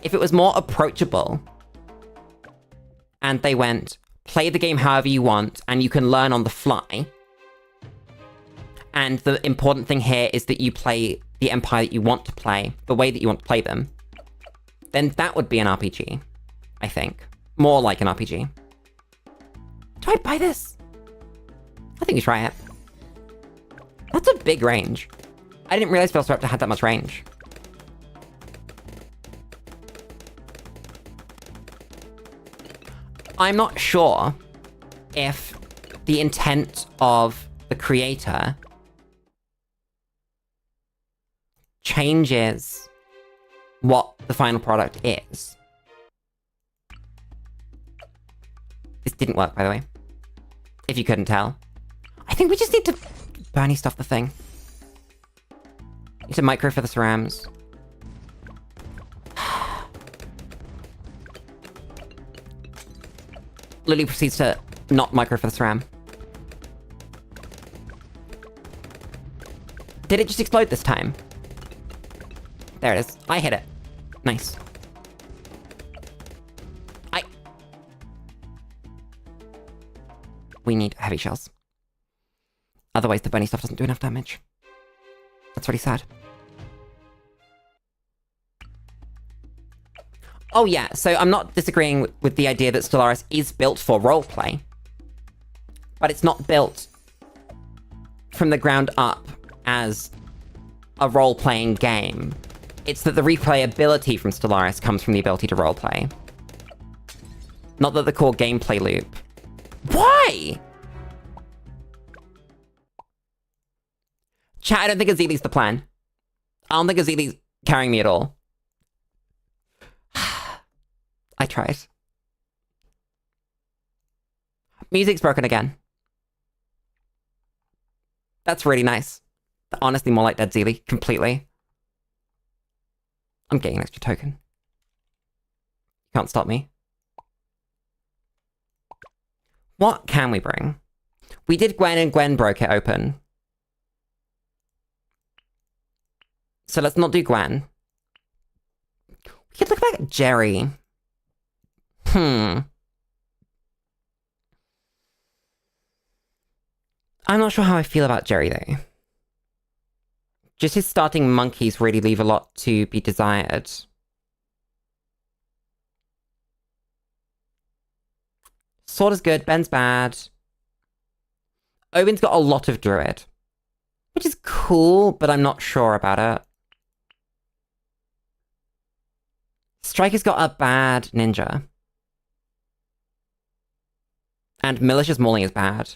If it was more approachable, and they went, play the game however you want, and you can learn on the fly, and the important thing here is that you play the Empire that you want to play, the way that you want to play them, then that would be an RPG, I think. More like an RPG. Do I buy this? I think we try it. That's a big range. I didn't realize Velociraptor had that much range. I'm not sure if the intent of the creator changes what the final product is. This didn't work, by the way. If you couldn't tell. I think we just need to Bernie stuff the thing. Need to micro for the cerams. Lulu proceeds to not micro for the SRAM. Did it just explode this time? There it is. I hit it. Nice. We need heavy shells. Otherwise the bunny stuff doesn't do enough damage. That's really sad. Oh yeah, so I'm not disagreeing with the idea that Stellaris is built for roleplay. But it's not built from the ground up as a role-playing game. It's that the replayability from Stellaris comes from the ability to roleplay. Not that the core gameplay loop. Why? Chat, I don't think Ezili's the plan. I don't think Ezili's carrying me at all. I tried. Music's broken again. That's really nice. Honestly, more like Dead Ezili, completely. I'm getting an extra token. Can't stop me. What can we bring? We did Gwen and Gwen broke it open. So let's not do Gwen. We could look back at Jerry. I'm not sure how I feel about Jerry, though. Just his starting monkeys really leave a lot to be desired. Sword is good, Ben's bad. Owen's got a lot of druid. Which is cool, but I'm not sure about it. Striker's got a bad ninja. And malicious mauling is bad.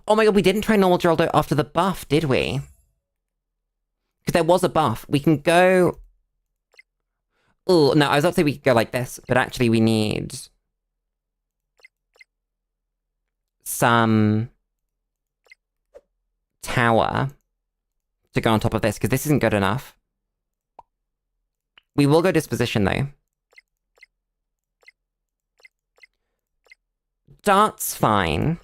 Oh my god, we didn't try normal Geraldo after the buff, did we? Because there was a buff. We can go... Oh, no, I was about to say we could go like this, but actually we need... some... tower to go on top of this, because this isn't good enough. We will go disposition, though. Dart's fine.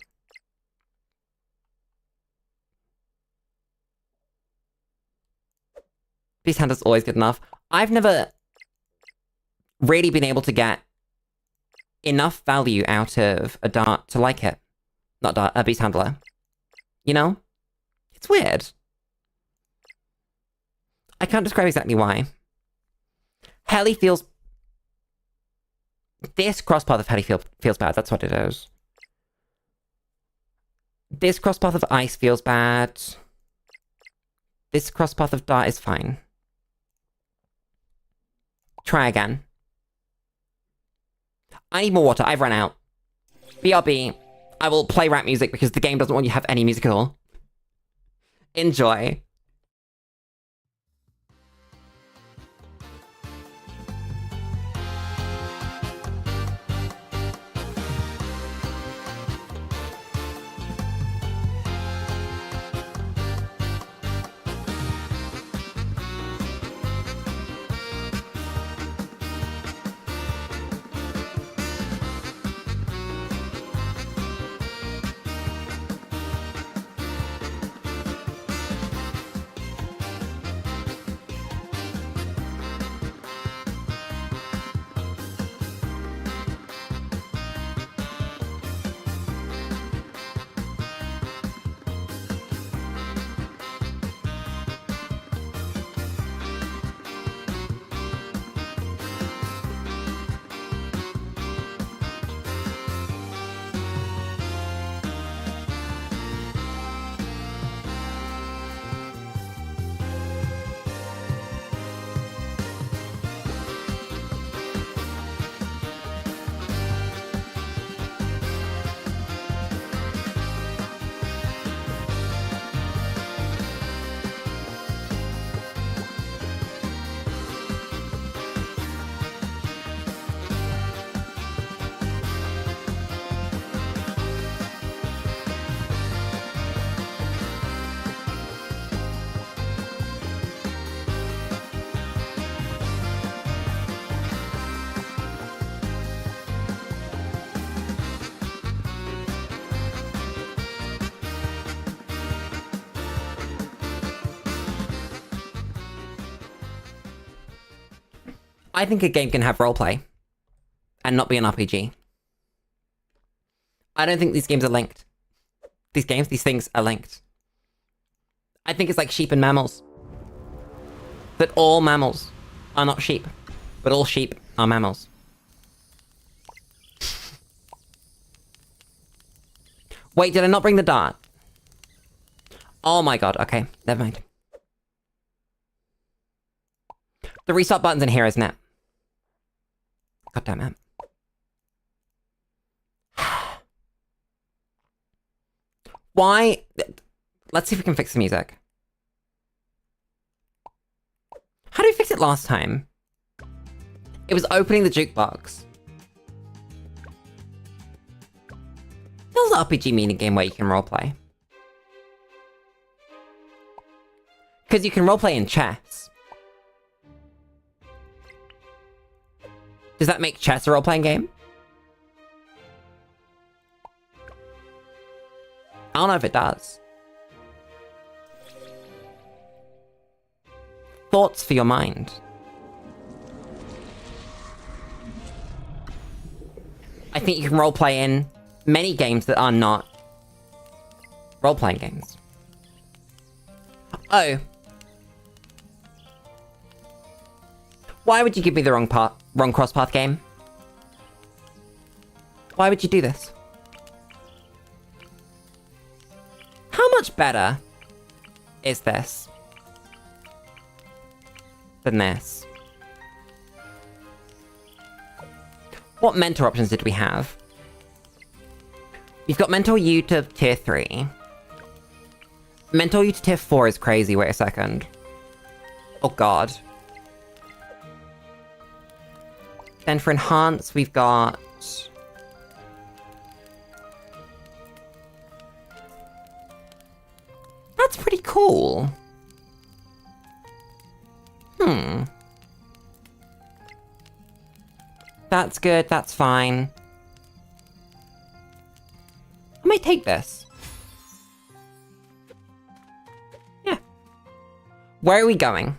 Beast Hunter's always good enough. I've never really been able to get enough value out of a dart to like it. Not dart, a Beast Handler. You know? It's weird. I can't describe exactly why. Heli feels... This crosspath of Heli feels bad, that's what it is. This crosspath of Ice feels bad. This crosspath of Dart is fine. Try again. I need more water, I've run out. BRB, I will play rap music because the game doesn't want you to have any music at all. Enjoy. I think a game can have roleplay and not be an RPG. I don't think these games are linked. These things are linked. I think it's like sheep and mammals. That all mammals are not sheep, but all sheep are mammals. Wait, did I not bring the dart? Oh my god, okay, never mind. The restart button's in here, isn't it? God damn it. Why? Let's see if we can fix the music. How did we fix it last time? It was opening the jukebox. There's an RPG minigame where you can roleplay. Because you can roleplay in chess. Does that make chess a role-playing game? I don't know if it does. Thoughts for your mind. I think you can roleplay in many games that are not role-playing games. Oh. Why would you give me the wrong crosspath game? Why would you do this? better is this than this? What mentor options did we have? We've got Mentor U to tier 3. Mentor U to tier 4 is crazy, wait a second. Oh god. Then for Enhance, we've got... That's pretty cool. That's good, that's fine. I might take this. Yeah. Where are we going?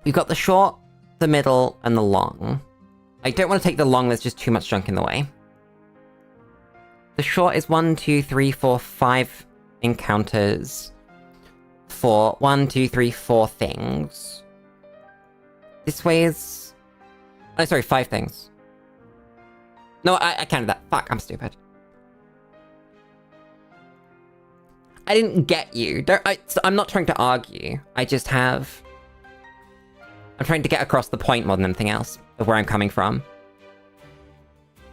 We've got the short, the middle, and the long. I don't want to take the long, there's just too much junk in the way. The short is 1, 2, 3, 4, 5 encounters for 1, 2, 3, 4 things. This way is... Oh, sorry, 5 things. No, I counted that. Fuck, I'm stupid. I didn't get you. I'm not trying to argue. I just have... I'm trying to get across the point more than anything else of where I'm coming from.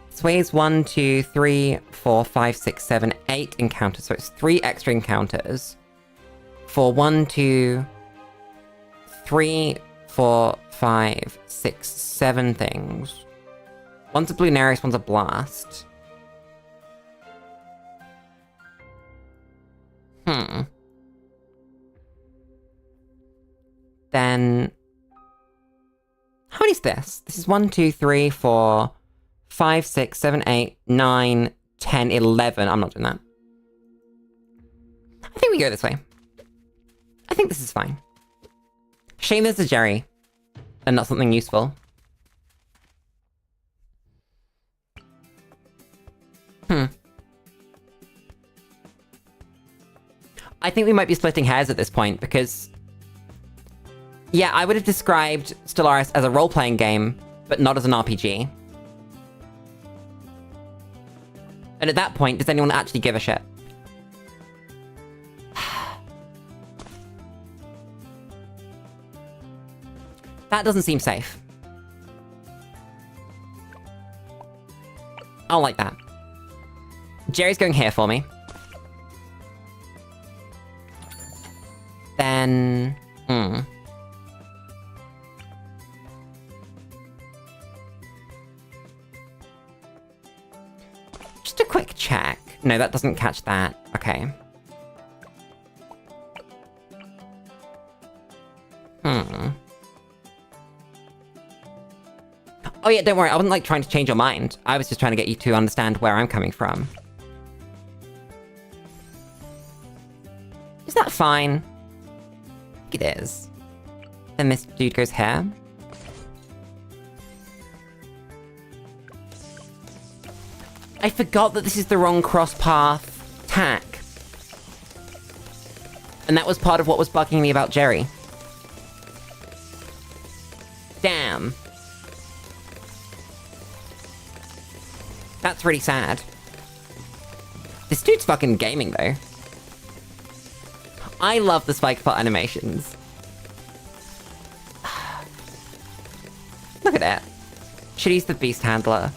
This way is 1, 2, 3, 4, 5, 6, 7, 8 encounters. So it's 3 extra encounters for 1, 2, 3, 4, 5, 6, 7 things. One's a Bloonarius, one's a Blast. Then... How many is this? This is 1, 2, 3, 4, 5, 6, 7, 8, 9, 10, 11. I'm not doing that. I think we go this way. I think this is fine. Shame there's a Jerry. And not something useful. I think we might be splitting hairs at this point, because... Yeah, I would have described Stellaris as a role-playing game, but not as an RPG. And at that point, does anyone actually give a shit? That doesn't seem safe. I'll like that. Jerry's going here for me. Then... Just a quick check. No, that doesn't catch that. Okay. Oh yeah, don't worry, I wasn't like trying to change your mind. I was just trying to get you to understand where I'm coming from. Is that fine? I think it is. Then this dude goes here. I forgot that this is the wrong cross-path tack. And that was part of what was bugging me about Jerry. Damn. That's really sad. This dude's fucking gaming, though. I love the spike pot animations. Look at it. Should use the beast handler.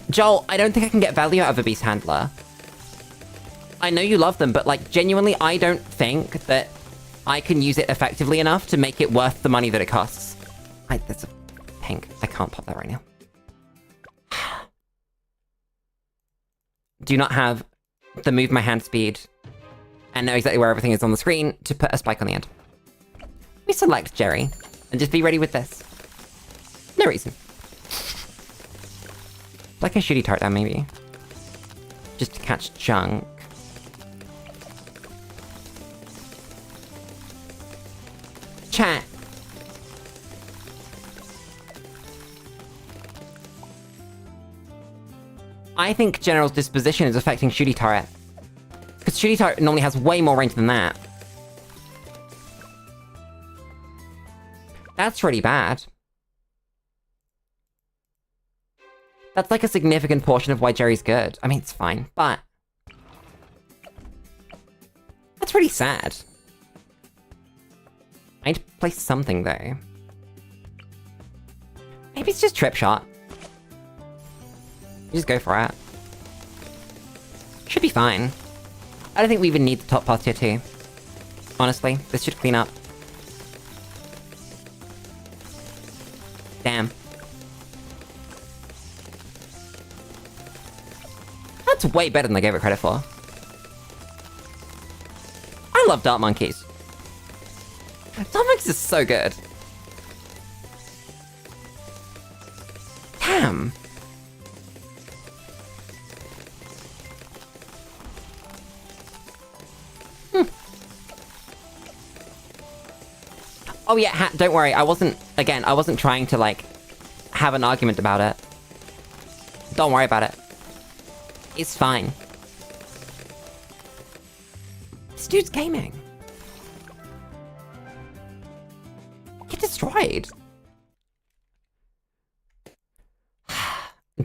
Joel, I don't think I can get value out of a beast handler. I know you love them, but like, genuinely, I don't think that I can use it effectively enough to make it worth the money that it costs. That's a pink. I can't pop that right now. Do not have the move my hand speed and know exactly where everything is on the screen to put a spike on the end. Let me select Jerry and just be ready with this. No reason. Like a shooty tart down, maybe. Just to catch junk. Chat. I think General's disposition is affecting shooty turret. Because shooty turret normally has way more range than that. That's really bad. That's like a significant portion of why Jerry's good. I mean, it's fine, but... That's really sad. I need to play something, though. Maybe it's just trip shot. You just go for it. Should be fine. I don't think we even need the top path tier 2. Honestly, this should clean up. Damn. That's way better than I gave it credit for. I love Dart Monkeys. Dart Monkeys is so good. Damn. Oh yeah, don't worry, I wasn't trying to, like, have an argument about it. Don't worry about it. It's fine. This dude's gaming. Get destroyed.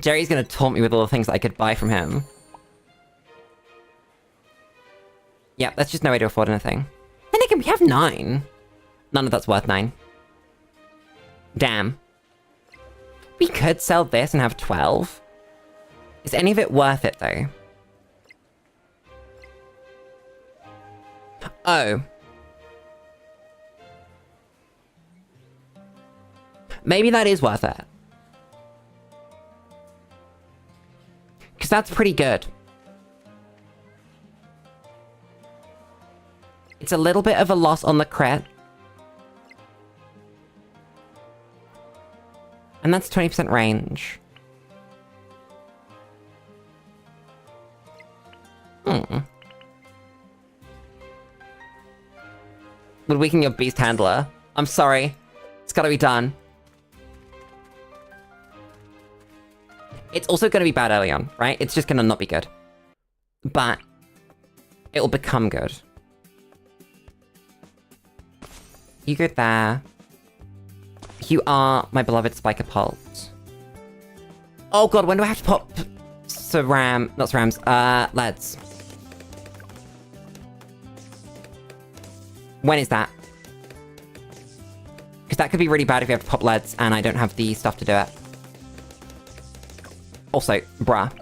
Jerry's gonna taunt me with all the things that I could buy from him. Yeah, that's just no way to afford anything. Then again, we have 9. None of that's worth 9. Damn. We could sell this and have 12. Is any of it worth it, though? Oh. Maybe that is worth it. Because that's pretty good. It's a little bit of a loss on the crit. And that's 20% range. Would weaken your beast handler. I'm sorry. It's gotta be done. It's also gonna be bad early on, right? It's just gonna not be good. But it'll become good. You go there. You are my beloved Spiker Pult. Oh god, when do I have to pop not Cerams, Leads? When is that? Because that could be really bad if you have to pop Leads and I don't have the stuff to do it. Also, bruh.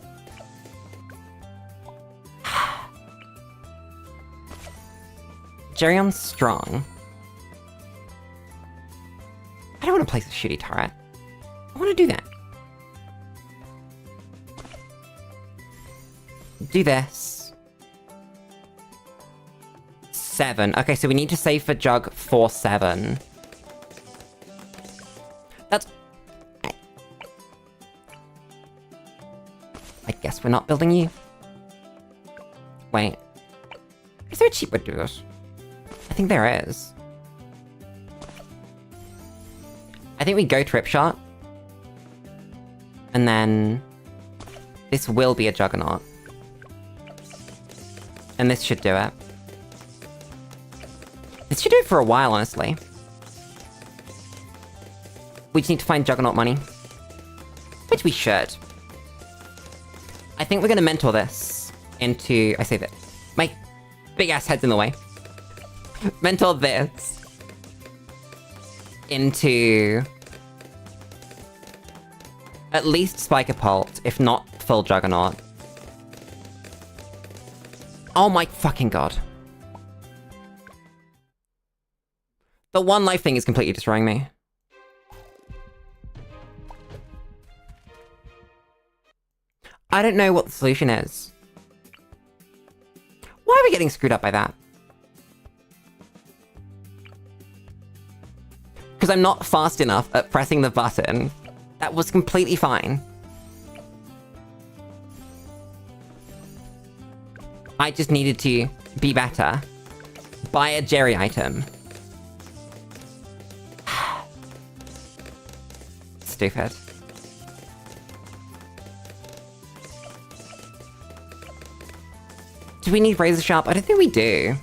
Gerion's strong. I don't want to place a shitty turret. I want to do that. Do this. 7. Okay, so we need to save for Jug for 7. That's... I guess we're not building you. Wait. Is there a cheap way to do this? I think there is. I think we go Trip Shot. And then... this will be a Juggernaut. And this should do it. This should do it for a while, honestly. We just need to find Juggernaut money. Which we should. I think we're gonna mentor this into... I say that. My big ass head's in the way. Mentor this into... at least Spiker Pult, if not full Juggernaut. Oh my fucking god. The one life thing is completely destroying me. I don't know what the solution is. Why are we getting screwed up by that? Because I'm not fast enough at pressing the button. That was completely fine. I just needed to be better. Buy a Jerry item. Stupid. Do we need Razor Sharp? I don't think we do.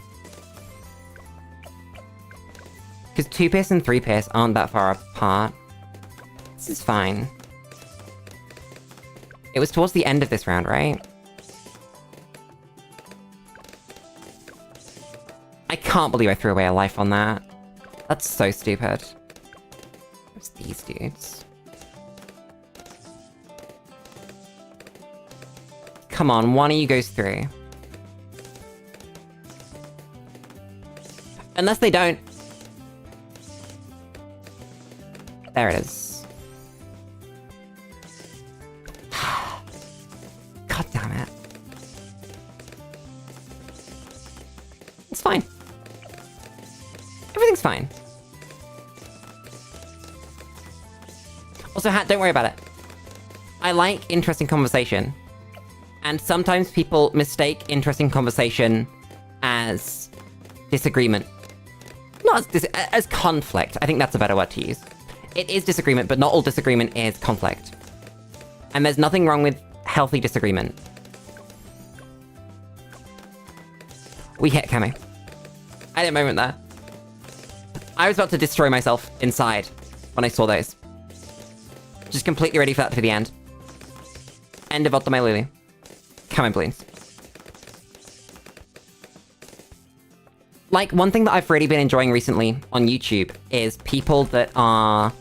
Because 2 Pierce and 3 Pierce aren't that far apart. This is fine. It was towards the end of this round, right? I can't believe I threw away a life on that. That's so stupid. There's these dudes. Come on, one of you goes through. Unless they don't. There it is. God damn it. It's fine. Everything's fine. Also, Hat, don't worry about it. I like interesting conversation. And sometimes people mistake interesting conversation as disagreement. Not as conflict. I think that's a better word to use. It is disagreement, but not all disagreement is conflict. And there's nothing wrong with healthy disagreement. We hit Camo. I had a moment there. I was about to destroy myself inside when I saw those. Just completely ready for that to be the end. End of my Lulu. Camo Bloons. Like, one thing that I've really been enjoying recently on YouTube is people that are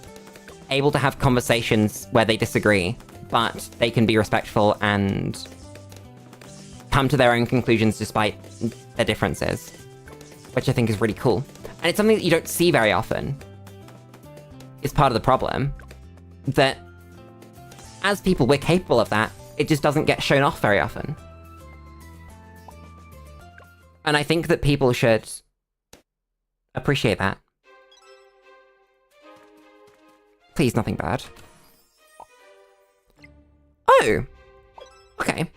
able to have conversations where they disagree, but they can be respectful and come to their own conclusions despite their differences, which I think is really cool. And it's something that you don't see very often. It's part of the problem. That, as people, we're capable of that. It just doesn't get shown off very often. And I think that people should appreciate that. Please, nothing bad. Oh! Okay.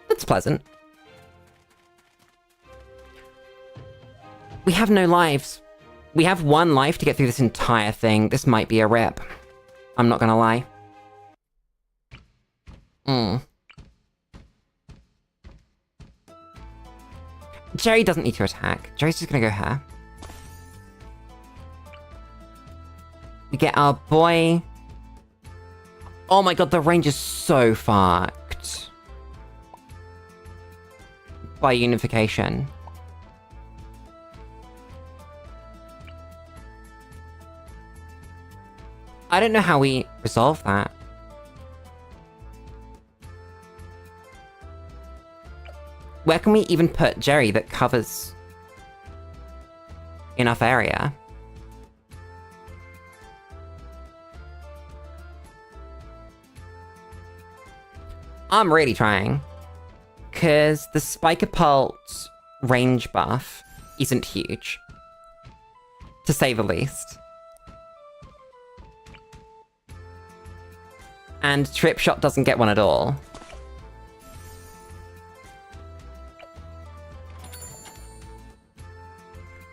That's pleasant. We have no lives. We have one life to get through this entire thing. This might be a rip. I'm not gonna lie. Jerry doesn't need to attack. Jerry's just gonna go here. We get our boy. Oh my god, the range is so fucked. By unification. I don't know how we resolve that. Where can we even put Jerry that covers enough area? I'm really trying. Because the Spike-a-Pult range buff isn't huge. To say the least. And Trip Shot doesn't get one at all.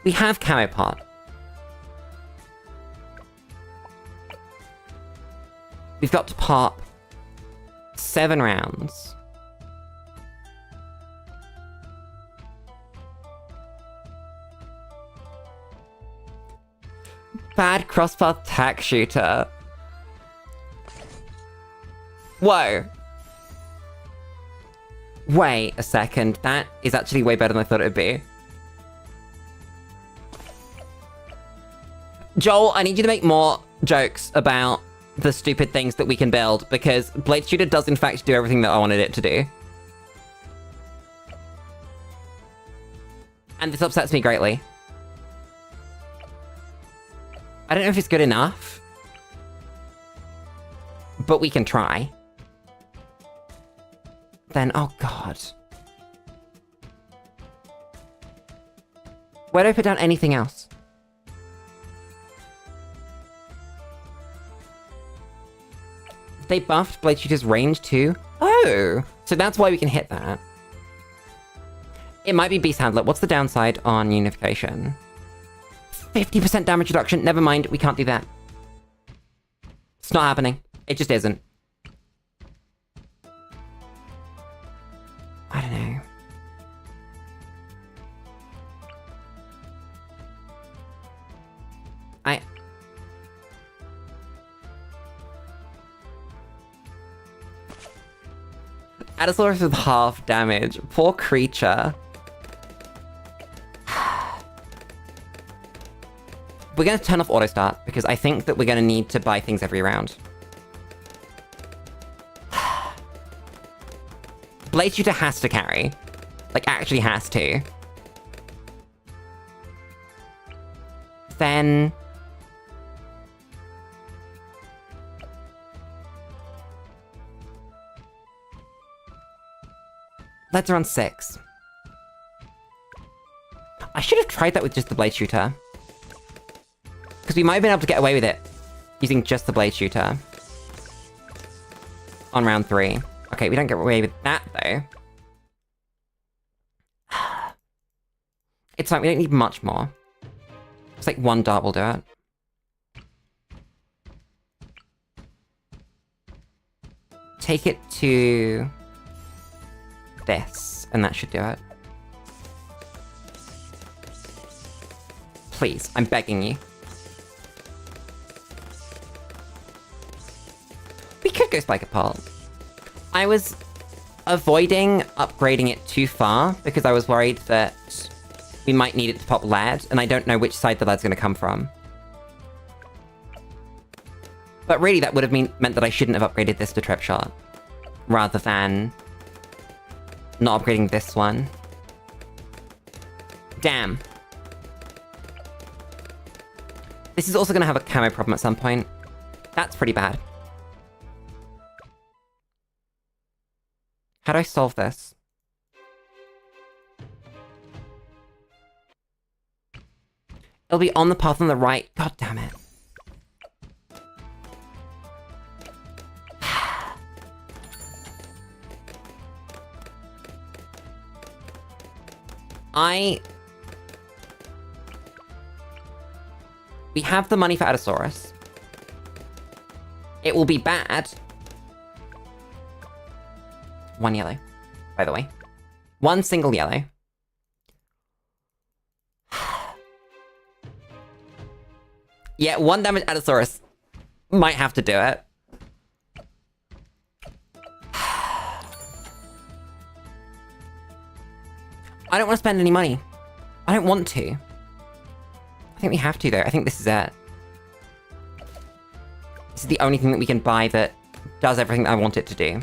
We have Camo Pot. We've got to pop 7 rounds. Bad crosspath tack shooter. Whoa. Wait a second. That is actually way better than I thought it would be. Joel, I need you to make more jokes about the stupid things that we can build, because Blade Shooter does in fact do everything that I wanted it to do. And this upsets me greatly. I don't know if it's good enough, but we can try. Then, oh god. Where do I put down anything else? They buffed Blade Shooter's range too? Oh! So that's why we can hit that. It might be Beast Handler. What's the downside on Unification? 50% damage reduction. Never mind, we can't do that. It's not happening. It just isn't. I don't know. Allosaurus with half damage. Poor creature. We're going to turn off auto start because I think that we're going to need to buy things every round. Blade Shooter has to carry. Like, actually has to. Then... Leads are on 6. I should have tried that with just the Blade Shooter. Because we might have been able to get away with it using just the Blade Shooter. On round 3. Okay, we don't get away with that, though. It's fine, we don't need much more. It's like 1 dart will do it. Take it to... this, and that should do it. Please, I'm begging you. We could go Spike Apart. I was avoiding upgrading it too far because I was worried that we might need it to pop lead, and I don't know which side the lead's going to come from. But really, that would have meant that I shouldn't have upgraded this to Trip Shot, rather than not upgrading this one. Damn. This is also going to have a camo problem at some point. That's pretty bad. How do I solve this? It'll be on the path on the right. God damn it. We have the money for Allosaurus. It will be bad. 1 yellow, by the way. 1 single yellow. Yeah, 1 damage Allosaurus might have to do it. I don't want to spend any money. I don't want to. I think we have to, though. I think this is it. This is the only thing that we can buy that does everything that I want it to do.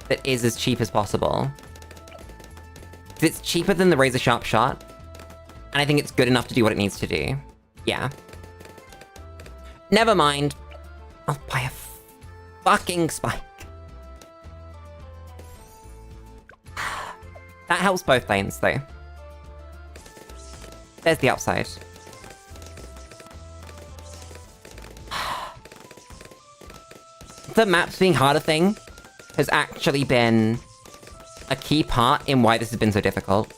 That is as cheap as possible. It's cheaper than the Razor Sharp Shot, and I think it's good enough to do what it needs to do. Yeah. Never mind. I'll buy a fucking Spike. That helps both lanes, though. There's the upside. The maps being harder thing has actually been a key part in why this has been so difficult.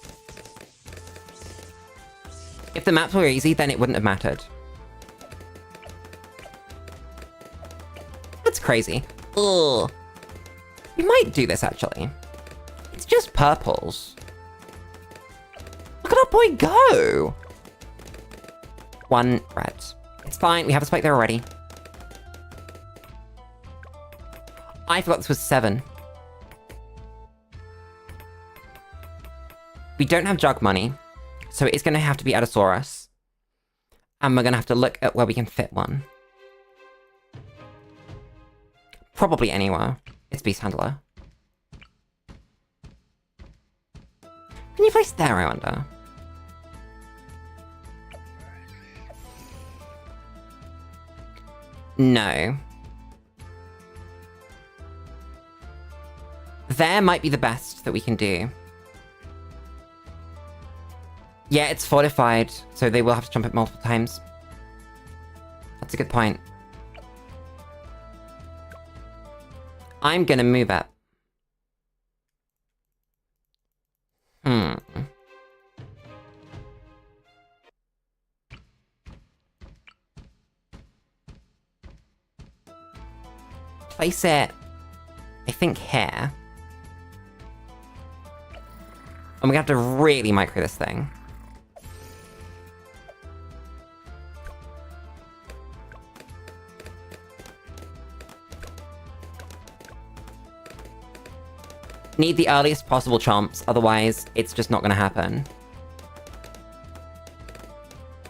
If the maps were easy, then it wouldn't have mattered. That's crazy. Ugh. We might do this, actually. It's just purples. Look at our boy go! 1 red. It's fine, we have a spike there already. I forgot this was 7. We don't have jug money, so it's gonna have to be Allosaurus. And we're gonna have to look at where we can fit one. Probably anywhere. It's Beast Handler. Can you place there, I wonder? No. There might be the best that we can do. Yeah, it's fortified, so they will have to jump it multiple times. That's a good point. I'm gonna move it. Place it, I think, here. And we're gonna have to really micro this thing. Need the earliest possible chomps, otherwise it's just not gonna happen.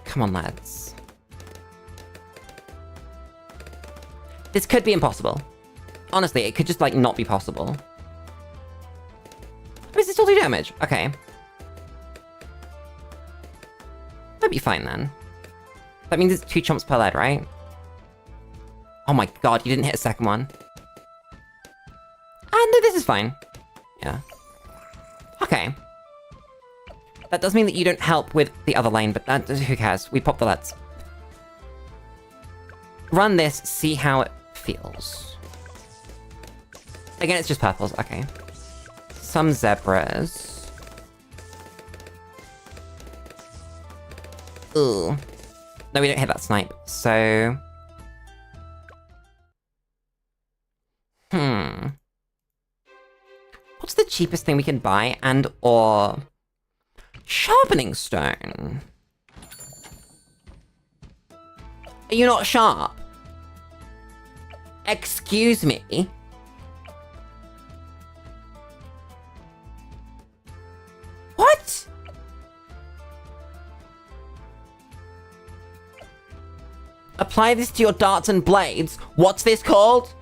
Come on, lads. This could be impossible. Honestly, it could just, like, not be possible. Does it still do damage? Okay. That'd be fine, then. That means it's 2 chomps per lead, right? Oh my god, you didn't hit a second one. Ah, no, this is fine. Yeah. Okay. That does mean that you don't help with the other lane, but that, who cares? We pop the leads. Run this, see how it feels. Again, it's just purples. Okay. Some zebras. Ooh. No, we don't hit that snipe, so... What's the cheapest thing we can buy and/or... Sharpening stone? Are you not sharp? Excuse me? What? Apply this to your darts and blades? What's this called?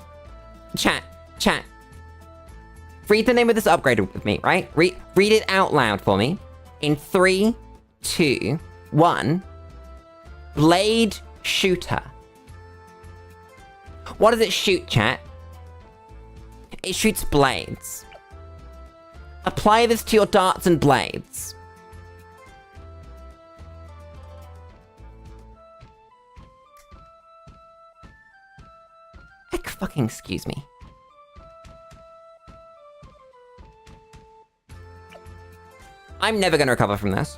Chat. Read the name of this upgrade with me, right? Read it out loud for me. In 3, 2, 1. Blade shooter. What does it shoot, chat? It shoots blades. Apply this to your darts and blades. Fucking excuse me. I'm never gonna recover from this.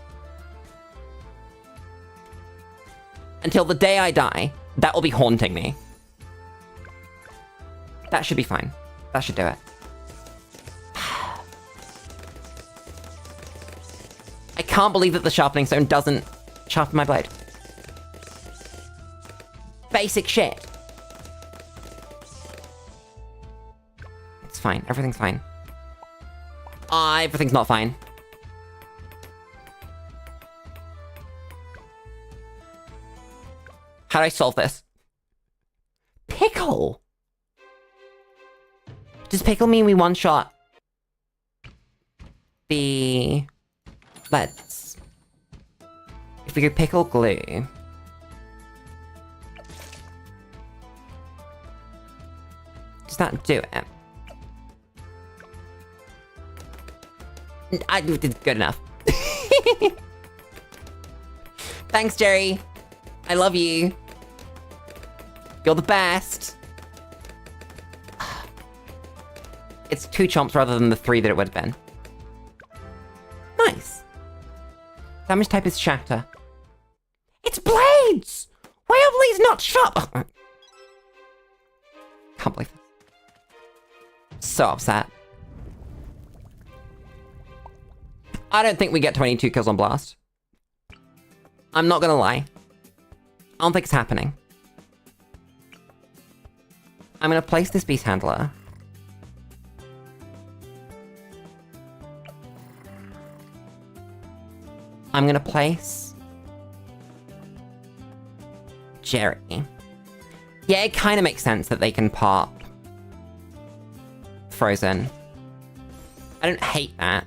Until the day I die, that will be haunting me. That should be fine. That should do it. I can't believe that the sharpening stone doesn't sharpen my blade. Basic shit. It's fine. Everything's fine. Everything's not fine. How do I solve this? Pickle! Does pickle mean we one-shot the leads? If we go pickle glue... Does that do it? I did good enough. Thanks, Jerry. I love you. You're the best. It's 2 chomps rather than the 3 that it would have been. Nice. Damage type is shatter. It's blades! Why are blades not sharp? Can't believe this. So upset. I don't think we get 22 kills on Blast. I'm not gonna lie. I don't think it's happening. I'm gonna place this Beast Handler. I'm gonna place... Jerry. Yeah, it kind of makes sense that they can pop Frozen. I don't hate that.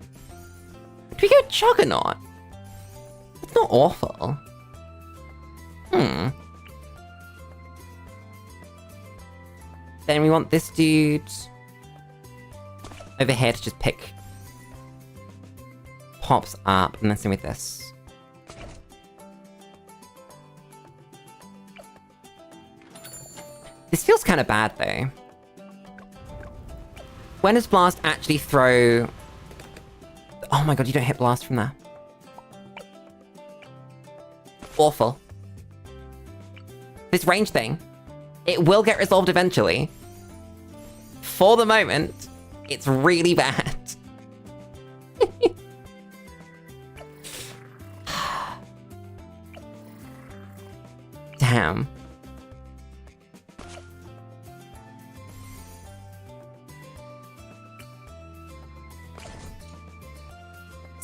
Do we go Juggernaut? It's not awful. Then we want this dude over here to just pick pops up, and then same with this. This feels kind of bad though. When does Blast actually throw... Oh my god, you don't hit Blast from there. Awful. This range thing, it will get resolved eventually. For the moment, it's really bad. Damn.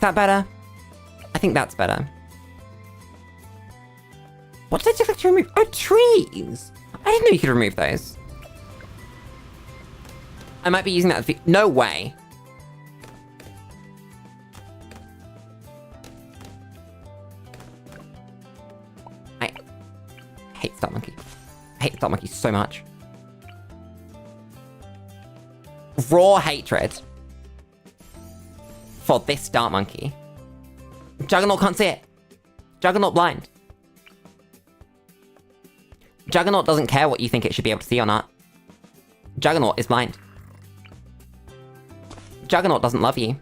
that better? I think that's better. What did I just like to remove? Oh, trees! I didn't know you could remove those. I might be using that. No way. I hate Stop Monkey. I hate Stop Monkey so much. Raw hatred for this Dart Monkey. Juggernaut can't see it. Juggernaut blind. Juggernaut doesn't care what you think it should be able to see or not. Juggernaut is blind. Juggernaut doesn't love you.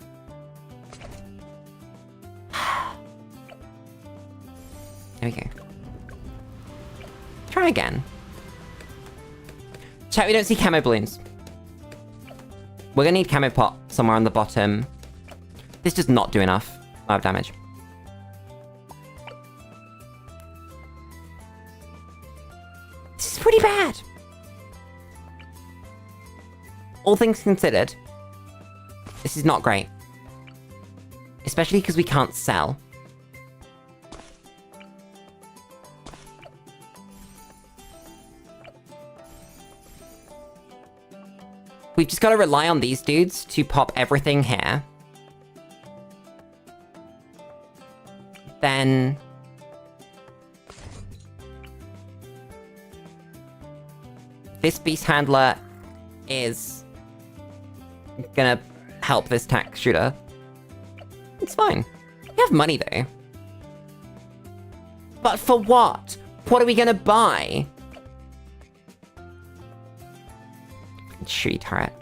There we go. Try again. Chat, we don't see camo balloons. We're gonna need camo pot somewhere on the bottom. This does not do enough amount of damage. This is pretty bad. All things considered, this is not great. Especially because we can't sell. We've just got to rely on these dudes to pop everything here. Then... this beast handler is gonna help this tack shooter. It's fine. We have money though. But for what? What are we gonna buy? Shooty turret.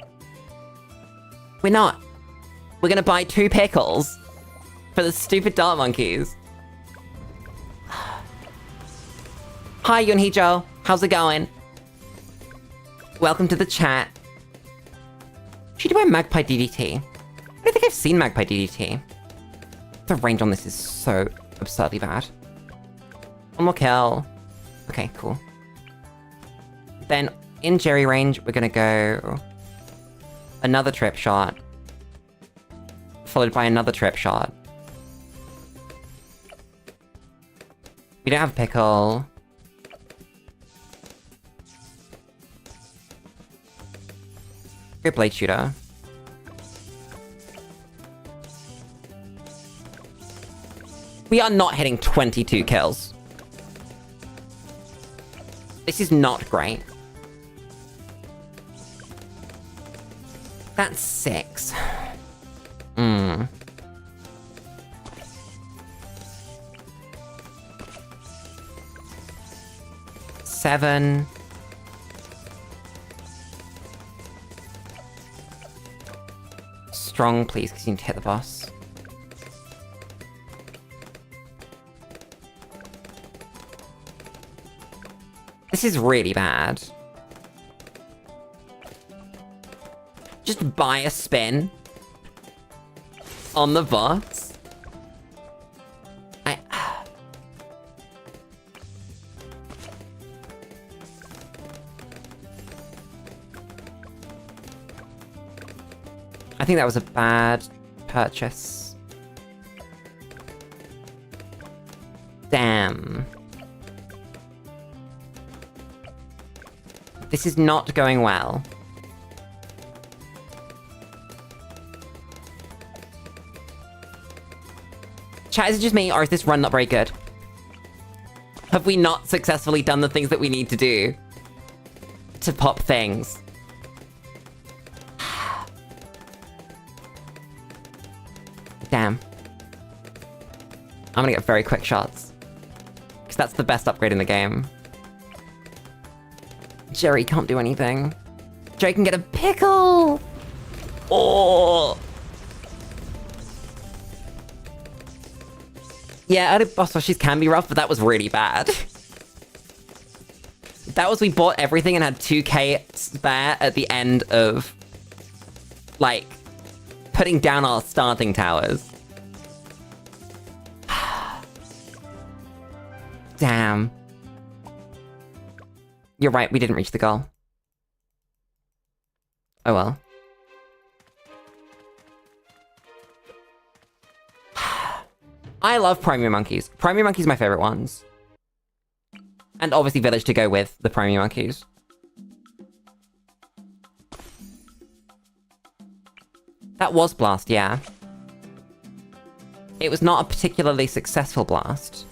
We're not. We're gonna buy 2 pickles for the stupid dart monkeys. Hi Yunhee-jo, how's it going? Welcome to the chat. Should I buy Magpie DDT? I don't think I've seen Magpie DDT. The range on this is so absurdly bad. One more kill. Okay, cool. Then, in Jerry range, we're gonna go... another trip shot. Followed by another trip shot. We don't have pickle. Great blade shooter. We are not hitting 22 kills. This is not great. That's 6. Hmm. Seven. Strong, please, because you need to hit the boss. This is really bad. Just buy a spin on the boss. I think that was a bad purchase. Damn. This is not going well. Chat, is it just me, or is this run not very good? Have we not successfully done the things that we need to do to pop things? Damn. I'm gonna get very quick shots. Because that's the best upgrade in the game. Jerry can't do anything. Jerry can get a pickle! Oh! Yeah, early boss rushes can be rough, but that was really bad. That was we bought everything and had 2k spare at the end of... like... putting down our starting towers. Damn. You're right, we didn't reach the goal. Oh well. I love primary monkeys. Primary monkeys are my favorite ones. And obviously village to go with the primary monkeys. That was blast, yeah. It was not a particularly successful blast.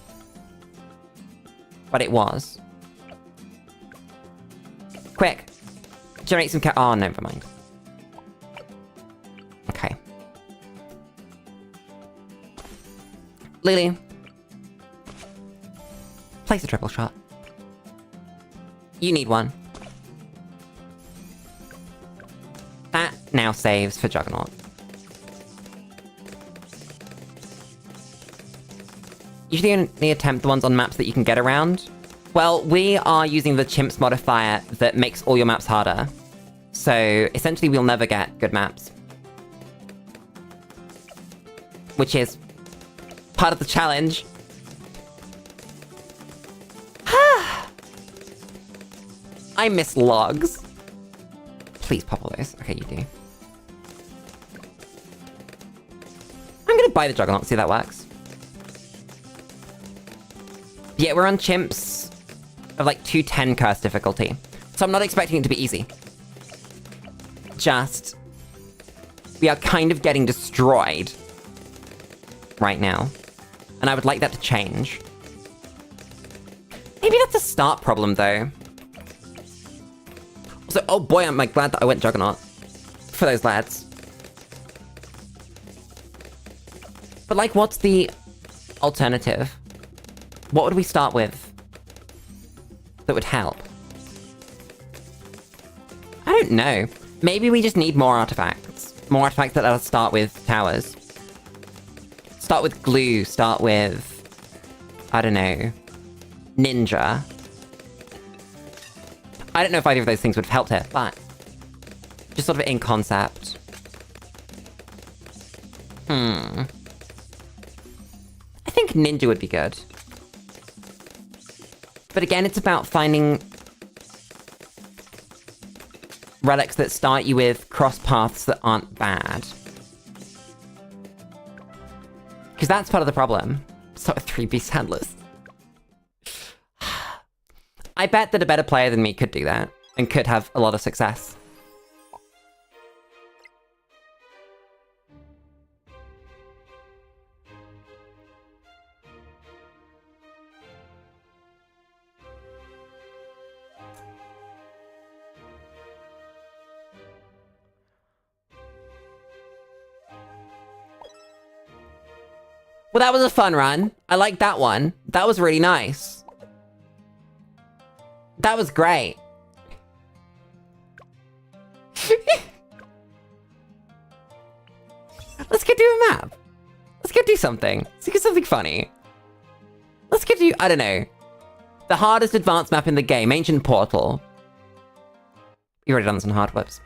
But it was. Quick. Generate some oh, never mind. Okay. Lily. Place a triple shot. You need one. That now saves for Juggernaut. Usually only attempt the ones on maps that you can get around. Well, we are using the Chimps modifier that makes all your maps harder. So, essentially we'll never get good maps. Which is part of the challenge. I miss logs. Please pop all those. Okay, you do. I'm gonna buy the Juggernaut, see if that works. Yeah, we're on Chimps of like 210 curse difficulty. So I'm not expecting it to be easy. Just... we are kind of getting destroyed right now. And I would like that to change. Maybe that's a start problem, though. Also, oh boy, am I glad that I went Juggernaut. For those lads. But like, what's the alternative? What would we start with that would help? I don't know. Maybe we just need more artifacts. More artifacts that will start with towers. Start with glue, start with... I don't know... ninja. I don't know if either of those things would have helped here, but... just sort of in concept. I think ninja would be good. But again, it's about finding... relics that start you with cross paths that aren't bad. Because that's part of the problem. So 3 beast handlers. I bet that a better player than me could do that, and could have a lot of success. Well, that was a fun run. I like that one. That was really nice. That was great. Let's go do a map. Let's go do something. Let's do something funny. Let's go do, I don't know. The hardest advanced map in the game, Ancient Portal. You've already done this on hard whips.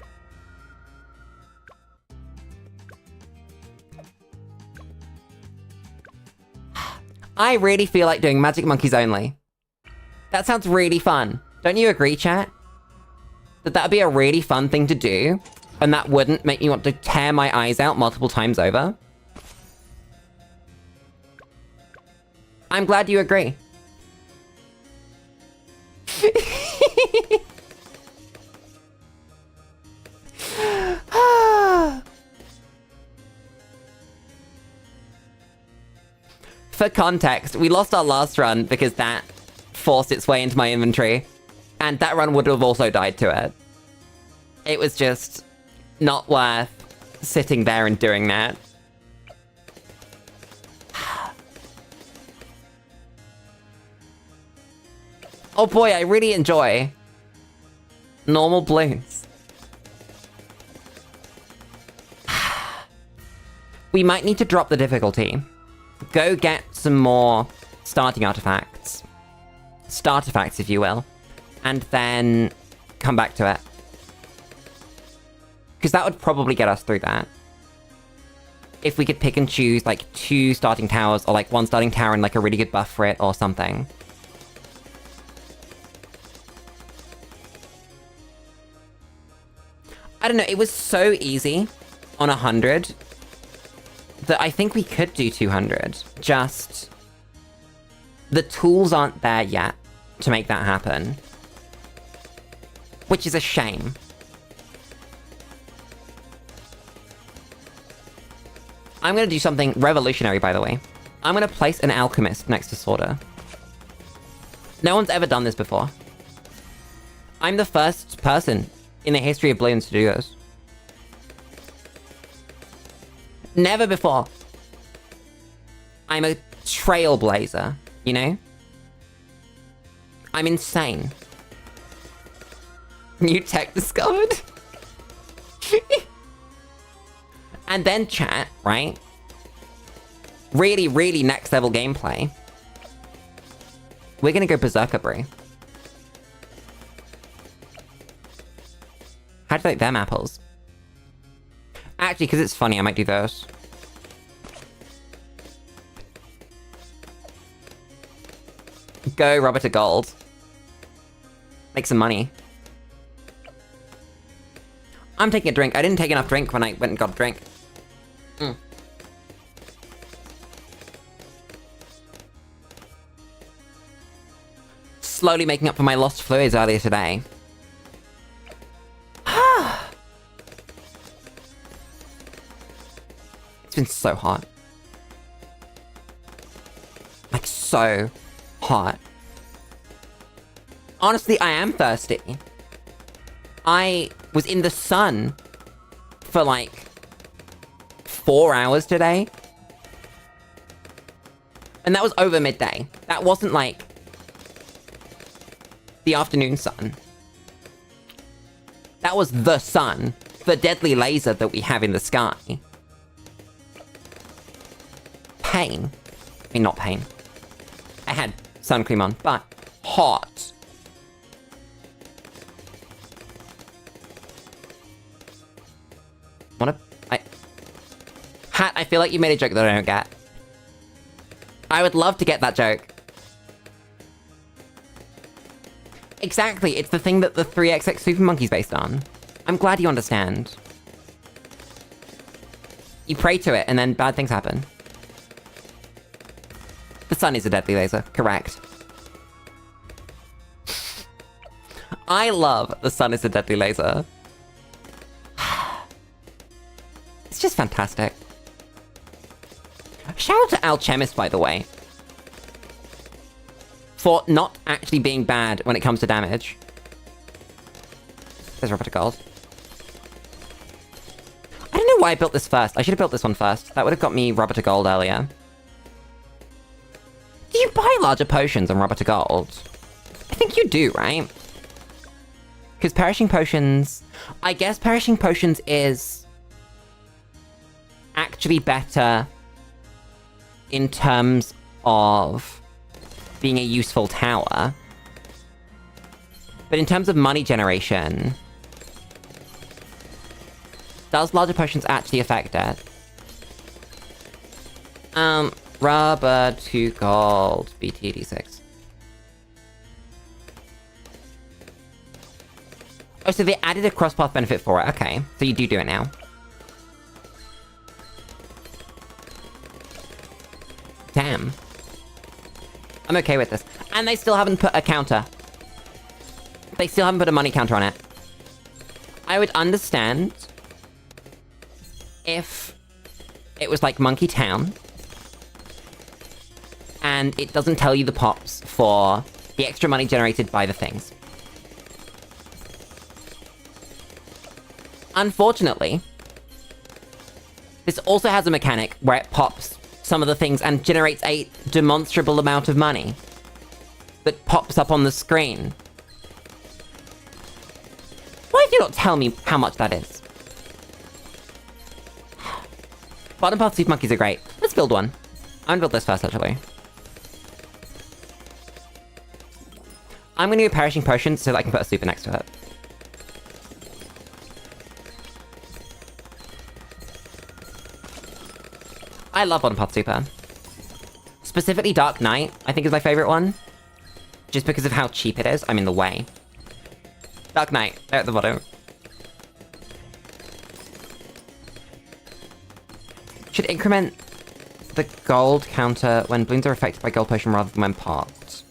I really feel like doing Magic Monkeys only. That sounds really fun. Don't you agree, chat? That would be a really fun thing to do, and that wouldn't make me want to tear my eyes out multiple times over? I'm glad you agree. For context, we lost our last run because that forced its way into my inventory, and that run would have also died to it. It was just not worth sitting there and doing that. Oh boy, I really enjoy normal Bloons. We might need to drop the difficulty. Go get some more starting artifacts. Startifacts, if you will. And then come back to it. Because that would probably get us through that. If we could pick and choose, like, 2 starting towers, or like 1 starting tower and like a really good buff for it, or something. I don't know, it was so easy on 100 that I think we could do 200. Just... the tools aren't there yet to make that happen. Which is a shame. I'm gonna do something revolutionary, by the way. I'm gonna place an alchemist next to Sorter. No one's ever done this before. I'm the first person in the history of Bloons to do this. Never before. I'm a trailblazer, you know? I'm insane. New tech discovered? And then chat, right? Really, really next level gameplay. We're gonna go Berserker Brew. How do you like them apples? Actually, because it's funny, I might do those. Go rubber to gold. Make some money. I'm taking a drink. I didn't take enough drink when I went and got a drink. Slowly making up for my lost fluids earlier today. It's been so hot. Like, so hot. Honestly, I am thirsty. I was in the sun for like 4 hours today. And that was over midday. That wasn't like the afternoon sun. That was the sun. The deadly laser that we have in the sky. Pain. I mean, not pain. I had sun cream on, but hot. Hat, I feel like you made a joke that I don't get. I would love to get that joke. Exactly, it's the thing that the 3XX Super Monkey's based on. I'm glad you understand. You pray to it, and then bad things happen. The sun is a deadly laser, correct. I love the sun is a deadly laser. It's just fantastic. Shout out to Alchemist, by the way. For not actually being bad when it comes to damage. There's rubber to gold. I don't know why I built this first. I should have built this one first. That would have got me rubber to gold earlier. Do you buy larger potions on rubber to gold? I think you do, right? Because perishing potions... I guess perishing potions is... actually better... in terms of... being a useful tower. But in terms of money generation... does larger potions actually affect it? Rubber to gold. BT86. Oh, so they added a cross-path benefit for it. Okay, so you do it now. Damn. I'm okay with this. And they still haven't put a counter. They still haven't put a money counter on it. I would understand if it was like Monkey Town and it doesn't tell you the pops for the extra money generated by the things. Unfortunately, this also has a mechanic where it pops some of the things and generates a demonstrable amount of money that pops up on the screen. Why do you not tell me how much that is? Bottom path Super Monkeys are great. Let's build one. I'm gonna build this first, actually. I'm gonna do a perishing potion so that I can put a super next to it. I love bottom path super. Specifically Dark Knight, I think is my favorite one. Just because of how cheap it is. I'm in the way. Dark Knight, there at the bottom. Should increment the gold counter when balloons are affected by gold potion rather than when popped.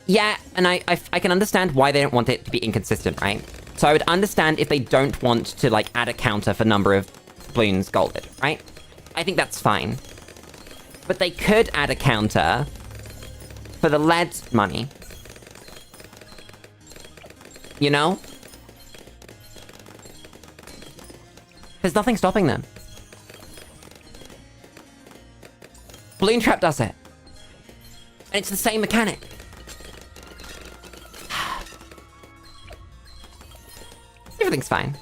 Yeah, and I can understand why they don't want it to be inconsistent, right? So I would understand if they don't want to, like, add a counter for number of balloons golded, right? I think that's fine. But they could add a counter for the lead money. You know? There's nothing stopping them. Balloon Trap does it. And it's the same mechanic. Everything's fine.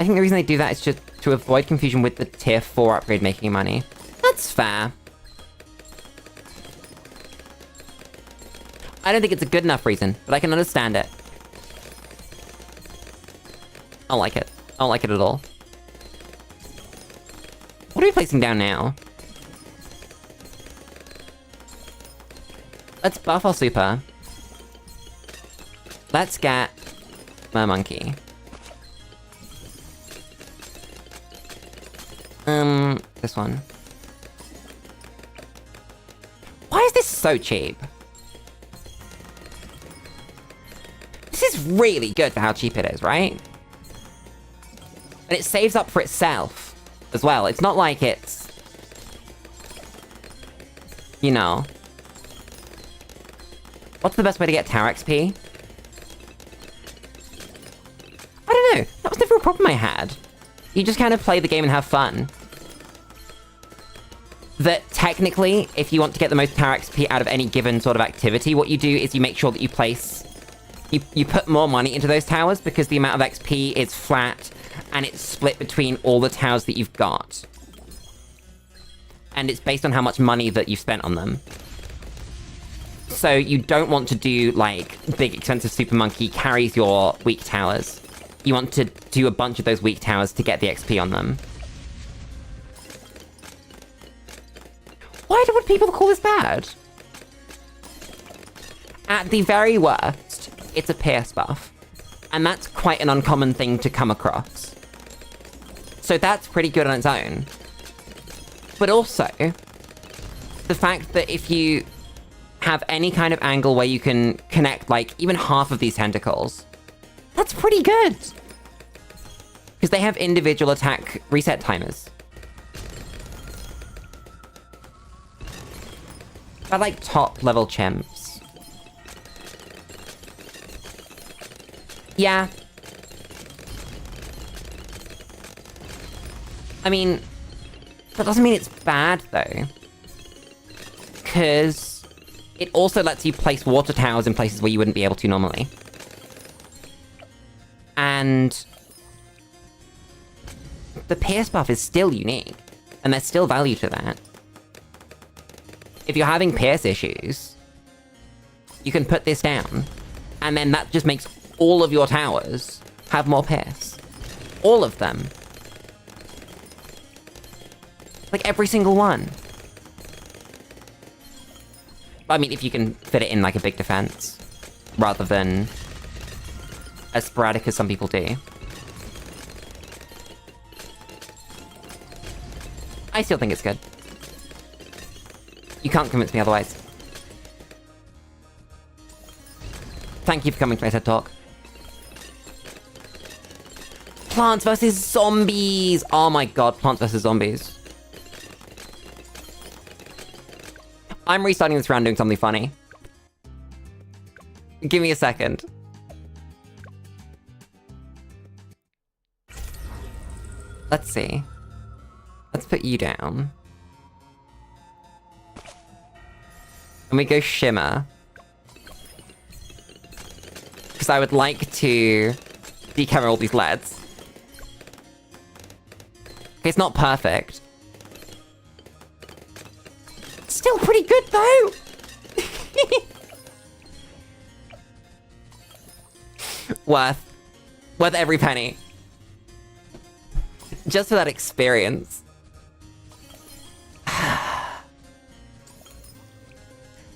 I think the reason they do that is just to avoid confusion with the tier 4 upgrade making money. That's fair. I don't think it's a good enough reason, but I can understand it. I don't like it. I don't like it at all. What are we placing down now? Let's buff our super. Let's get my monkey. This one. Why is this so cheap? This is really good for how cheap it is, right? And it saves up for itself as well. It's not like it's... You know. What's the best way to get tower XP? I don't know. That was never a problem I had. You just kind of play the game and have fun. That technically, if you want to get the most tower XP out of any given sort of activity, what you do is you make sure that you place... You put more money into those towers because the amount of XP is flat and it's split between all the towers that you've got. And it's based on how much money that you've spent on them. So you don't want to do, like, big expensive super monkey carries your weak towers. You want to do a bunch of those weak towers to get the XP on them. Why would people call this bad? At the very worst, it's a pierce buff. And that's quite an uncommon thing to come across. So that's pretty good on its own. But also, the fact that if you have any kind of angle where you can connect, like, even half of these tentacles, that's pretty good! Because they have individual attack reset timers. I like top-level chimps. Yeah. I mean, that doesn't mean it's bad, though. Because it also lets you place water towers in places where you wouldn't be able to normally. And the pierce buff is still unique, and there's still value to that. If you're having pierce issues, you can put this down, and then that just makes all of your towers have more pierce. All of them. Like, every single one. I mean, if you can fit it in, like, a big defense, rather than as sporadic as some people do. I still think it's good. You can't convince me otherwise. Thank you for coming to my TED Talk. Plants vs. Zombies! Oh my god, Plants vs. Zombies. I'm restarting this round doing something funny. Give me a second. Let's see. Let's put you down. And we go Shimmer. Because I would like to decamera all these LEDs. It's not perfect. Still pretty good, though! Worth every penny. Just for that experience.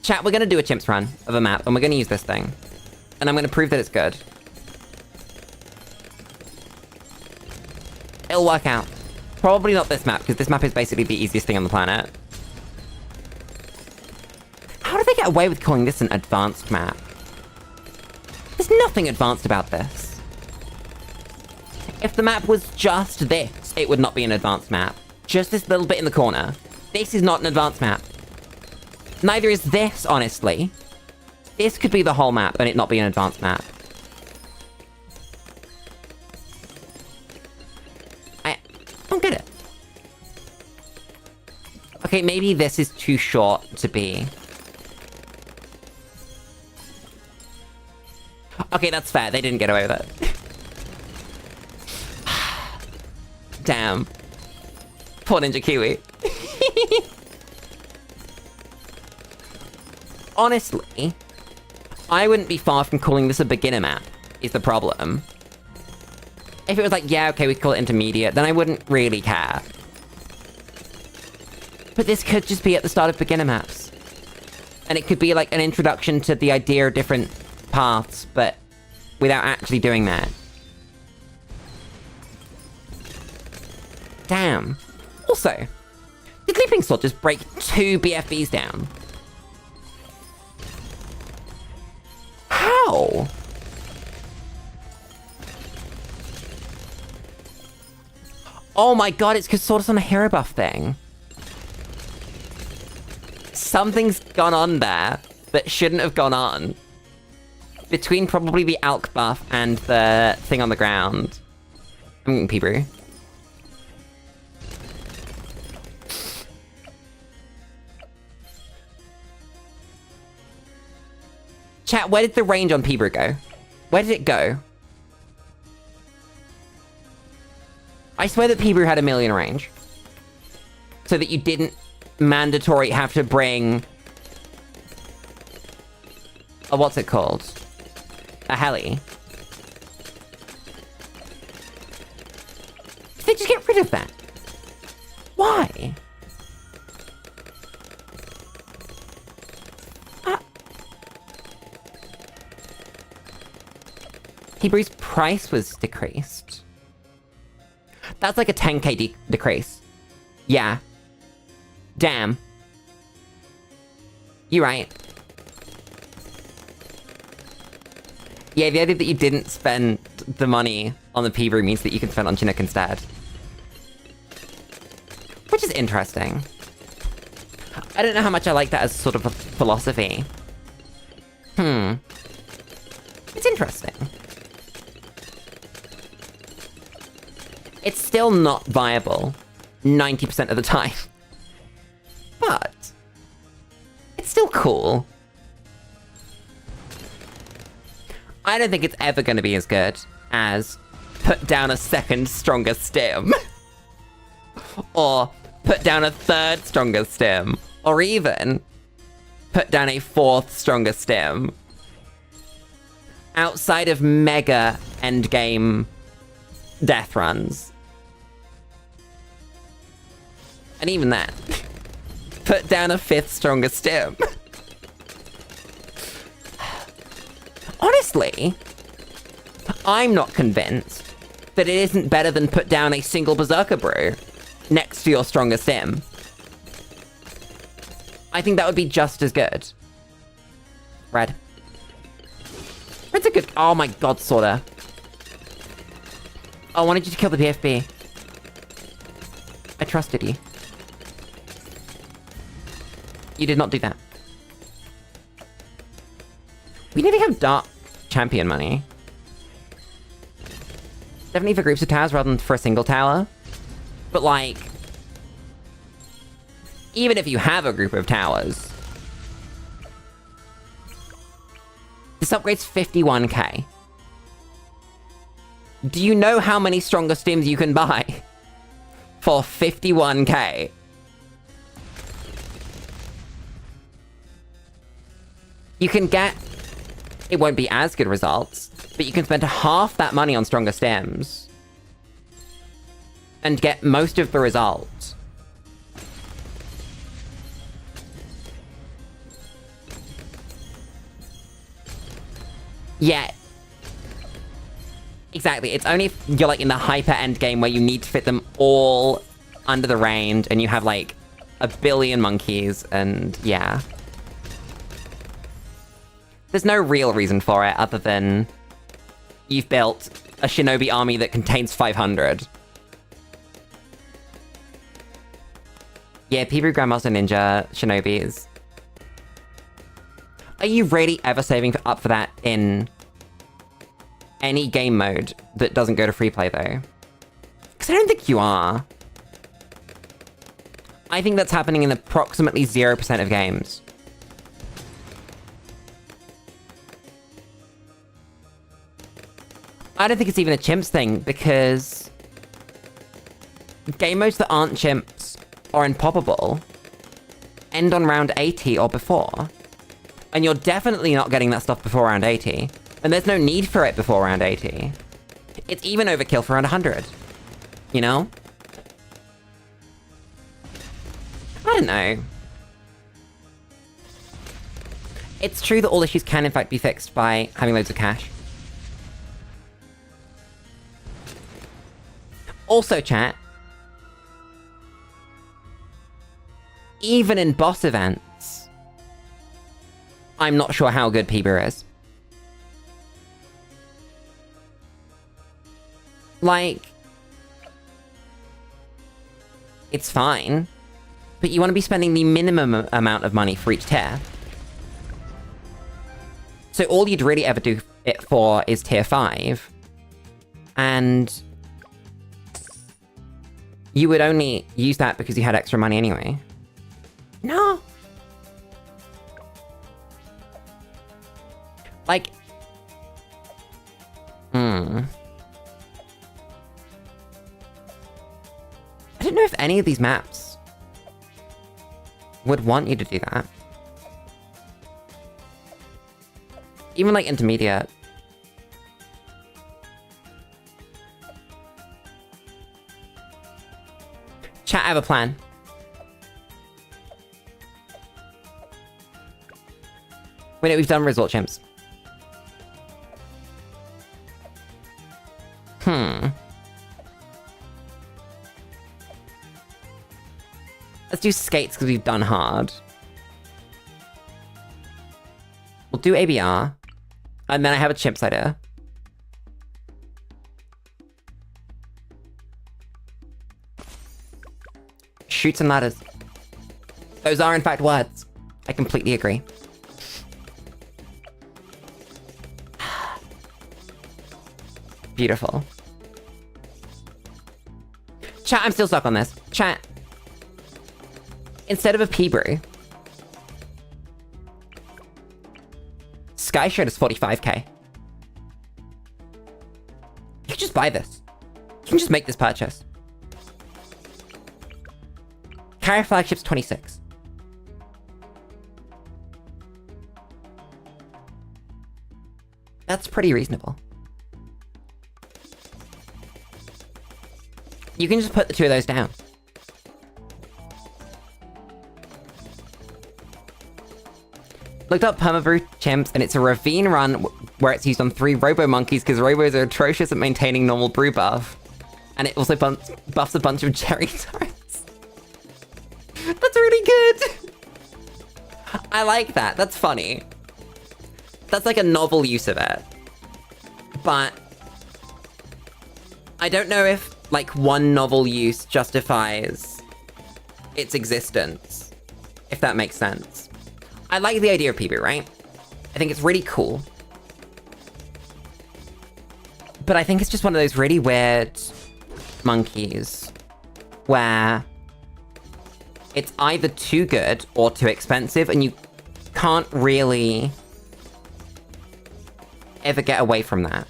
Chat, we're gonna do a Chimps run of a map, and we're gonna use this thing. And I'm gonna prove that it's good. It'll work out. Probably not this map, because this map is basically the easiest thing on the planet. How do they get away with calling this an advanced map? There's nothing advanced about this. If the map was just this, it would not be an advanced map. Just this little bit in the corner. This is not an advanced map. Neither is this, honestly. This could be the whole map and it not be an advanced map. I don't get it. Okay, maybe this is too short to be. Okay, that's fair. They didn't get away with it. Damn. Poor Ninja Kiwi. Honestly, I wouldn't be far from calling this a beginner map, is the problem. If it was like, yeah, okay, we call it intermediate, then I wouldn't really care. But this could just be at the start of beginner maps. And it could be like an introduction to the idea of different paths, but without actually doing that. Damn. Also, did Leaping Sword just break 2 BFBs down? How? Oh my god, it's because Sword's on a hero buff thing. Something's gone on there that shouldn't have gone on. Between probably the Alk buff and the thing on the ground. I'm getting P-Brew. Chat, where did the range on P-Brew go? Where did it go? I swear that P-Brew had 1,000,000 range. So that you didn't mandatory have to bring... a what's it called? A heli. Did they just get rid of that? Why? Hebrew's price was decreased. That's like a 10k decrease. Yeah. Damn. You're right. Yeah, the idea that you didn't spend the money on the P-Brew means that you can spend on Chinook instead. Which is interesting. I don't know how much I like that as sort of a philosophy. It's interesting. It's still not viable 90% of the time. But it's still cool. I don't think it's ever going to be as good as put down a second stronger stim. Or put down a third stronger stim. Or even put down a fourth stronger stim. Outside of mega endgame death runs. And even that. Put down a fifth stronger stim. Honestly, I'm not convinced that it isn't better than put down a single Berserker Brew next to your stronger stim. I think that would be just as good. Red. Red's a good... Oh my god, Sorta. I wanted you to kill the PFB. I trusted you. You did not do that. We nearly have dark champion money. Definitely for groups of towers rather than for a single tower. But like... even if you have a group of towers... this upgrade's 51k. Do you know how many stronger stims you can buy? For 51k? You can get... it won't be as good results, but you can spend half that money on stronger stems. And get most of the results. Yeah. Exactly, it's only if you're like in the hyper end game where you need to fit them all under the range and you have like a billion monkeys and yeah. There's no real reason for it other than you've built a shinobi army that contains 500. Yeah, Pibu Grandmaster Ninja Shinobis. Are you really ever saving up for that in any game mode that doesn't go to free play, though? Because I don't think you are. I think that's happening in approximately 0% of games. I don't think it's even a Chimps thing, because game modes that aren't Chimps or unpoppable end on round 80 or before. And you're definitely not getting that stuff before round 80. And there's no need for it before round 80. It's even overkill for round 100. You know? I don't know. It's true that all issues can in fact be fixed by having loads of cash. Also, chat, even in boss events, I'm not sure how good Pibu is. Like, it's fine, but you want to be spending the minimum amount of money for each tier. So all you'd really ever do it for is tier 5, and you would only use that because you had extra money anyway. No! Like... I don't know if any of these maps would want you to do that. Even like intermediate. Chat, I have a plan. Wait, no, we've done resort chimps. Let's do skates because we've done hard. We'll do ABR. And then I have a chimps idea. Shoots and ladders. Those are in fact words. I completely agree. Beautiful. Chat, I'm still stuck on this. Chat. Instead of a P-brew, Sky Shred is 45k. You can just buy this. You can just make this purchase. Carrier Flagship's 26. That's pretty reasonable. You can just put the two of those down. Looked up Permabrew Chimps, and it's a ravine run where it's used on 3 Robo Monkeys because Robos are atrocious at maintaining normal brew buff. And it also buffs a bunch of cherry turrets. That's really good! I like that, that's funny. That's like a novel use of it. But I don't know if like one novel use justifies its existence, if that makes sense. I like the idea of Pibu, right? I think it's really cool. But I think it's just one of those really weird monkeys where it's either too good or too expensive, and you can't really ever get away from that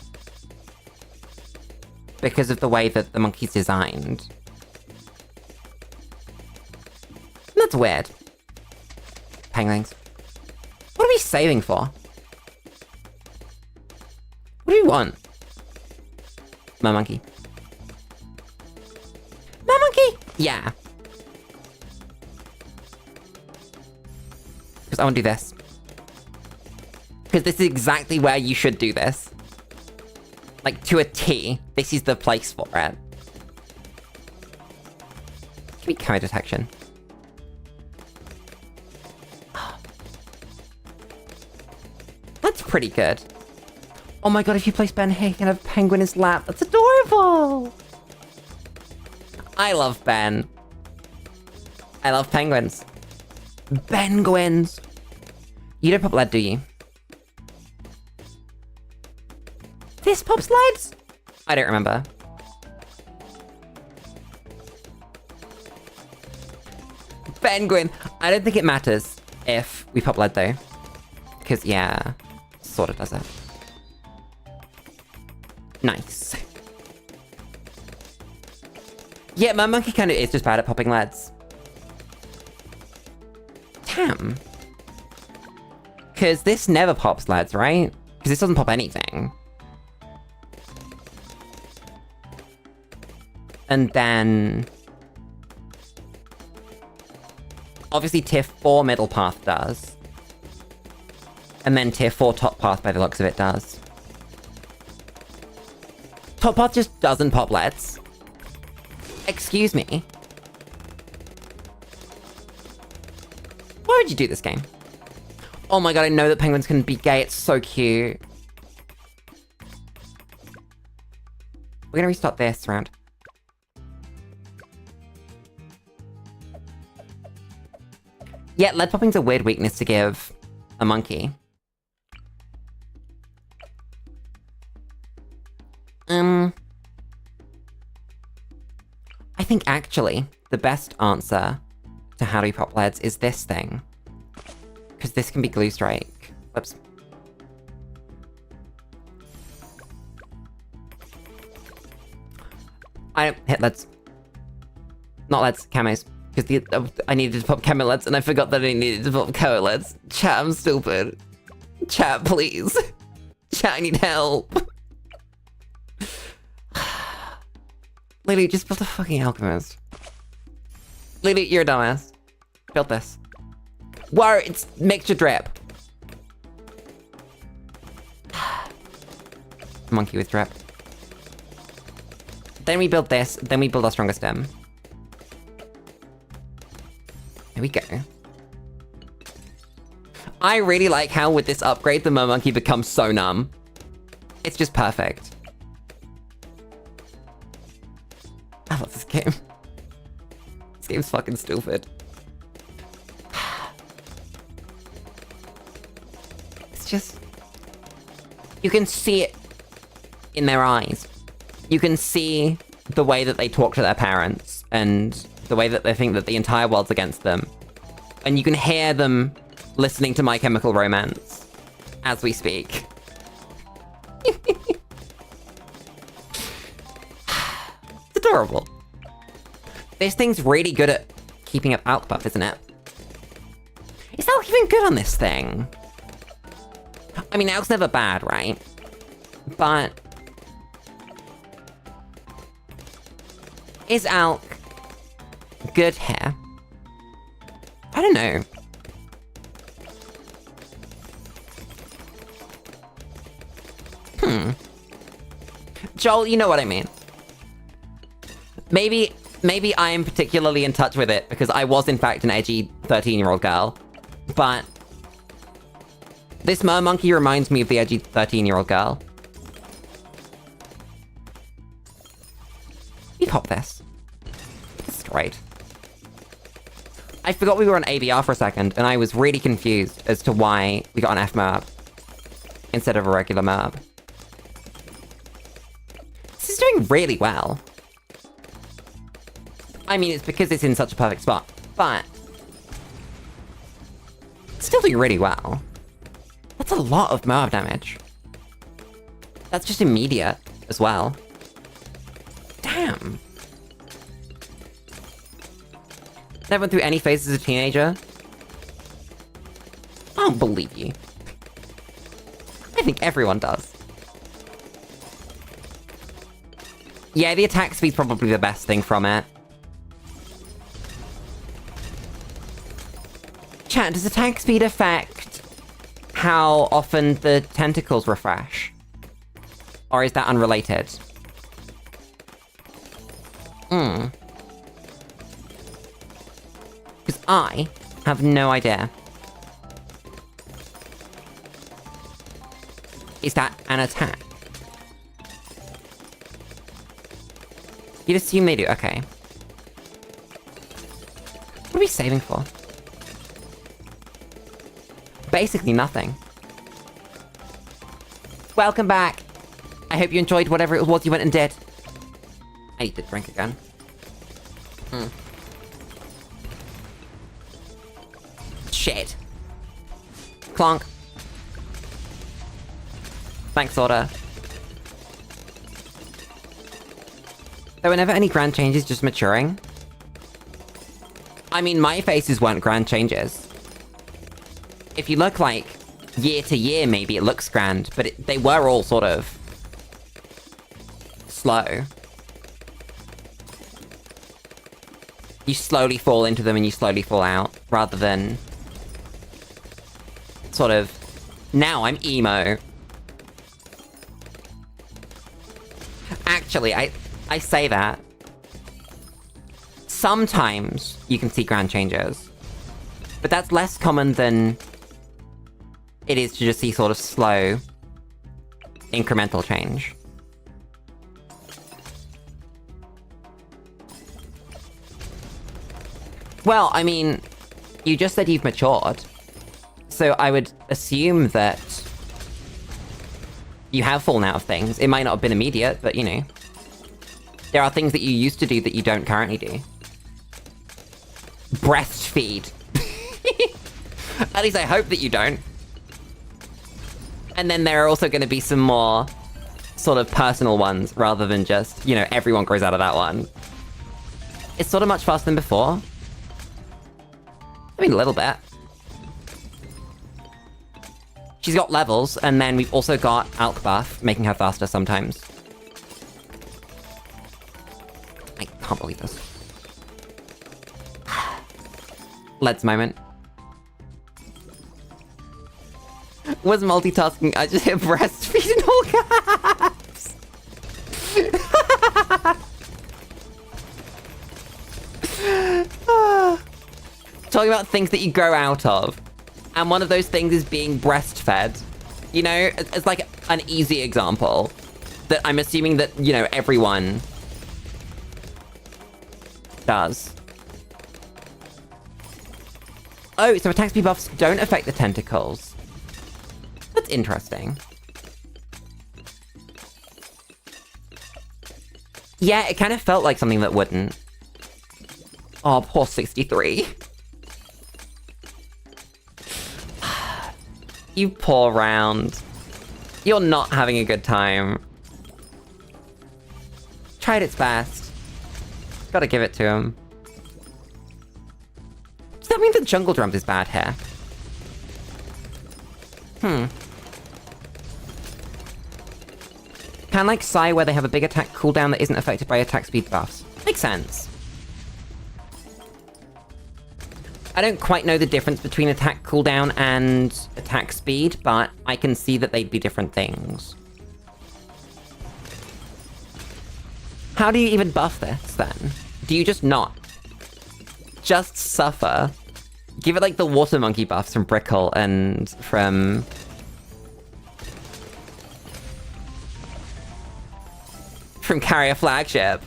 because of the way that the monkey's designed. That's weird. Penglings. What are we saving for? What do we want? My monkey. My monkey! Yeah. Because I want to do this. Because this is exactly where you should do this. Like, to a T. This is the place for it. Give me code detection. That's pretty good. Oh my god, if you place Ben here, you can have Penguin in his lap. That's adorable! I love Ben. I love penguins. Penguins! You don't pop lead, do you? This pops leads? I don't remember. Penguin! I don't think it matters if we pop lead, though. Because, yeah, sort of does it. Nice. Yeah, my monkey kind of is just bad at popping leads. Damn. Because this never pops leads, right? Because this doesn't pop anything. And then... obviously tier 4 middle path does. And then tier 4 top path by the looks of it does. Top path just doesn't pop leads. Excuse me. Why would you do this game? Oh my god, I know that penguins can be gay. It's so cute. We're gonna restart this round. Yeah, lead popping's a weird weakness to give a monkey. I think actually the best answer to how do we pop leads is this thing. Because this can be glue strike. Whoops. I don't hit leads. Not leads, camos. Because I needed to pop camo leads and I forgot that I needed to pop camo leads. Chat, I'm stupid. Chat, please. Chat, I need help. Lulu, just build a fucking alchemist. Lulu, you're a dumbass. Build this. Whoa, it's mixture drip. Monkey with drip. Then we build this, then we build our strongest stem. There we go. I really like how with this upgrade, the monkey becomes so numb. It's just perfect. I love this game. This game's fucking stupid. It's just... you can see it in their eyes. You can see the way that they talk to their parents, and the way that they think that the entire world's against them. And you can hear them listening to My Chemical Romance as we speak. It's adorable. This thing's really good at keeping up alk buff, isn't it? Is alk even good on this thing? I mean, alk's never bad, right? But... is alk good here? I don't know. Joel, you know what I mean. Maybe I'm particularly in touch with it because I was in fact an edgy 13-year-old girl. But this monkey reminds me of the edgy 13-year-old girl. You pop this. Straight. I forgot we were on ABR for a second, and I was really confused as to why we got an F MOAB instead of a regular MOAB. This is doing really well. I mean, it's because it's in such a perfect spot, but... it's still doing really well. That's a lot of MOAB damage. That's just immediate as well. Damn. Never went through any phases as a teenager? I don't believe you. I think everyone does. Yeah, the attack speed's probably the best thing from it. Chat, does attack speed affect how often the tentacles refresh? Or is that unrelated? Because I have no idea. Is that an attack? You'd assume they do, okay. What are we saving for? Basically nothing. Welcome back! I hope you enjoyed whatever it was you went and did. I need to drink again. Shit. Clonk. Thanks, Order. There were never any grand changes, just maturing. I mean, my faces weren't grand changes. If you look like year to year, maybe it looks grand, but they were all sort of slow. You slowly fall into them and you slowly fall out, rather than sort of, now I'm emo. Actually, I say that. Sometimes you can see grand changes, but that's less common than it is to just see sort of slow, incremental change. Well, I mean, you just said you've matured, so I would assume that you have fallen out of things. It might not have been immediate, but you know. There are things that you used to do that you don't currently do. Breastfeed. At least I hope that you don't. And then there are also going to be some more sort of personal ones, rather than just, you know, everyone grows out of that one. It's sort of much faster than before. I mean, a little bit. She's got levels, and then we've also got Alk buff, making her faster sometimes. I can't believe this. Let's moment. Was multitasking, I just hit breastfeed in all caps! Talking about things that you grow out of. And one of those things is being breastfed. You know, it's like an easy example that I'm assuming that, you know, everyone does. Oh, so attack speed buffs don't affect the tentacles. That's interesting. Yeah, it kind of felt like something that wouldn't. Oh, poor 63. You poor round. You're not having a good time. Tried its best. Gotta give it to him. Does that mean the jungle drums is bad here? Kinda like Psy, where they have a big attack cooldown that isn't affected by attack speed buffs. Makes sense. I don't quite know the difference between attack cooldown and attack speed, but I can see that they'd be different things. How do you even buff this, then? Do you just not? Just suffer? Give it like the water monkey buffs from Brickle and from... from Carrier Flagship.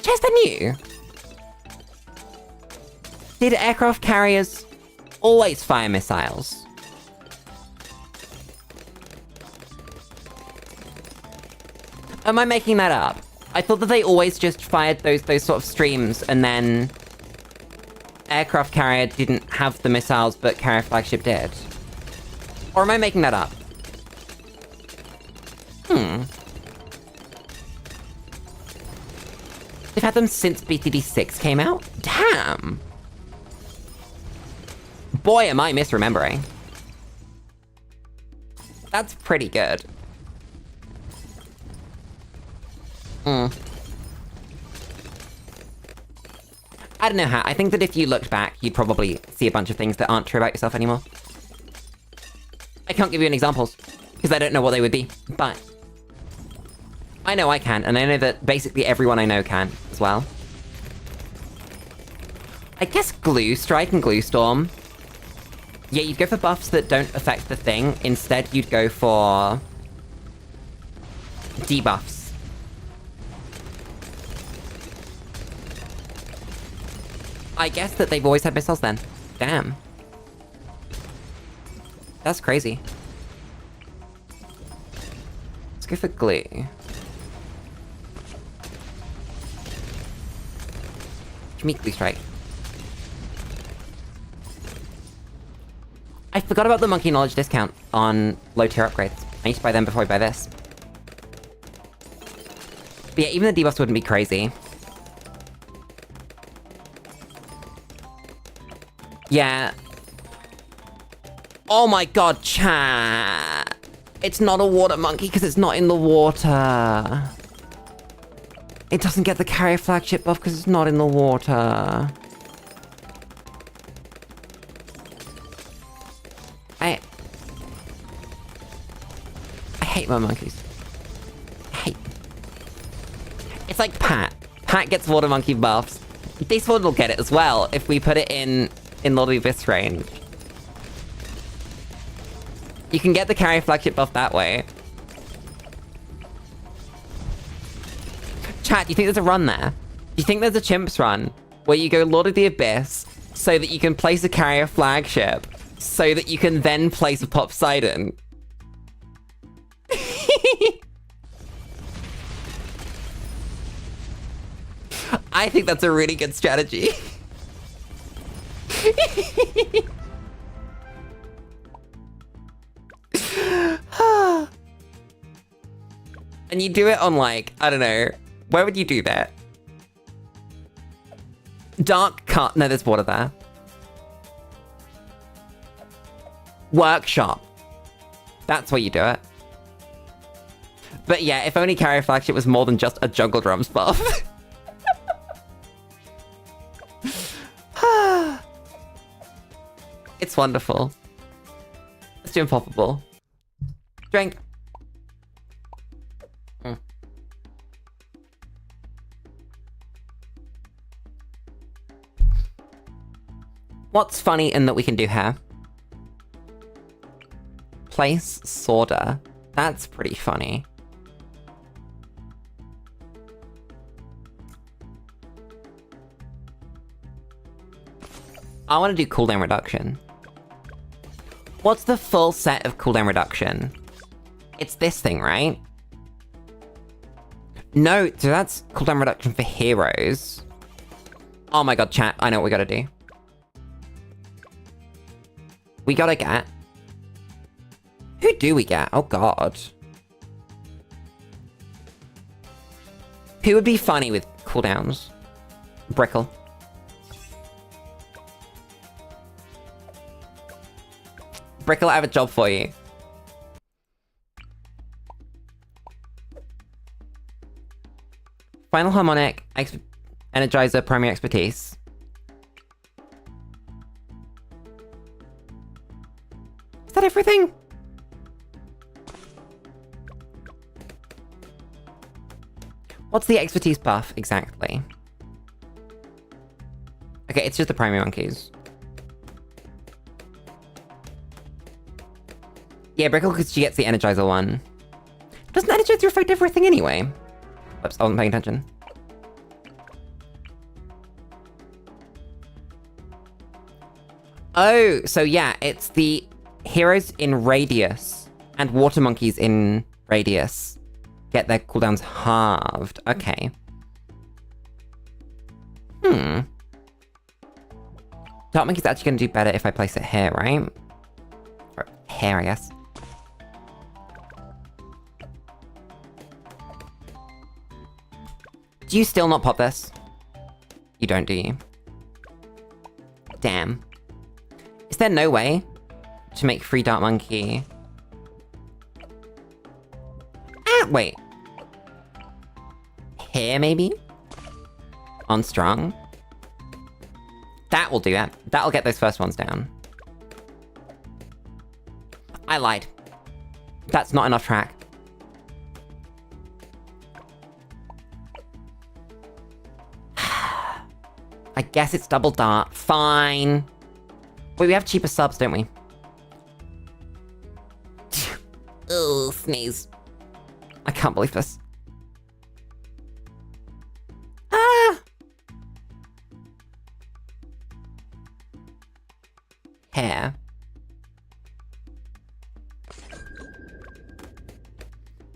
Just new. Did aircraft carriers always fire missiles? Am I making that up? I thought that they always just fired those sort of streams, and then aircraft carrier didn't have the missiles, but carrier flagship did. Or am I making that up? They've had them since BTD 6 came out? Damn! Boy, am I misremembering. That's pretty good. I don't know how. I think that if you looked back, you'd probably see a bunch of things that aren't true about yourself anymore. I can't give you any examples, because I don't know what they would be, but I know I can, and I know that basically everyone I know can, as well. I guess Glue Strike and Glue Storm. Yeah, you'd go for buffs that don't affect the thing. Instead, you'd go for debuffs. I guess that they've always had missiles then. Damn. That's crazy. Let's go for Glue. Give me Glue Strike. I forgot about the Monkey Knowledge discount on low tier upgrades. I need to buy them before I buy this. But yeah, even the debuffs wouldn't be crazy. Yeah. Oh my god, chat! It's not a water monkey because it's not in the water. It doesn't get the carrier flagship buff because it's not in the water. I hate my monkeys. I hate them. It's like Pat. Pat gets water monkey buffs. This one will get it as well if we put it in Lord of the Abyss range. You can get the carrier flagship buff that way. Chat, do you think there's a run there? Do you think there's a Chimps run where you go Lord of the Abyss so that you can place a carrier flagship so that you can then place a Poseidon? I think that's a really good strategy. And you do it on, like, I don't know, where would you do that? Dark Cut. No, there's water there. Workshop. That's where you do it. But yeah, if only carrier flagship was more than just a jungle drums buff. It's wonderful. Let's do Unpoppable. Drink. What's funny in that we can do hair? Place Sorter. That's pretty funny. I want to do cooldown reduction. What's the full set of cooldown reduction? It's this thing, right? No, so that's cooldown reduction for heroes. Oh my god, chat, I know what we gotta do. We gotta get... Who do we get? Oh god. Who would be funny with cooldowns? Brickle. Brickle, I have a job for you. Final Harmonic, Energizer, Primary Expertise. Is that everything? What's the expertise buff exactly? Okay, it's just the primary monkeys. Yeah, Brickle, because she gets the Energizer one. Doesn't Energizer affect everything anyway? Oops, I wasn't paying attention. Oh, so yeah, it's the heroes in Radius and water monkeys in Radius get their cooldowns halved. Okay. Dark monkey's actually going to do better if I place it here, right? Or here, I guess. Do you still not pop this? You don't, do you? Damn. Is there no way to make free Dark Monkey? Ah, wait. Here, maybe? On strong? will do that. That'll get those first ones down. I lied. That's not enough track. I guess it's double dart. Fine. Wait, we have cheaper subs, don't we? Oh, sneeze. I can't believe this. Ah! Hair.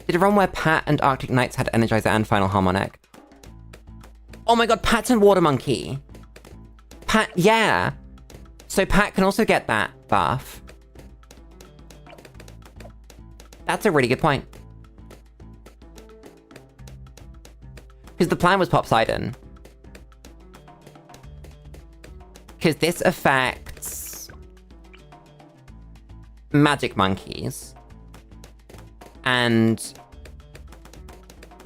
Did a run where Pat and Arctic Knights had Energizer and Final Harmonic? Oh my god, Pat's and Water Monkey. Pat, yeah. So Pat can also get that buff. That's a really good point. Because the plan was Poseidon. Because this affects magic monkeys. And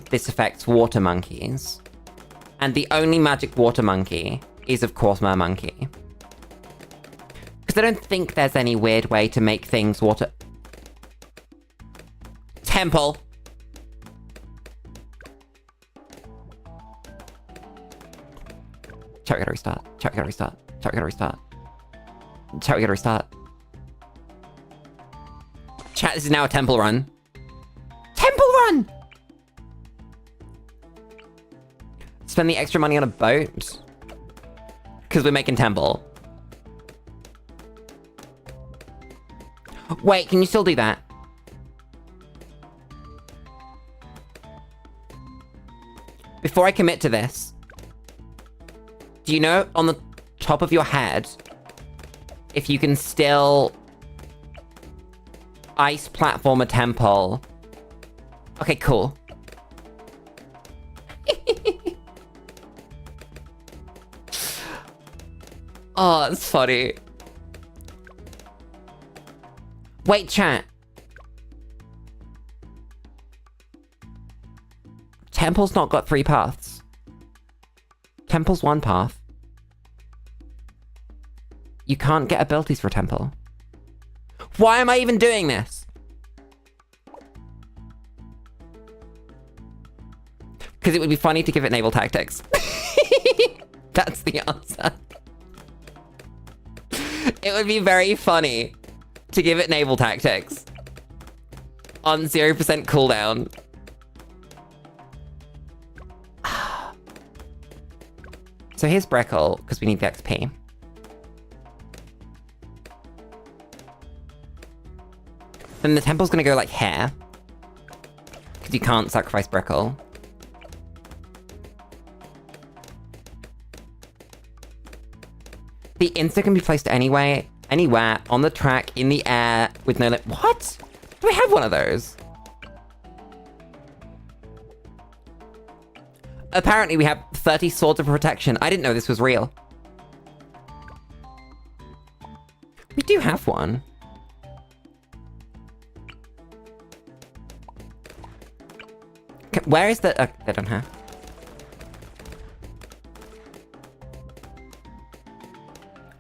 this affects water monkeys. And the only magic water monkey is, of course, Mermonkey. Because I don't think there's any weird way to make things water... Temple! Chat, we gotta restart. Chat, we gotta restart. Chat, we gotta restart. Chat, we gotta restart. Chat, this is now a temple run. Temple run! Spend the extra money on a boat? Because we're making temple. Wait, can you still do that? Before I commit to this, do you know on the top of your head if you can still ice platform a temple? Okay, cool. Oh, that's funny. Wait, chat. Temple's not got 3 paths. Temple's 1 path. You can't get abilities for Temple. Why am I even doing this? Because it would be funny to give it naval tactics. That's the answer. It would be very funny to give it naval tactics. On 0% cooldown. So here's Breckle, because we need the XP. Then the temple's gonna go like here. Because you can't sacrifice Breckle. The insta can be placed anywhere on the track, in the air, with no limit. What? Do we have one of those? Apparently we have 30 swords of protection. I didn't know this was real. We do have one. Where is the... they don't have.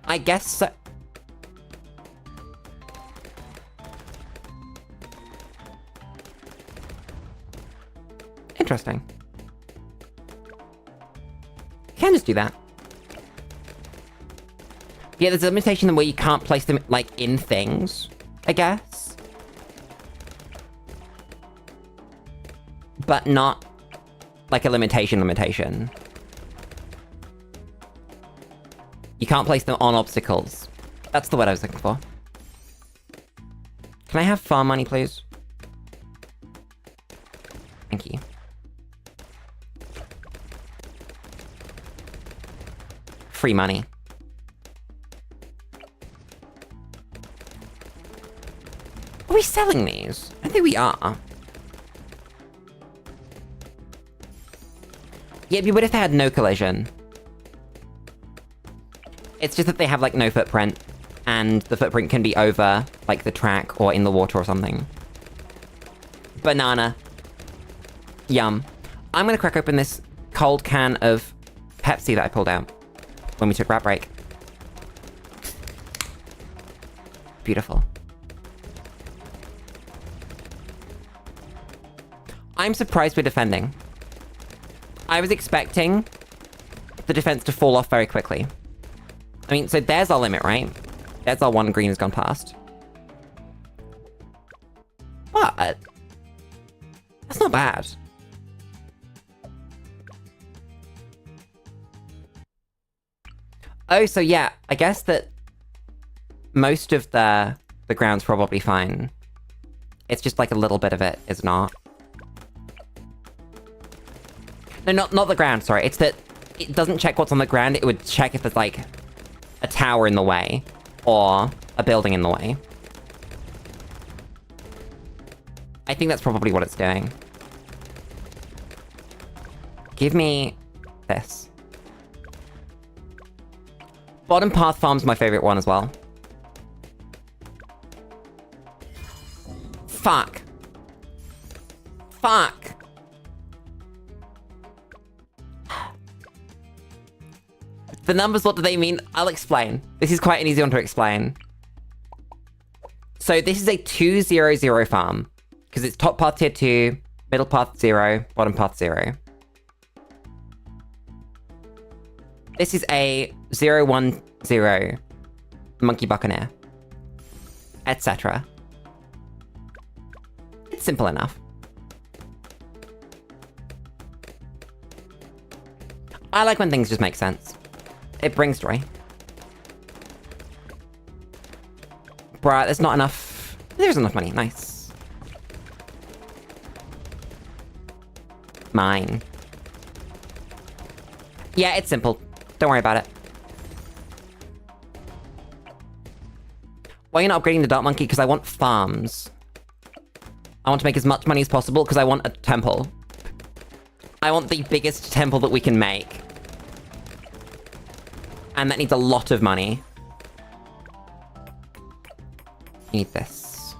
I guess so. Interesting. You can just do that. Yeah, there's a limitation where you can't place them, like, in things, I guess. But not, like, a limitation. You can't place them on obstacles. That's the word I was looking for. Can I have farm money, please? Thank you. Free money. Are we selling these? I think we are. Yeah, it'd be weird if they had no collision. It's just that they have, like, no footprint, and the footprint can be over, like, the track or in the water or something. Banana. Yum. I'm gonna crack open this cold can of Pepsi that I pulled out when we took rap break. Beautiful. I'm surprised we're defending. I was expecting the defense to fall off very quickly. I mean, so there's our limit, right? There's our one green has gone past. But that's not bad. Oh, so yeah, I guess that most of the ground's probably fine. It's just like a little bit of it is not. No, not the ground, sorry. It's that it doesn't check what's on the ground. It would check if there's like a tower in the way or a building in the way. I think that's probably what it's doing. Give me this. Bottom path farm's my favorite one as well. Fuck. Fuck. The numbers, what do they mean? I'll explain. This is quite an easy one to explain. So this is a 2-0-0 farm. Because it's top path tier 2, middle path 0, bottom path 0. This is a 0-1-0 monkey buccaneer. Etc. It's simple enough. I like when things just make sense. It brings joy. Bruh, there's not enough... There's enough money, nice. Mine. Yeah, it's simple. Don't worry about it. Why are you not upgrading the Dark Monkey? Because I want farms. I want to make as much money as possible because I want a temple. I want the biggest temple that we can make. And that needs a lot of money. Need this.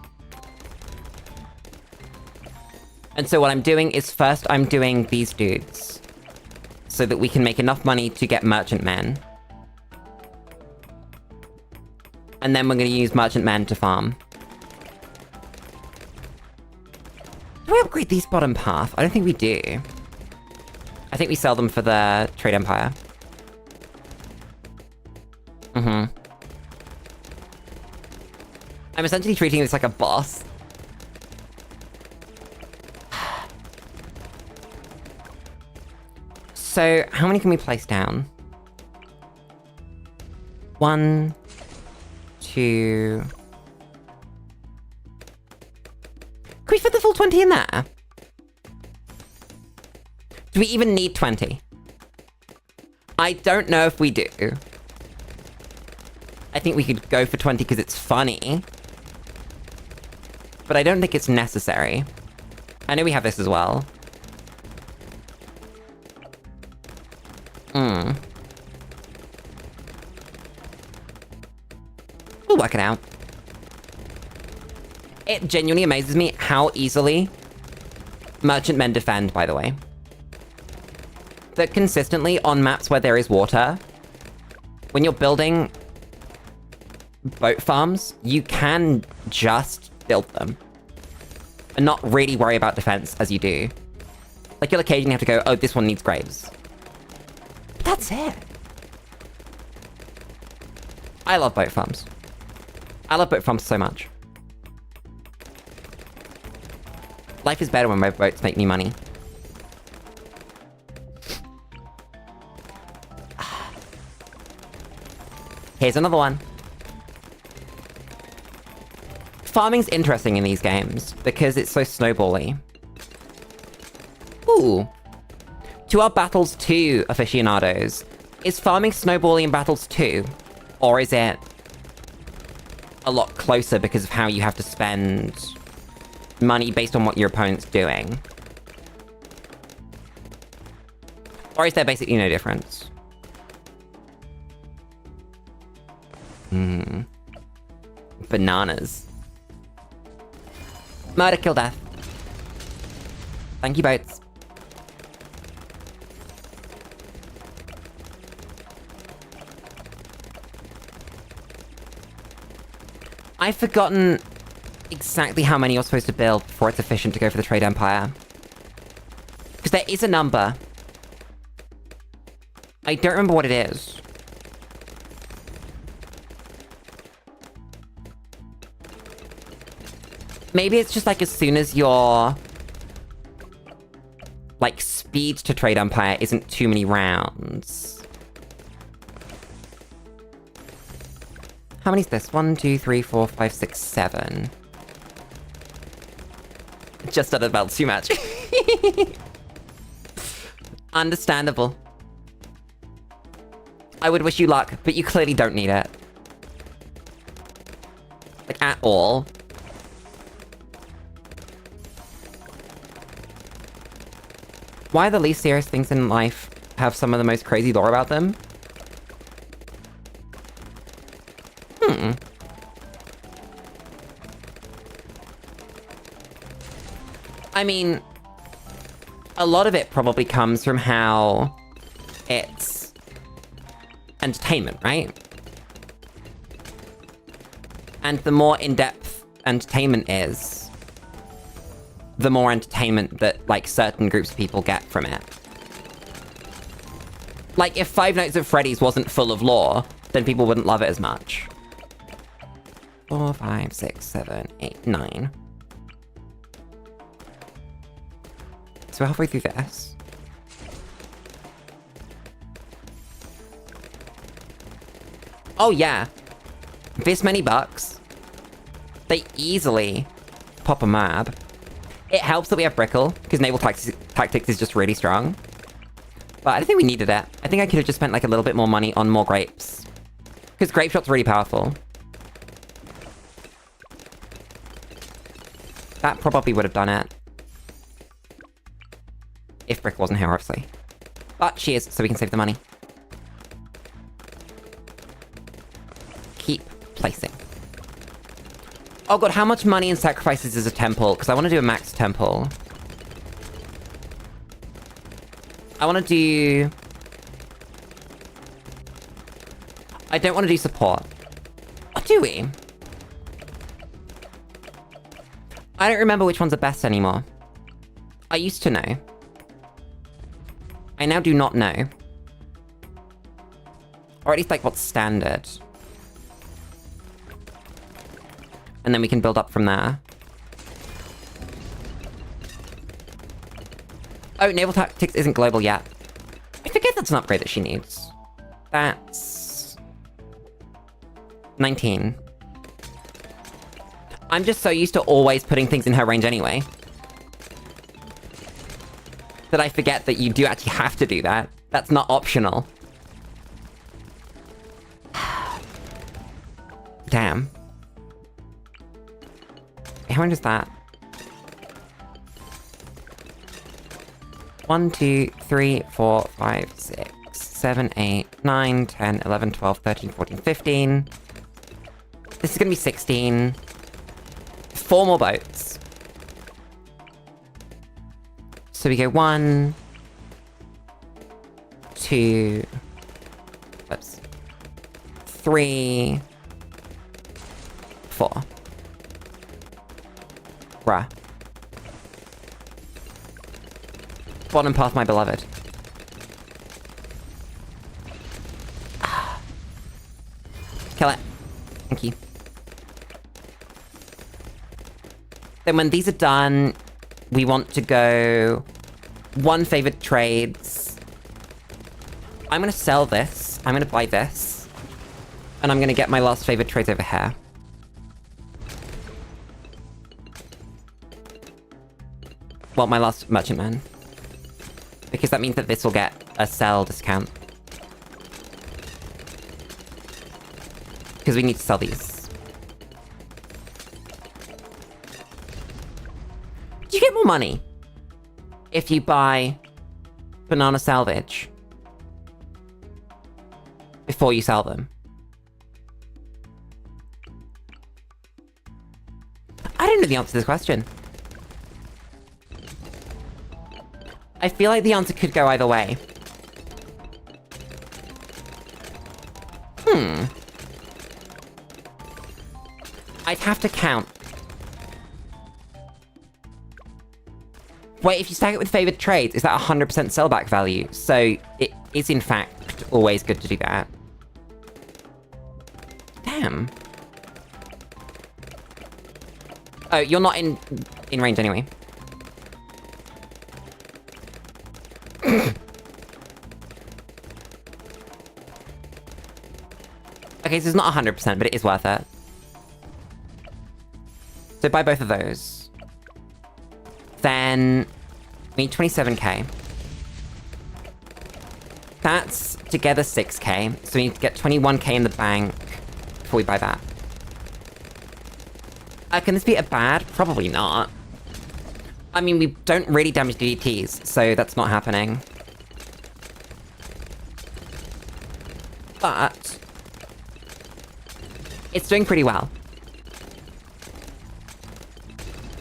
And so what I'm doing is first I'm doing these dudes. So that we can make enough money to get merchant men. And then we're going to use merchant men to farm. Do we upgrade these bottom path? I don't think we do. I think we sell them for the trade empire. I'm essentially treating this like a boss. So, how many can we place down? 1, 2... Can we fit the full 20 in there? Do we even need 20? I don't know if we do. I think we could go for 20 because it's funny. But I don't think it's necessary. I know we have this as well. We'll work it out. It genuinely amazes me how easily merchantmen defend, by the way. That consistently on maps where there is water, when you're building boat farms, you can just build them. And not really worry about defense as you do. Like, you'll occasionally have to go, oh, this one needs graves. But that's it. I love boat farms. I love boat farms so much. Life is better when my boats make me money. Here's another one. Farming's interesting in these games, because it's so snowbally. Ooh. To our Battles 2 aficionados, is farming snowbally in Battles 2? Or is it a lot closer because of how you have to spend money based on what your opponent's doing? Or is there basically no difference? Bananas. Murder, kill, death. Thank you, boats. I've forgotten exactly how many you're supposed to build before it's efficient to go for the trade empire. Because there is a number. I don't remember what it is. Maybe it's just like as soon as your like speed to trade empire isn't too many rounds. How many's this? 1, 2, 3, 4, 5, 6, 7. Just out of belts too much. Understandable. I would wish you luck, but you clearly don't need it. Like, at all. Why the least serious things in life have some of the most crazy lore about them? I mean, a lot of it probably comes from how it's entertainment, right? And the more in-depth entertainment is, the more entertainment that, like, certain groups of people get from it. Like, if Five Nights at Freddy's wasn't full of lore, then people wouldn't love it as much. 4, 5, 6, 7, 8, 9. So we're halfway through this. Oh yeah. This many bucks. They easily pop a map. It helps that we have Brickle, because naval tactics is just really strong. But I don't think we needed it. I think I could have just spent like a little bit more money on more grapes. Because grape shot's really powerful. That probably would have done it. If Brick wasn't here, obviously. But she is, so we can save the money. Keep placing. Oh god, how much money and sacrifices is a temple? Because I want to do a max temple. I want to do... I don't want to do support. Or do we? I don't remember which one's the best anymore. I used to know. I now do not know. Or at least, like, what's standard. And then we can build up from there. Oh, naval tactics isn't global yet. I forget that's an upgrade that she needs. That's... 19. I'm just so used to always putting things in her range anyway. That I forget that you do actually have to do that. That's not optional. Damn. How much is that? 1, 2, 3, 4, 5, 6, 7, 8, 9, 10, 11, 12, 13, 14, 15. This is gonna be 16. 4 more boats. So we go 1, 2, oops, 3, 4. Bruh. Bottom path, my beloved. Kill it. Thank you. Then when these are done, we want to go 1 favored trades. I'm gonna sell this. I'm gonna buy this. And I'm gonna get my last favored trades over here. Well, my last merchantman. Because that means that this will get a sell discount. Because we need to sell these. Do you get more money if you buy banana salvage before you sell them? I don't know the answer to this question. I feel like the answer could go either way. I'd have to count. Wait, if you stack it with favored trades, is that 100% sellback value? So it is in fact always good to do that. Damn. Oh, you're not in range anyway. Okay, so it's not 100%, but it is worth it. So buy both of those. Then we need 27k. That's together 6k, so we need to get 21k in the bank before we buy that. Can this be a bad? Probably not. I mean, we don't really damage DDTs, so that's not happening. But it's doing pretty well.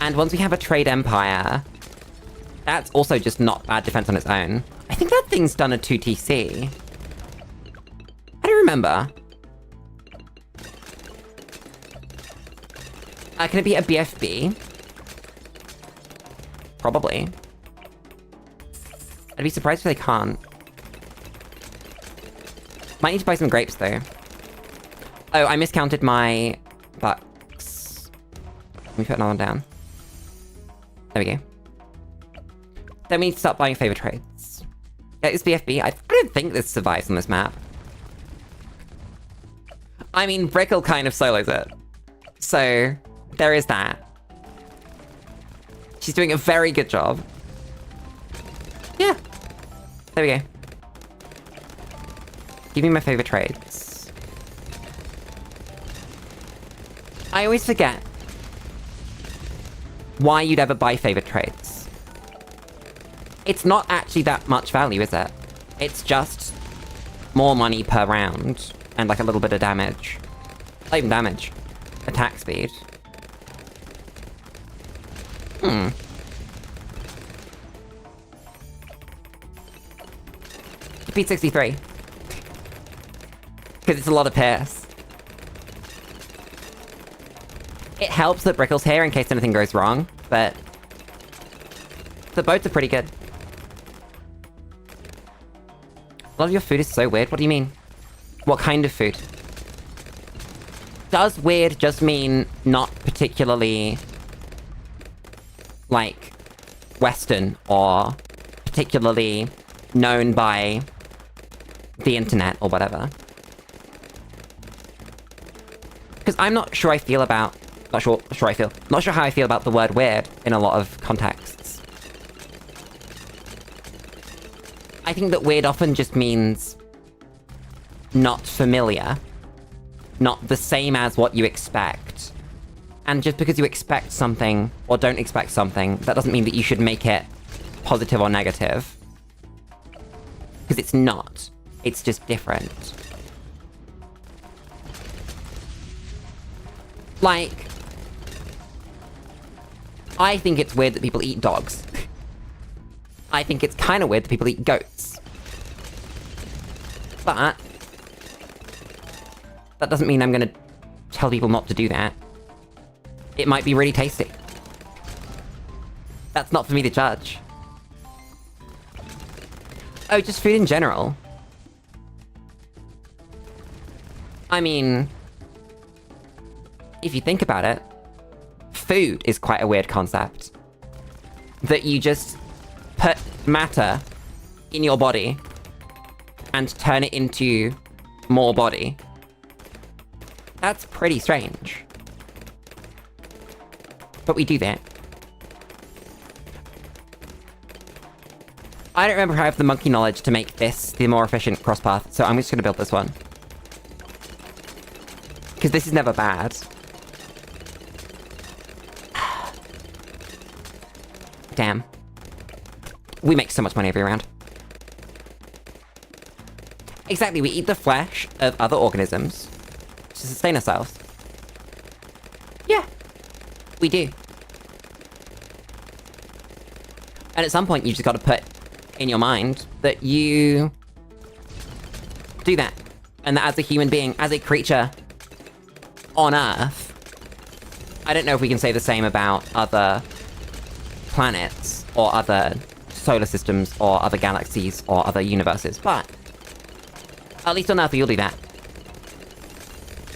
And once we have a trade empire, that's also just not bad defense on its own. I think that thing's done a 2TC. I don't remember. Can it be a BFB? Probably. I'd be surprised if they can't. Might need to buy some grapes, though. Oh, I miscounted my bucks. Let me put another one down. There we go. Then we need to start buying favor trades. Yeah, it's BFB. I don't think this survives on this map. I mean, Brickle kind of solos it. So, there is that. She's doing a very good job. Yeah. There we go. Give me my favorite trades. I always forget why you'd ever buy favorite trades. It's not actually that much value, is it? It's just more money per round and like a little bit of damage. Not even damage. Attack speed. Defeat 63. Because it's a lot of pierce. It helps that Brickle's here in case anything goes wrong, but the boats are pretty good. A lot of your food is so weird. What do you mean? What kind of food? Does weird just mean not particularly, like, Western or particularly known by the internet or whatever? Because I'm not sure I feel about... Not sure how I feel about the word weird in a lot of contexts. I think that weird often just means not familiar. Not the same as what you expect. And just because you expect something, or don't expect something, that doesn't mean that you should make it positive or negative. Because it's not. It's just different. Like, I think it's weird that people eat dogs. I think it's kind of weird that people eat goats. But that doesn't mean I'm gonna tell people not to do that. It might be really tasty. That's not for me to judge. Oh, just food in general. I mean, if you think about it, food is quite a weird concept. That you just put matter in your body and turn it into more body. That's pretty strange. But we do that. I don't remember how I have the monkey knowledge to make this the more efficient crosspath, so I'm just gonna build this one. Because this is never bad. Damn. We make so much money every round. Exactly, we eat the flesh of other organisms to sustain ourselves. Yeah, we do. And at some point, you just gotta put in your mind that you do that. And that as a human being, as a creature on Earth, I don't know if we can say the same about other planets, or other solar systems, or other galaxies, or other universes, but at least on Earth you'll do that.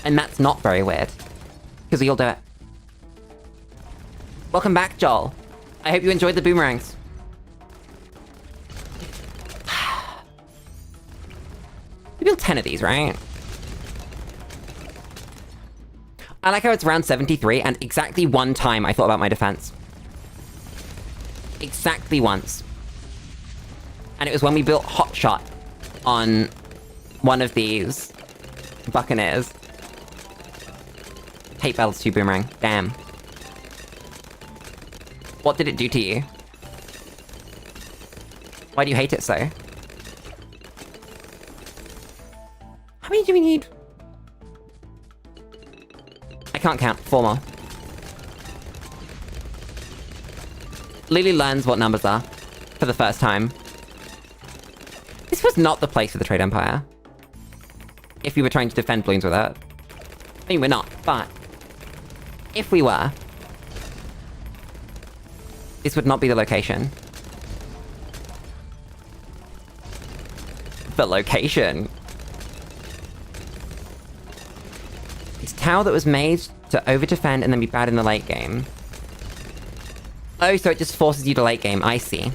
And that's not very weird, because you'll do it. Welcome back, Joel. I hope you enjoyed the boomerangs. We built 10 of these, right? I like how it's round 73, and exactly one time I thought about my defense. Exactly once. And it was when we built Hotshot on one of these Buccaneers. Hate Battles 2 Boomerang. Damn. What did it do to you? Why do you hate it so? How many do we need? I can't count. 4 more. Lulu learns what numbers are for the first time. This was not the place for the Trade Empire. If we were trying to defend Bloons with it. I mean, we're not, but if we were, this would not be the location. The location. It's a tower that was made to over-defend and then be bad in the late game. Oh, so it just forces you to late game. I see.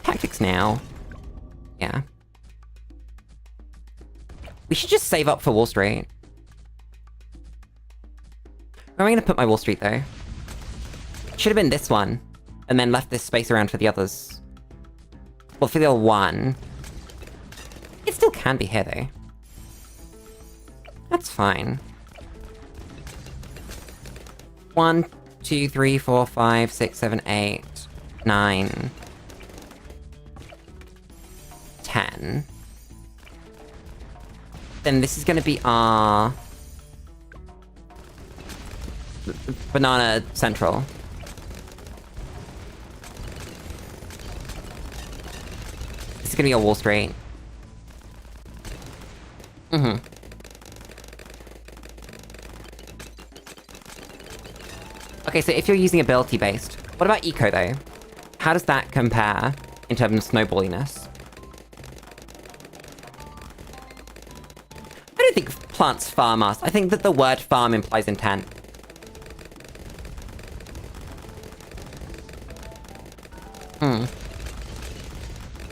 Tactics now. Yeah. We should just save up for Wall Street. Where am I gonna put my Wall Street, though? Should have been this one, and then left this space around for the others. Well, for the other one. It still can be here, though. That's fine. 1, 2, 3, 4, 5, 6, 7, 8, 9, 10. Then this is gonna be our Banana Central. This is gonna be our Wall Street. Okay, so if you're using ability-based, what about eco, though? How does that compare in terms of snowballiness? I don't think plants farm us. I think that the word farm implies intent.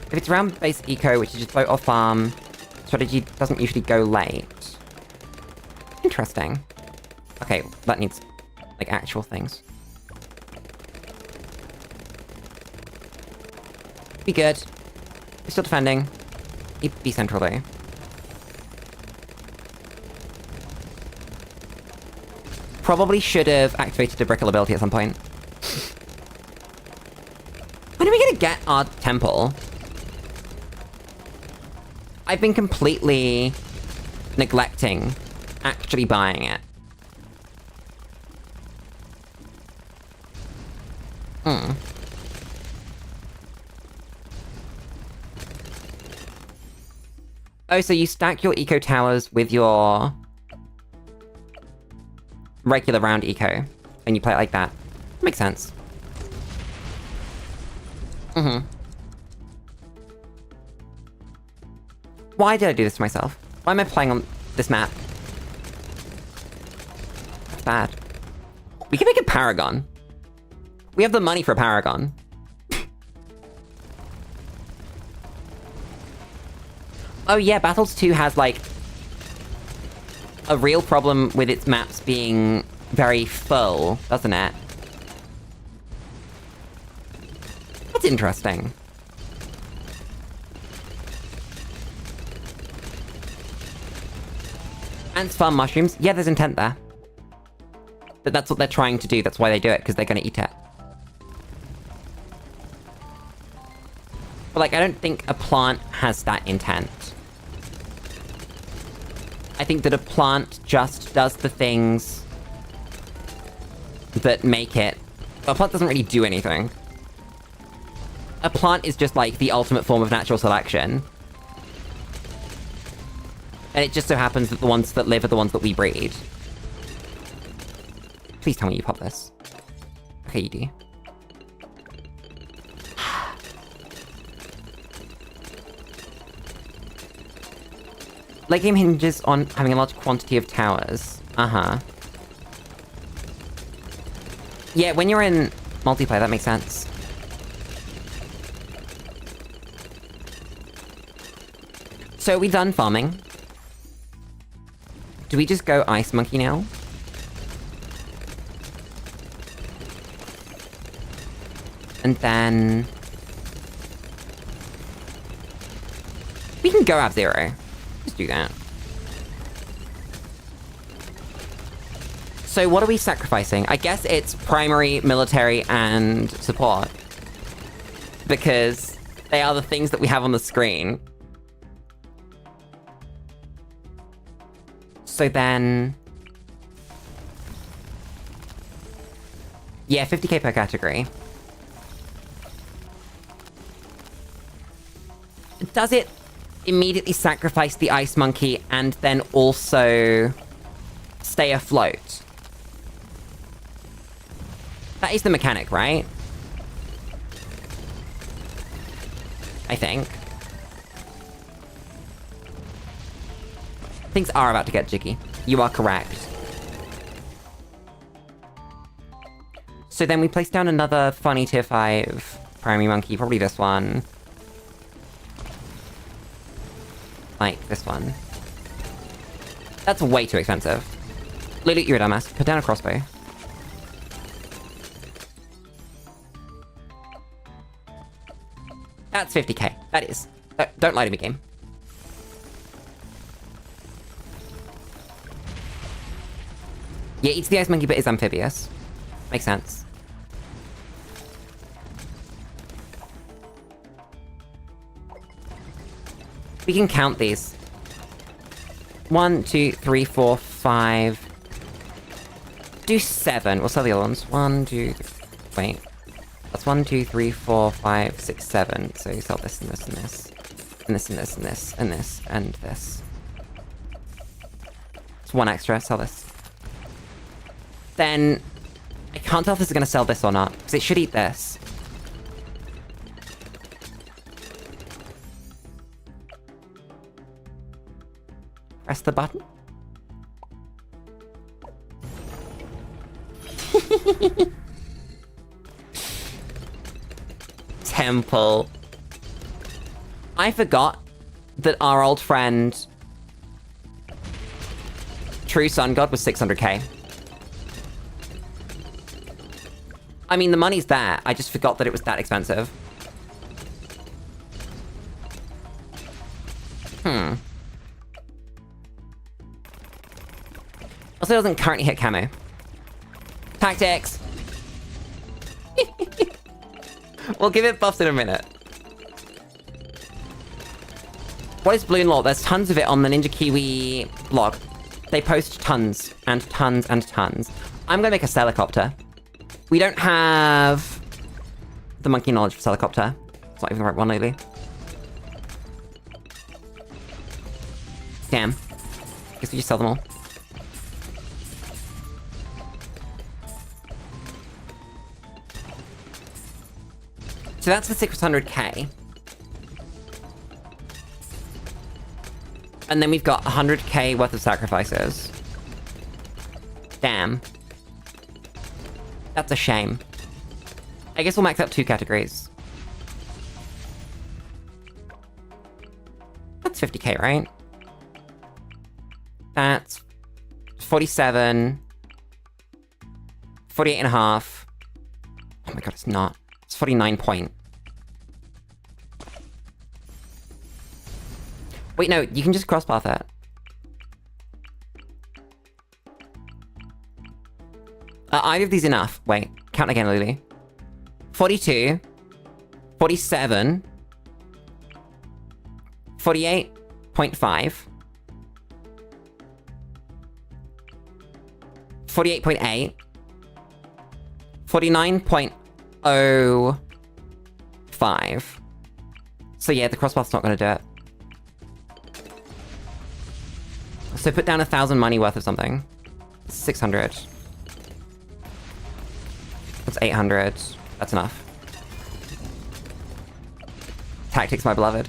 If it's round-based eco, which is just float or farm, strategy doesn't usually go late. Interesting. Okay, that needs, like, actual things. Be good. We're still defending. Be central, though. Probably should have activated the Brickle ability at some point. When are we gonna get our temple? I've been completely neglecting actually buying it. Oh, so you stack your eco towers with your regular round eco, and you play it like that. Makes sense. Why did I do this to myself? Why am I playing on this map? That's bad. We can make a Paragon. We have the money for a Paragon. Oh yeah, Battles 2 has, like, a real problem with its maps being very full, doesn't it? That's interesting. Ants farm mushrooms. Yeah, there's intent there. But that's what they're trying to do. That's why they do it, because they're gonna eat it. But, like, I don't think a plant has that intent. I think that a plant just does the things that make it... A plant doesn't really do anything. A plant is just, like, the ultimate form of natural selection. And it just so happens that the ones that live are the ones that we breed. Please tell me you pop this. Okay, you do. Late game hinges on having a large quantity of towers. Uh-huh. Yeah, when you're in multiplayer, that makes sense. So are we done farming? Do we just go Ice Monkey now? And then... we can go Ab-Zero. Just do that. So what are we sacrificing? I guess it's primary, military, and support. Because they are the things that we have on the screen. So then... yeah, 50k per category. Does it immediately sacrifice the Ice Monkey and then also stay afloat? That is the mechanic, right? I think. Things are about to get jiggy. You are correct. So then we place down another funny tier 5 primary monkey, probably this one. Like, this one. That's way too expensive. Lulu, you're a dumbass. Put down a crossbow. That's 50k. That is. Don't lie to me, game. Yeah, eats the Ice Monkey, but is amphibious. Makes sense. We can count these. 1, 2, 3, 4, 5. Do 7. We'll sell the other ones. 1, 2, 3. Wait. That's 1, 2, 3, 4, 5, 6, 7. So you sell this and this and this. And this and this and this and this and this. It's 1 extra. Sell this. Then... I can't tell if this is gonna sell this or not. Because it should eat this. Press the button. Temple. I forgot that our old friend True Sun God was 600k. I mean, the money's there. I just forgot that it was that expensive. Also doesn't currently hit camo. Tactics! We'll give it buffs in a minute. What is Bloon lore? There's tons of it on the Ninja Kiwi blog. They post tons, and tons, and tons. I'm gonna make a helicopter. We don't have the monkey knowledge for helicopter. It's not even the right one, lately. Damn. Guess we just sell them all. So that's the 600k. And then we've got 100k worth of sacrifices. Damn. That's a shame. I guess we'll max out 2 categories. That's 50k, right? That's 47. 48 and a half. Oh my god, it's not. It's 49 point. Wait, no, you can just crosspath it. Either of these enough. Wait, count again, Lulu. 42. 47. 48.5. 48.8. 49.05. So yeah, the crosspath's not gonna do it. So put down 1,000 money worth of something. 600. That's 800. That's enough. Tactics, my beloved.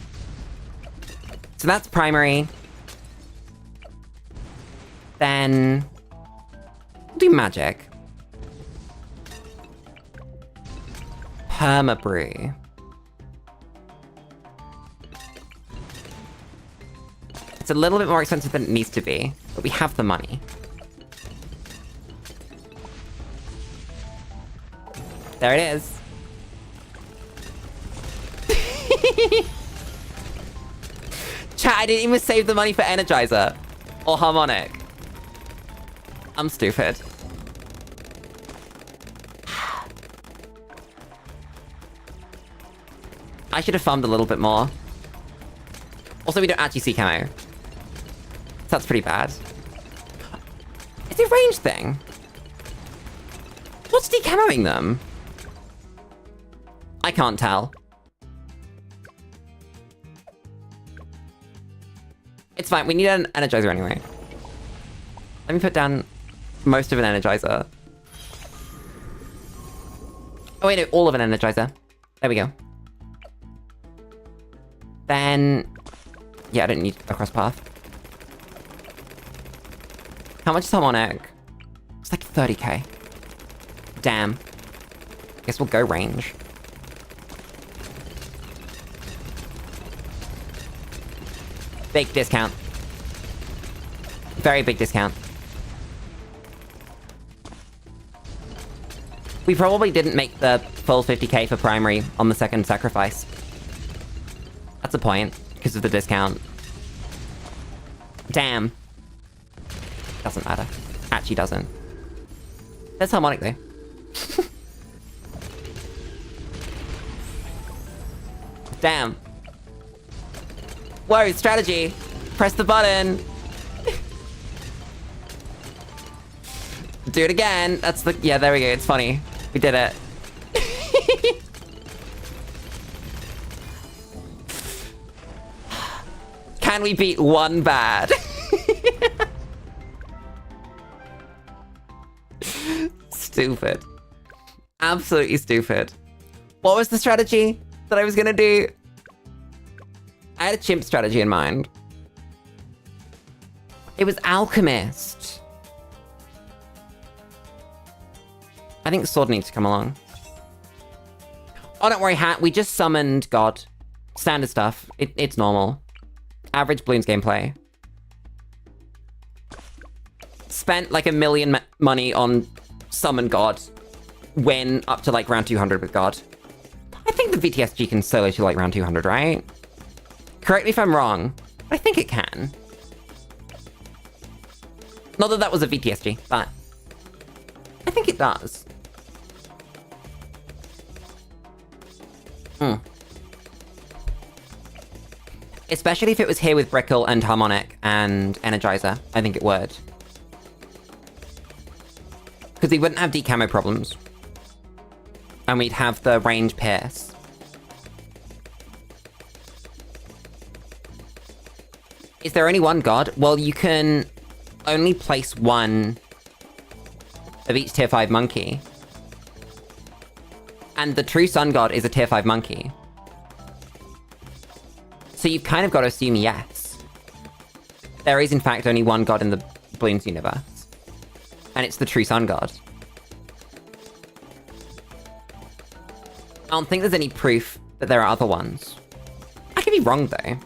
So that's primary. Then we'll do magic. Permabrew. It's a little bit more expensive than it needs to be, but we have the money. There it is. Chat, I didn't even save the money for Energizer. Or Harmonic. I'm stupid. I should have farmed a little bit more. Also, we don't actually see camo. So that's pretty bad. It's a range thing. What's decamoing them? I can't tell. It's fine, we need an Energizer anyway. Let me put down most of an Energizer. Oh wait, no, all of an Energizer. There we go. Then... yeah, I don't need a cross path. How much is Harmonic? It's like 30k. Damn. Guess we'll go range. Big discount. Very big discount. We probably didn't make the full 50k for primary on the second sacrifice. That's a point, because of the discount. Damn. Doesn't matter. Actually doesn't. There's Harmonic though. Damn. Whoa, strategy! Press the button! Do it again! That's the... yeah, there we go, it's funny. We did it. Can we beat one bad? Stupid. Absolutely stupid. What was the strategy that I was gonna do? I had a chimp strategy in mind. It was Alchemist. I think Sword needs to come along. Oh, don't worry, Hat. We just summoned God. Standard stuff. It's normal. Average Bloons gameplay. Spent like $1 million money on summon God. Win up to like round 200 with God. I think the VTSG can solo to like round 200, right? Correct me if I'm wrong. I think it can. Not that that was a VTSG, but I think it does. Especially if it was here with Brickle and Harmonic and Energizer. I think it would. Because we wouldn't have decamo problems. And we'd have the range pierce. Is there only one God? Well, you can only place one of each tier 5 monkey. And the true Sun God is a tier 5 monkey. So you've kind of got to assume yes. There is in fact only one God in the Bloons universe. And it's the true Sun God. I don't think there's any proof that there are other ones. I could be wrong though.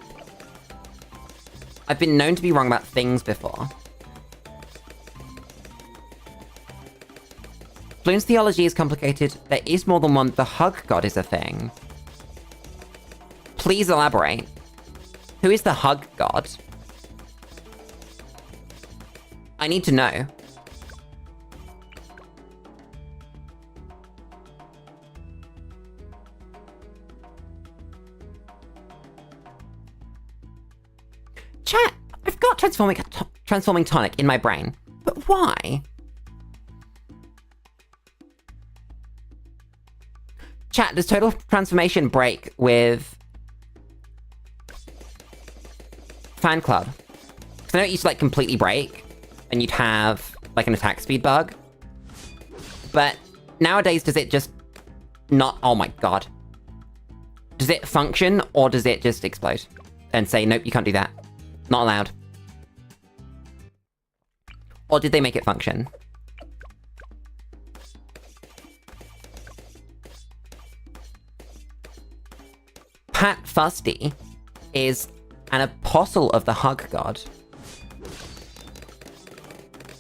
I've been known to be wrong about things before. Bloons theology is complicated. There is more than one. The hug God is a thing. Please elaborate. Who is the hug God? I need to know. Chat, I've got transforming tonic in my brain, but why? Chat, does total transformation break with Fan Club? Because I know it used to like completely break, and you'd have like an attack speed bug. But Nowadays, does it just not... Oh my god. Does it function, or does it just explode? And say, nope, you can't do that. Not allowed. Or did they make it function? Pat Fusty is an apostle of the hug god.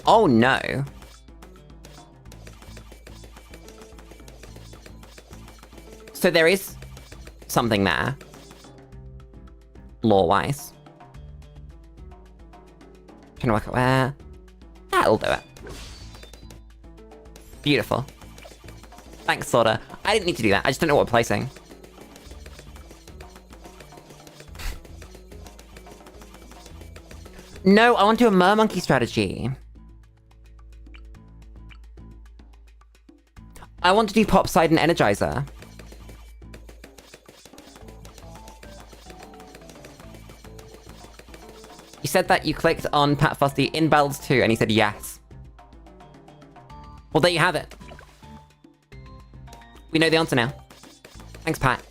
Oh no. So there is something there. Lore-wise. Trying to work out where... That'll do it. Beautiful. Thanks, sorta. I didn't need to do that, I just don't know what we're placing. No, I want to do a mermonkey strategy. I want to do Popside and Energizer. You said that you clicked on Pat Fusty in Bells too, and he said yes. Well, there you have it. We know the answer now. Thanks, Pat.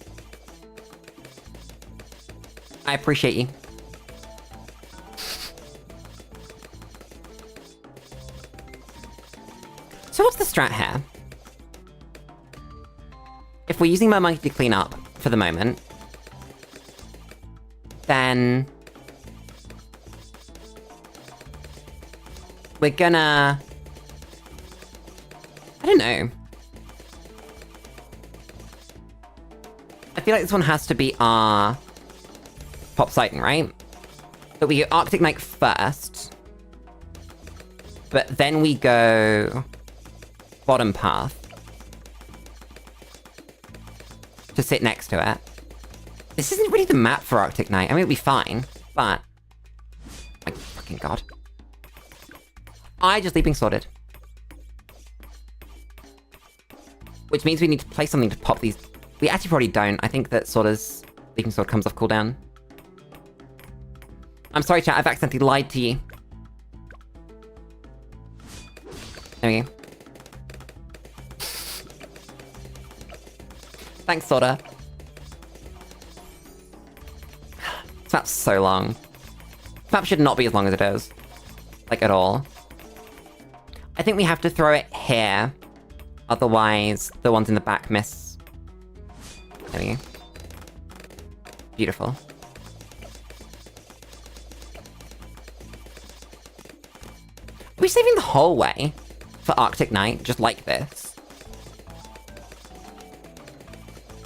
I appreciate you. So what's the strat here? If we're using Mermonkey to clean up for the moment, then we're gonna... I don't know. I feel like this one has to be our Popseidon, right? But we go Arctic Knight first. But then we go bottom path to sit next to it. This isn't really the map for Arctic Knight. I mean, it'll be fine, but... My fucking god. I just leaping sorted. Which means we need to play something to pop these... We actually probably don't. I think that Sorta's leaping sword comes off cooldown. I'm sorry, chat. I've accidentally lied to you. There we go. Thanks, Sorta. This map's so long. This map should not be as long as it is. Like, at all. I think we have to throw it here. Otherwise, the ones in the back miss. There we go. Beautiful. Are we saving the whole way for Arctic Knight, just like this?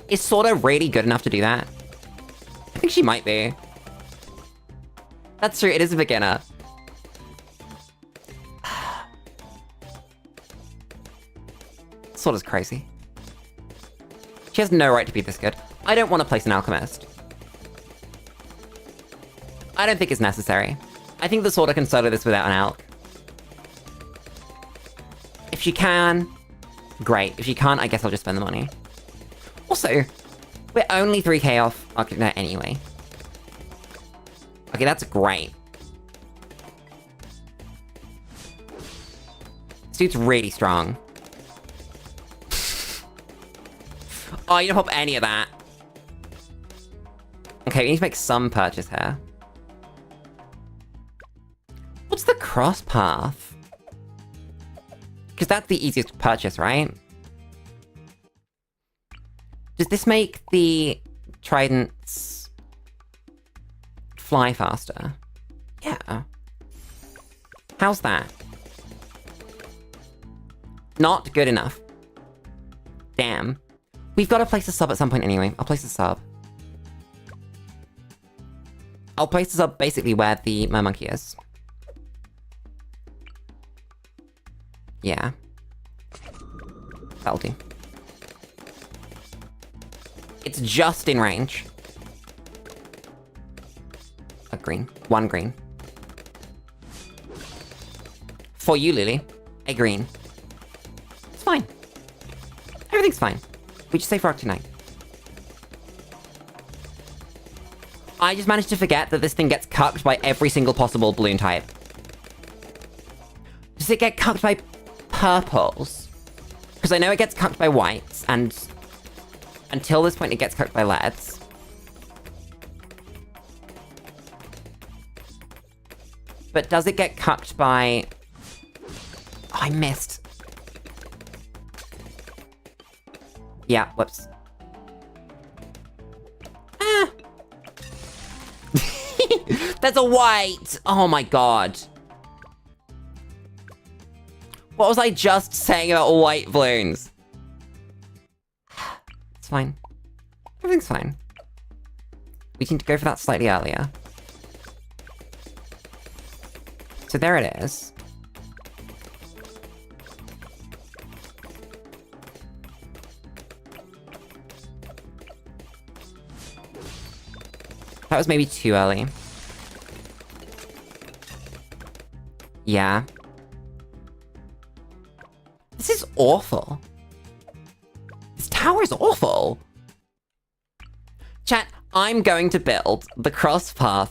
Is Sorta really good enough to do that? I think she might be. That's true, it is a beginner. Sorta's crazy. She has no right to be this good. I don't want to place an Alchemist. I don't think it's necessary. I think the Sorta can solo this without an Alch. If she can, great. If she can't, I guess I'll just spend the money. Also, we're only 3k off Arctic Knight anyway. Okay, that's great. This dude's really strong. Oh, you don't pop any of that. Okay, we need to make some purchase here. What's the cross path? Because that's the easiest purchase, right? Does this make the tridents fly faster? Yeah. How's that? Not good enough. Damn. We've got to place a sub at some point anyway. I'll place a sub. I'll place the sub basically where the Mermonkey is. Yeah. That'll do. It's just in range. A green. One green. For you, Lily. A green. It's fine. Everything's fine. We just say for Arctic Knight. I just managed to forget that this thing gets cucked by every single possible balloon type. Does it get cucked by purples? Because I know it gets cucked by whites, and until this point it gets cucked by leads. But does it get cucked by... Oh, I missed. Yeah, whoops. Ah! There's a white! Oh my god. What was I just saying about white balloons? It's fine. Everything's fine. We need to go for that slightly earlier. So there it is. That was maybe too early. Yeah. This is awful. This tower is awful. Chat, I'm going to build the cross path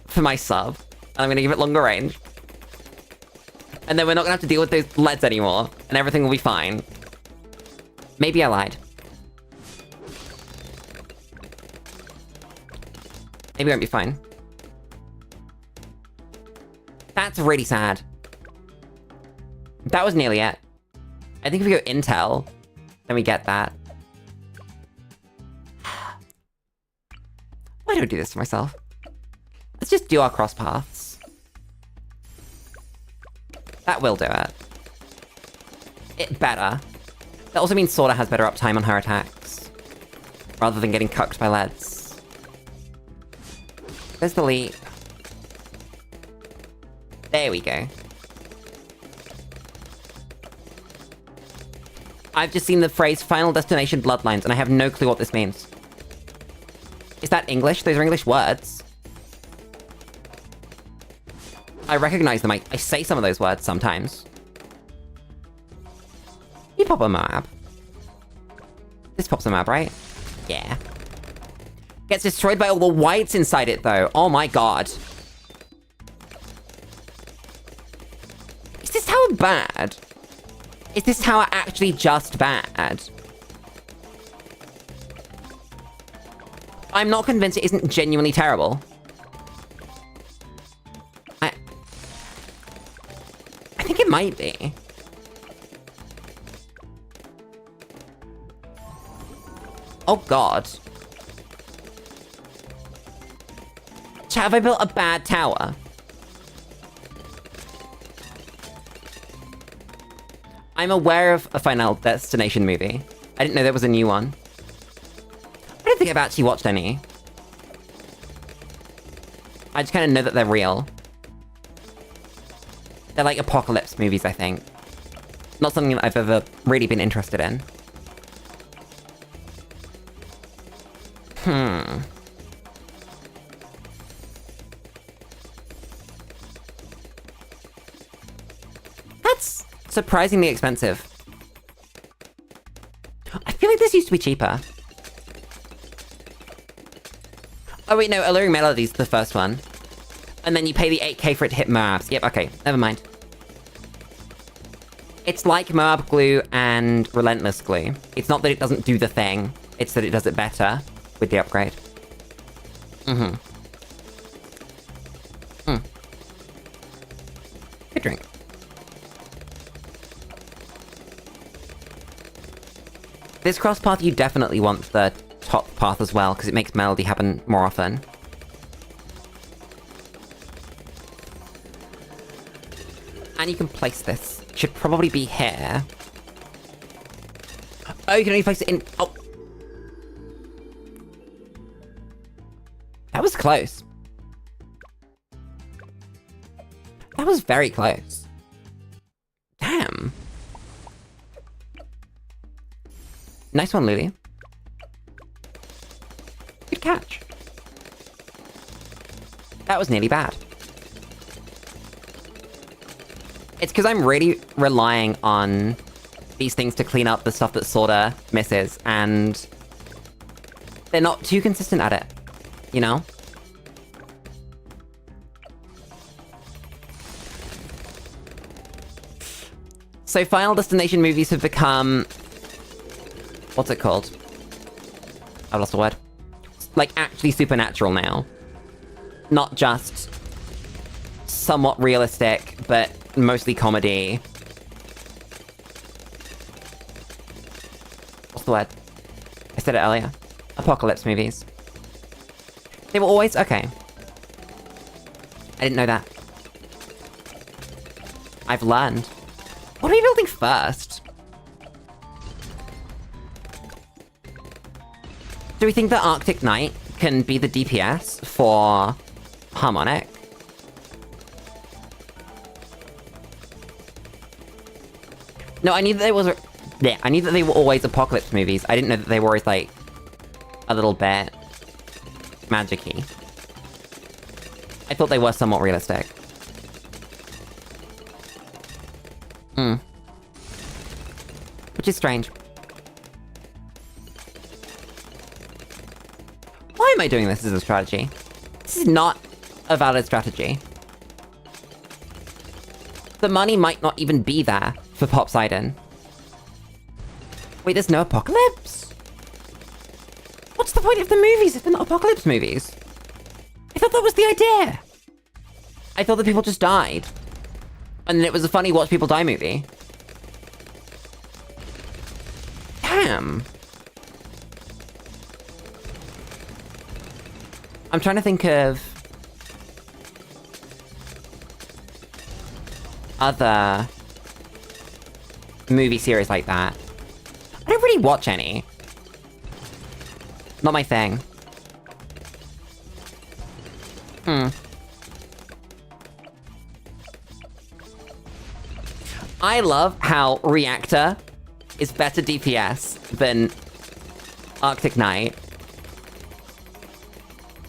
for my sub. And I'm gonna give it longer range. And then we're not gonna have to deal with those leads anymore. And everything will be fine. Maybe I lied. Maybe it won't be fine. That's really sad. That was nearly it. I think if we go Intel, then we get that. Why do I do this to myself? Let's just do our cross paths. That will do it. It better. That also means Sorta has better uptime on her attacks. Rather than getting cucked by leads. There's the leap. There we go. I've just seen the phrase Final Destination Bloodlines, and I have no clue what this means. Is that English? Those are English words. I recognize them. I say some of those words sometimes. You pop a map. This pops a map, right? Yeah. Gets destroyed by all the whites inside it, though. Oh my god. Is this tower bad? Is this tower actually just bad? I'm not convinced it isn't genuinely terrible. I think it might be. Oh god. Chat, have I built a bad tower? I'm aware of a Final Destination movie. I didn't know there was a new one. I don't think I've actually watched any. I just kind of know that they're real. They're like apocalypse movies, I think. Not something that I've ever really been interested in. That's surprisingly expensive. I feel like this used to be cheaper. Oh wait, no, Alluring Melody's the first one. And then you pay the 8k for it to hit Moabs. Yep, okay, never mind. It's like Moab Glue and Relentless Glue. It's not that it doesn't do the thing, it's that it does it better with the upgrade. Good drink. This cross path, you definitely want the top path as well, because it makes Melody happen more often. And you can place this. It should probably be here. Oh, you can only place it in... Oh! That was close. That was very close. Damn. Nice one, Lulu. Good catch. That was nearly bad. It's because I'm really relying on these things to clean up the stuff that sorta misses, and they're not too consistent at it, you know? So Final Destination movies have become... What's it called? I've lost the word. Like, actually supernatural now. Not just somewhat realistic, but mostly comedy. What's the word? I said it earlier. Apocalypse movies. They were always... Okay. I didn't know that. I've learned. What are we building first? Do we think that Arctic Knight can be the DPS for Harmonic? No, I knew that there was... Yeah, I knew that they were always Apocalypse movies. I didn't know that they were always, like, a little bit magic-y. I thought they were somewhat realistic. Which is strange. Why am I doing this as a strategy? This is not a valid strategy. The money might not even be there for Poseidon. Wait, there's no apocalypse? What's the point of the movies if they're not apocalypse movies? I thought that was the idea. I thought that people just died. And then it was a funny watch people die movie. Damn. I'm trying to think of other movie series like that. I don't really watch any. Not my thing. I love how Reactor is better DPS than Arctic Knight.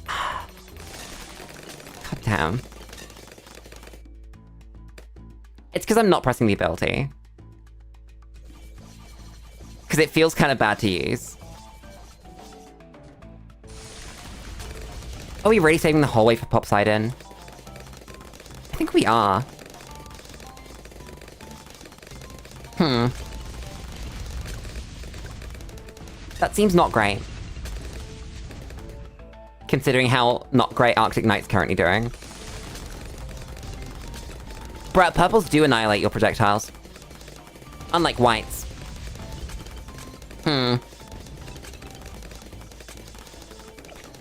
God damn. It's because I'm not pressing the ability. Because it feels kind of bad to use. Are we really saving the whole way for Poseidon? I think we are. That seems not great. Considering how not great Arctic Knight's currently doing. Bruh, purples do annihilate your projectiles. Unlike whites.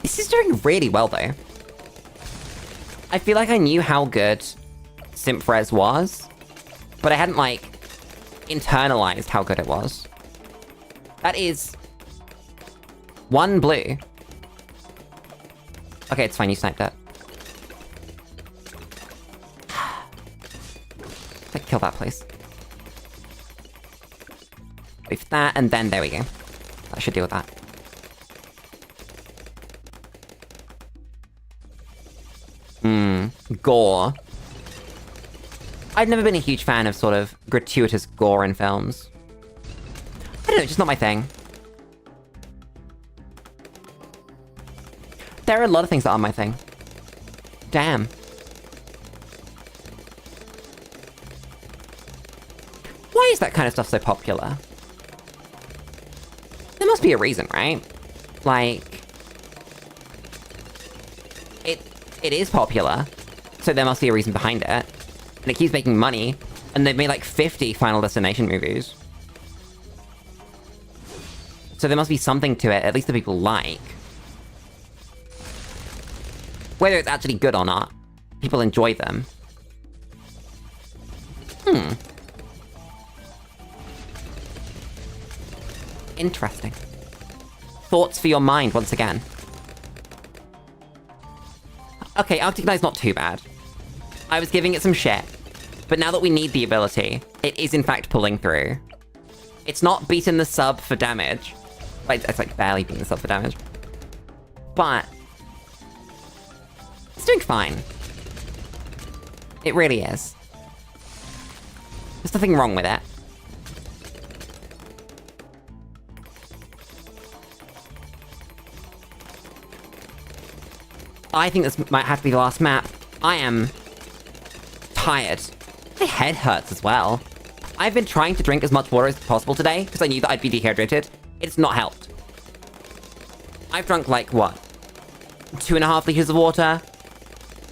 This is doing really well, though. I feel like I knew how good Simp-Res was, but I hadn't, like, internalized how good it was. That is... 1 blue. Okay, it's fine, you sniped it. Like, kill that, please. Wait for that, and then there we go. That should deal with that. Gore. I've never been a huge fan of sort of gratuitous gore in films. I don't know, it's just not my thing. There are a lot of things that aren't my thing. Damn. Why is that kind of stuff so popular? There must be a reason, right? Like... It is popular, so there must be a reason behind it. And it keeps making money, and they've made like 50 Final Destination movies. So there must be something to it, at least that people like. Whether it's actually good or not, people enjoy them. Interesting. Thoughts for your mind, once again. Okay, Arctic Knight's not too bad. I was giving it some shit. But now that we need the ability, it is in fact pulling through. It's not beaten the sub for damage. Like, it's like barely beating the sub for damage. But... it's doing fine. It really is. There's nothing wrong with it. I think this might have to be the last map. I am... tired. My head hurts as well. I've been trying to drink as much water as possible today because I knew that I'd be dehydrated. It's not helped. I've drunk like, what? 2.5 liters of water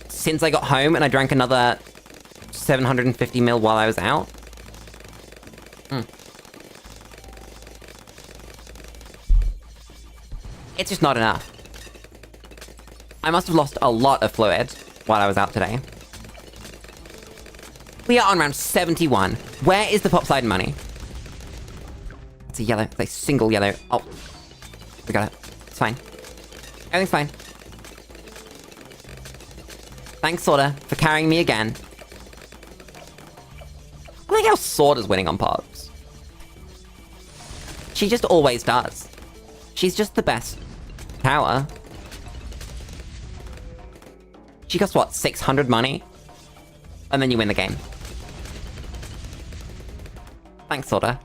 since I got home, and I drank another 750 ml while I was out. It's just not enough. I must have lost a lot of fluid while I was out today. We are on round 71. Where is the pop side money? It's a yellow. It's a single yellow. Oh. We got it. It's fine. Everything's fine. Thanks, Sorta, for carrying me again. I like how Sorta's winning on pops. She just always does. She's just the best tower. She costs, what, 600 money? And then you win the game. Thanks, Sorta.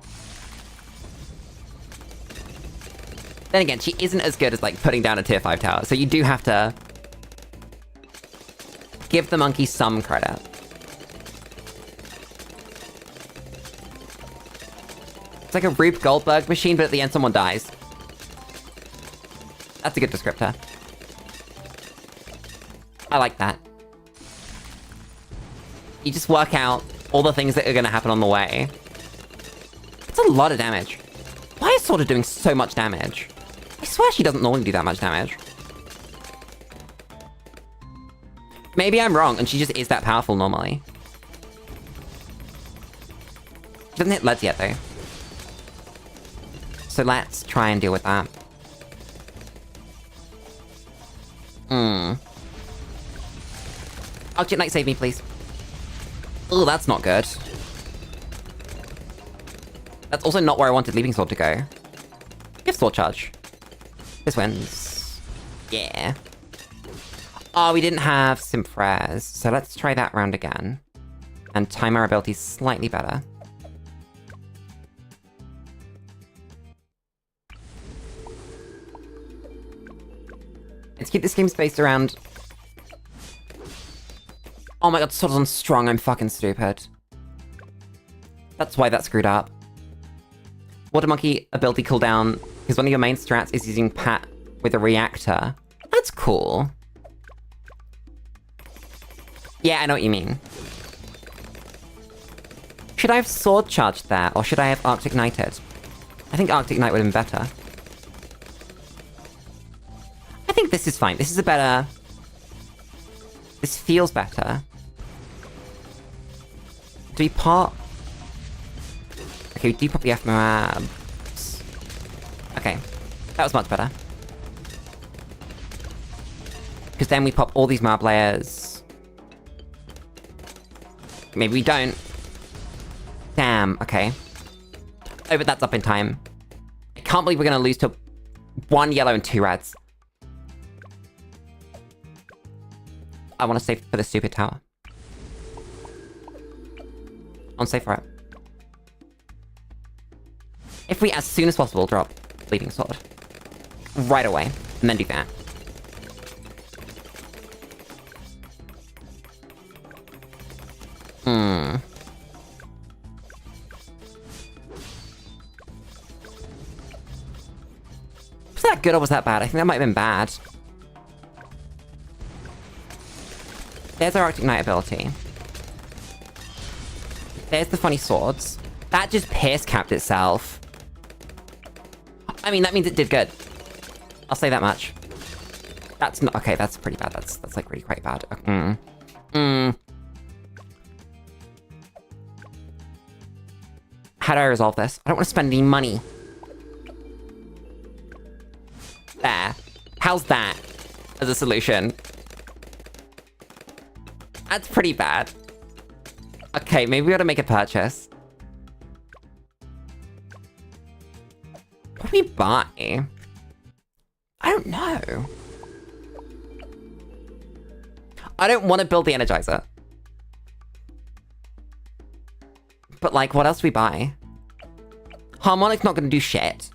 Then again, she isn't as good as, like, putting down a tier 5 tower, so you do have to give the monkey some credit. It's like a Rube Goldberg machine, but at the end someone dies. That's a good descriptor. I like that. You just work out all the things that are gonna happen on the way. It's a lot of damage. Why is Sorta doing so much damage? I swear she doesn't normally do that much damage. Maybe I'm wrong, and she just is that powerful normally. She doesn't hit leads yet, though. So let's try and deal with that. Arctic Knight, save me, please. Oh, that's not good. That's also not where I wanted Leaping Sword to go. Give Sword Charge. This wins. Yeah. Oh, we didn't have Simfraz, so let's try that round again. And time our abilities slightly better. Let's keep this game spaced around... Oh my god, Sword's on strong, I'm fucking stupid. That's why that screwed up. Water Monkey ability cooldown, because one of your main strats is using Pat with a reactor. That's cool. Yeah, I know what you mean. Should I have Sword Charged there, or should I have Arctic Knighted? I think Arctic Knight would have been better. I think this is fine. This is a better... This feels better. Do we pop? Okay, we do pop the F-Mabs. Okay, that was much better. Because then we pop all these Mab layers. Maybe we don't. Damn, okay. Oh, but that's up in time. I can't believe we're gonna lose to 1 yellow and 2 reds. I want to save for the stupid tower. I want to save for it. If we, as soon as possible, drop Bleeding Sword. Right away. And then do that. Was that good or was that bad? I think that might have been bad. There's our Arctic Knight ability. There's the funny swords. That just pierce capped itself. I mean, that means it did good. I'll say that much. That's not... Okay, that's pretty bad. That's like really quite bad. How do I resolve this? I don't want to spend any money. There. How's that as a solution? That's pretty bad. Okay, maybe we gotta make a purchase. What do we buy? I don't know. I don't want to build the Energizer. But like, what else do we buy? Harmonic's not gonna do shit.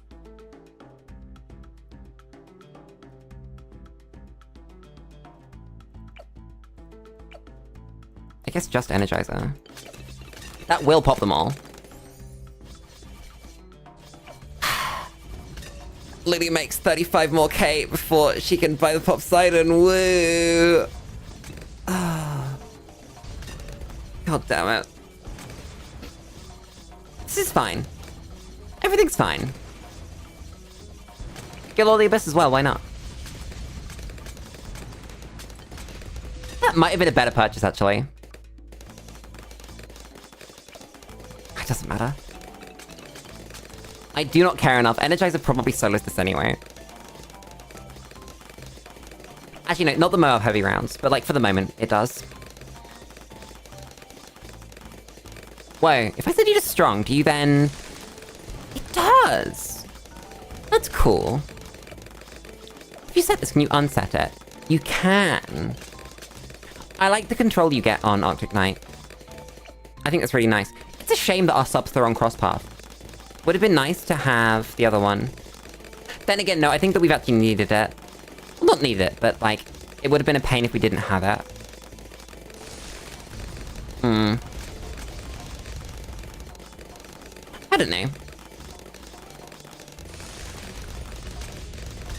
I guess just Energizer. That will pop them all. Lily makes 35 more K before she can buy the Poseidon. Woo! Oh. God damn it. This is fine. Everything's fine. Get all the Abyss as well, why not? That might have been a better purchase, actually. It doesn't matter. I do not care enough. Energizer probably solos this anyway. Actually, no, not the Moab heavy rounds, but like for the moment, it does. Whoa, if I said you just strong, do you then... It does! That's cool. If you set this, can you unset it? You can. I like the control you get on Arctic Knight. I think that's really nice. It's a shame that our subs are on crosspath. Would have been nice to have the other one. Then again, no, I think that we've actually needed it. Well, not needed it, but like, it would have been a pain if we didn't have it. I don't know.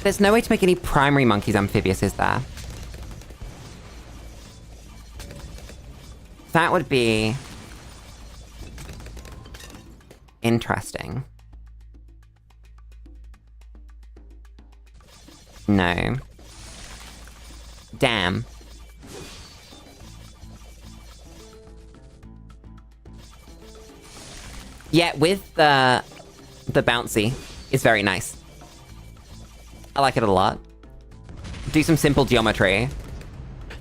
There's no way to make any primary monkeys amphibious, is there? That would be... interesting. No. Damn. Yeah, with the bouncy is very nice. I like it a lot. Do some simple geometry.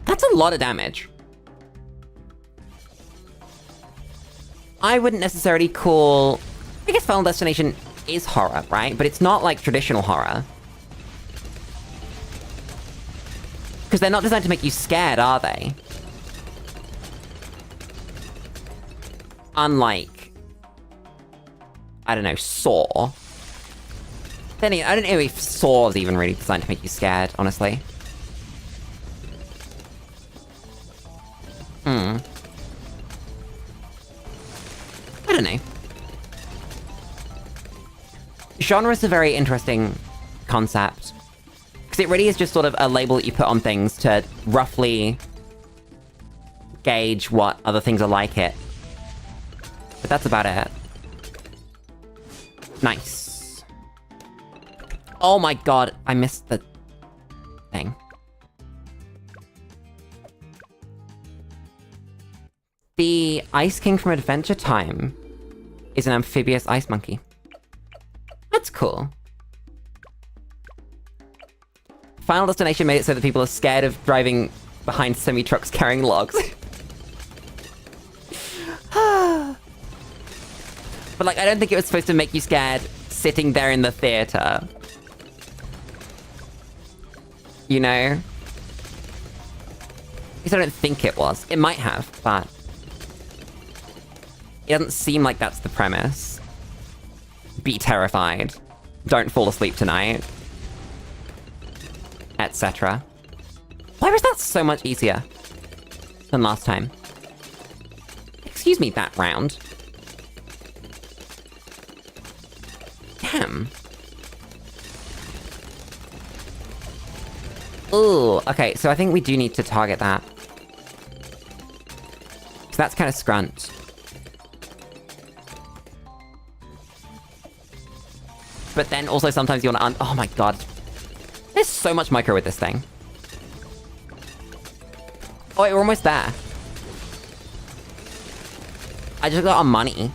That's a lot of damage. I wouldn't necessarily call... I guess Final Destination is horror, right? But it's not like traditional horror. Because they're not designed to make you scared, are they? Unlike... I don't know, Saw. Then again, I don't know if Saw is even really designed to make you scared, honestly. I don't know. Genre is a very interesting concept. Because it really is just sort of a label that you put on things to roughly gauge what other things are like it. But that's about it. Nice. Oh my god, I missed the thing. The Ice King from Adventure Time is an amphibious ice monkey. That's cool. Final Destination made it so that people are scared of driving behind semi-trucks carrying logs. But like, I don't think it was supposed to make you scared sitting there in the theater. You know? At least I don't think it was. It might have, but... it doesn't seem like that's the premise. Be terrified. Don't fall asleep tonight. Etc. Why was that so much easier than last time? Excuse me, that round. Damn. Ooh, okay, so I think we do need to target that. So that's kind of scrunt. But then also sometimes you want to oh my god. There's so much micro with this thing. Oh wait, we're almost there. I just got our money.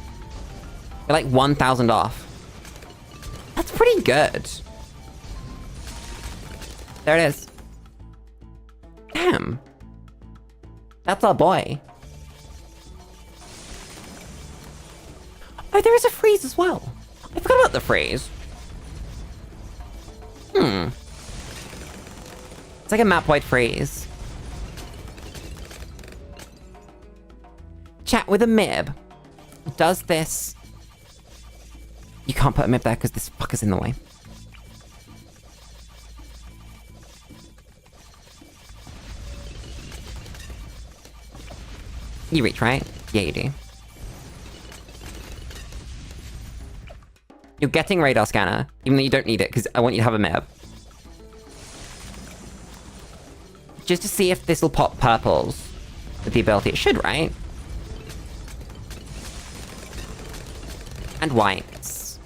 We're like 1,000 off. That's pretty good. There it is. Damn. That's our boy. Oh, there is a freeze as well. I forgot about the freeze. It's like a map-wide freeze. Chat with a mib. Does this... You can't put a mib there because this fucker's in the way. You reach, right? Yeah, you do. You're getting radar scanner, even though you don't need it, because I want you to have a MIB. Just to see if this will pop purples with the ability. It should, right? And whites.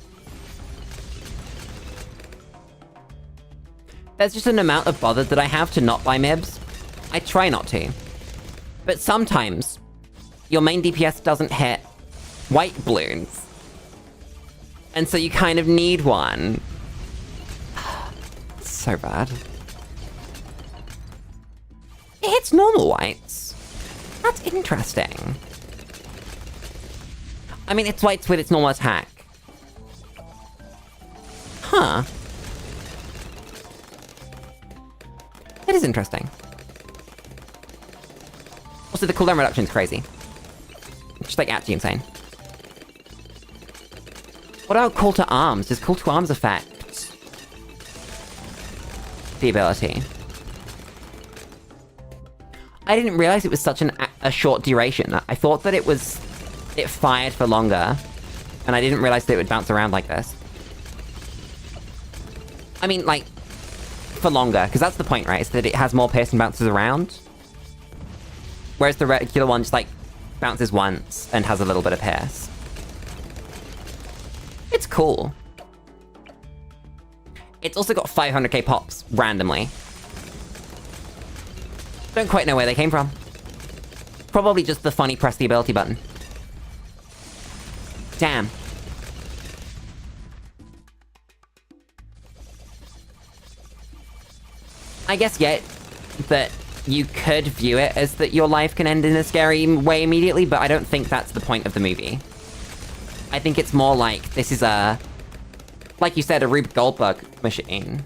There's just an amount of bother that I have to not buy MIBs. I try not to. But sometimes, your main DPS doesn't hit white balloons. And so you kind of need one. So bad. It hits normal whites. That's interesting. I mean, it's whites with its normal attack. Huh. It is interesting. Also, the cooldown reduction is crazy. It's just like actually insane. What about call to arms? Does call to arms affect the ability? I didn't realize it was such a short duration. I thought that it fired for longer, and I didn't realize that it would bounce around like this. I mean, like, for longer, because that's the point, right? Is that it has more pierce and bounces around. Whereas the regular one just, like, bounces once and has a little bit of pierce. It's cool. It's also got 500k pops, randomly. Don't quite know where they came from. Probably just the funny press the ability button. Damn. I guess, yeah, that you could view it as that your life can end in a scary way immediately, but I don't think that's the point of the movie. I think it's more like, this is a... like you said, a Rube Goldberg machine.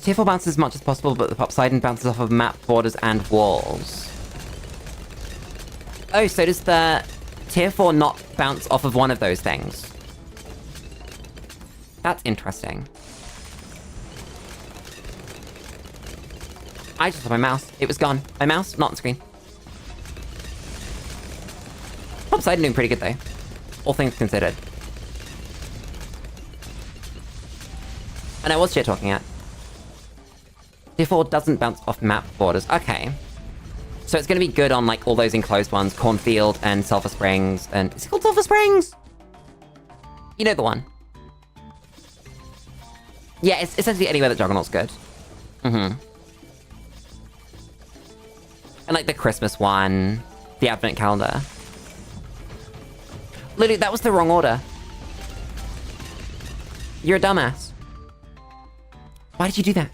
Tier 4 bounces as much as possible, but the pop side and bounces off of map borders and walls. Oh, so does the Tier 4 not bounce off of one of those things? That's interesting. I just saw my mouse. It was gone. My mouse, not on screen. Pop side doing pretty good, though. All things considered. And I was shit-talking at. Tier 4 doesn't bounce off map borders. Okay. So it's gonna be good on, like, all those enclosed ones. Cornfield and Sulphur Springs and... is it called Sulphur Springs? You know the one. Yeah, it's essentially anywhere that Juggernaut's good. Mm-hmm. And, like, the Christmas one. The Advent Calendar. Lulu, that was the wrong order. You're a dumbass. Why did you do that?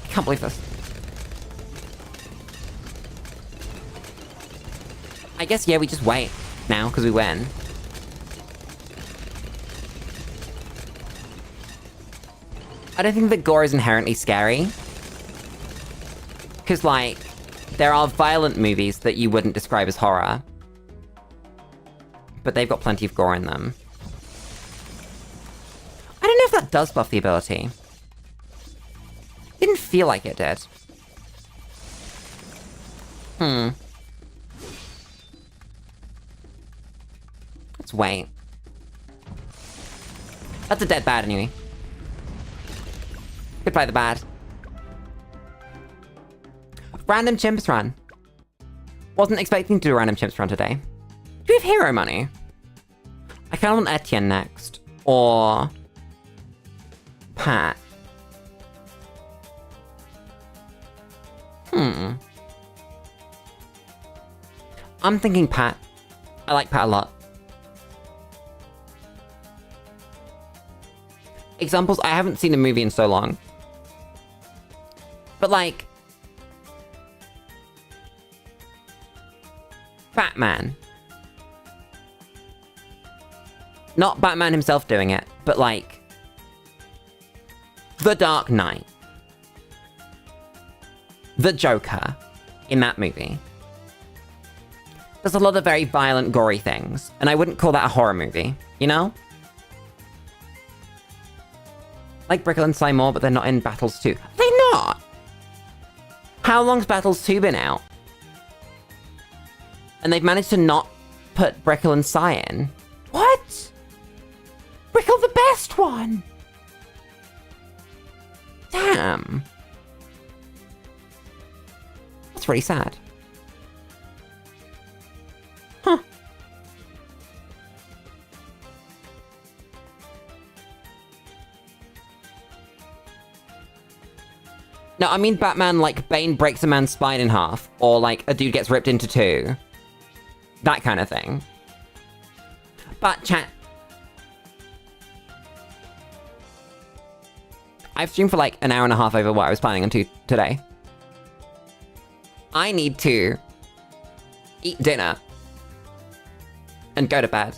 I can't believe this. I guess, yeah, we just wait now, because we win. I don't think that gore is inherently scary. Because, like, there are violent movies that you wouldn't describe as horror. But they've got plenty of gore in them. I don't know if that does buff the ability. Didn't feel like it did. Let's wait. That's a dead bad anyway. Goodbye the bad. Random Chimps run. Wasn't expecting to do a random Chimps run today. Do we have hero money? I kind of want Etienne next. Or... Pat. I'm thinking Pat. I like Pat a lot. Examples, I haven't seen the movie in so long. But like... Batman. Not Batman himself doing it, but like... The Dark Knight. The Joker. In that movie. There's a lot of very violent, gory things. And I wouldn't call that a horror movie, you know? Like Brickle and Sly more, but they're not in Battles 2. They're not! How long's Battles 2 been out? And they've managed to not put Brickle and Psy in. What? Brickle the best one! Damn. That's really sad. Huh. No, I mean Batman, like, Bane breaks a man's spine in half, or, like, a dude gets ripped into two. That kind of thing. But, chat... I've streamed for, like, an hour and a half over what I was planning on today. I need to eat dinner and go to bed.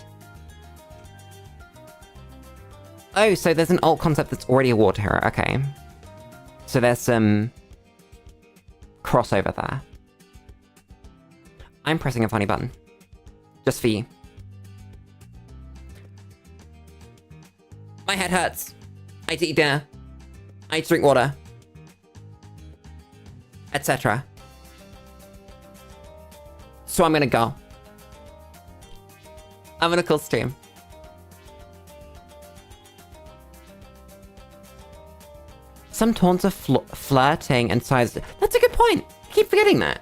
Oh, so there's an alt concept that's already a water hero. Okay. So there's some crossover there. I'm pressing a funny button. Just for you. My head hurts. I need to eat dinner. I need to drink water. Etc. So I'm gonna go. I'm gonna call stream. Some taunts are flirting and size. That's a good point. I keep forgetting that.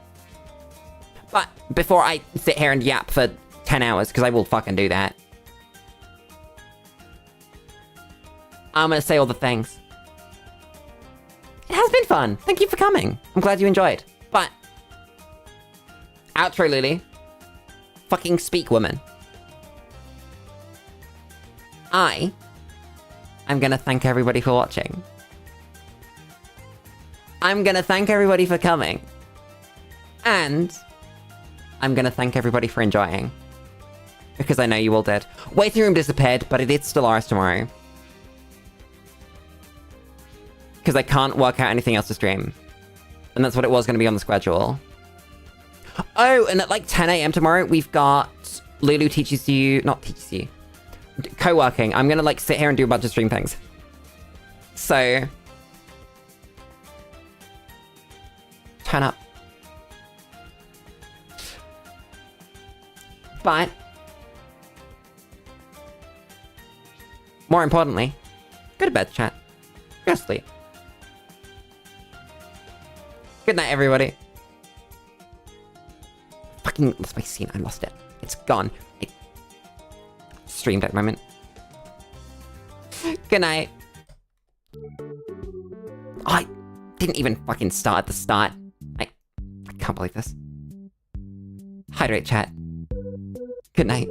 But before I sit here and yap for 10 hours, because I will fucking do that, I'm gonna say all the things. It has been fun. Thank you for coming. I'm glad you enjoyed. But outro, Lulu. Fucking speak, woman. I'm gonna thank everybody for watching. I'm gonna thank everybody for coming. And I'm gonna thank everybody for enjoying. Because I know you all did. Waiting room disappeared, but it is still ours tomorrow. Because I can't work out anything else to stream. And that's what it was gonna be on the schedule. Oh, and at like 10 AM tomorrow, we've got Lulu teaches you... Not teaches you. Co-working. I'm gonna like sit here and do a bunch of stream things. So... turn up. But... more importantly, go to bed, chat. Go to sleep. Good night, everybody. Fucking lost my scene. I lost it. It's gone. I streamed at the moment. Good night. I didn't even fucking start at the start. I can't believe this. Hydrate, chat. Good night.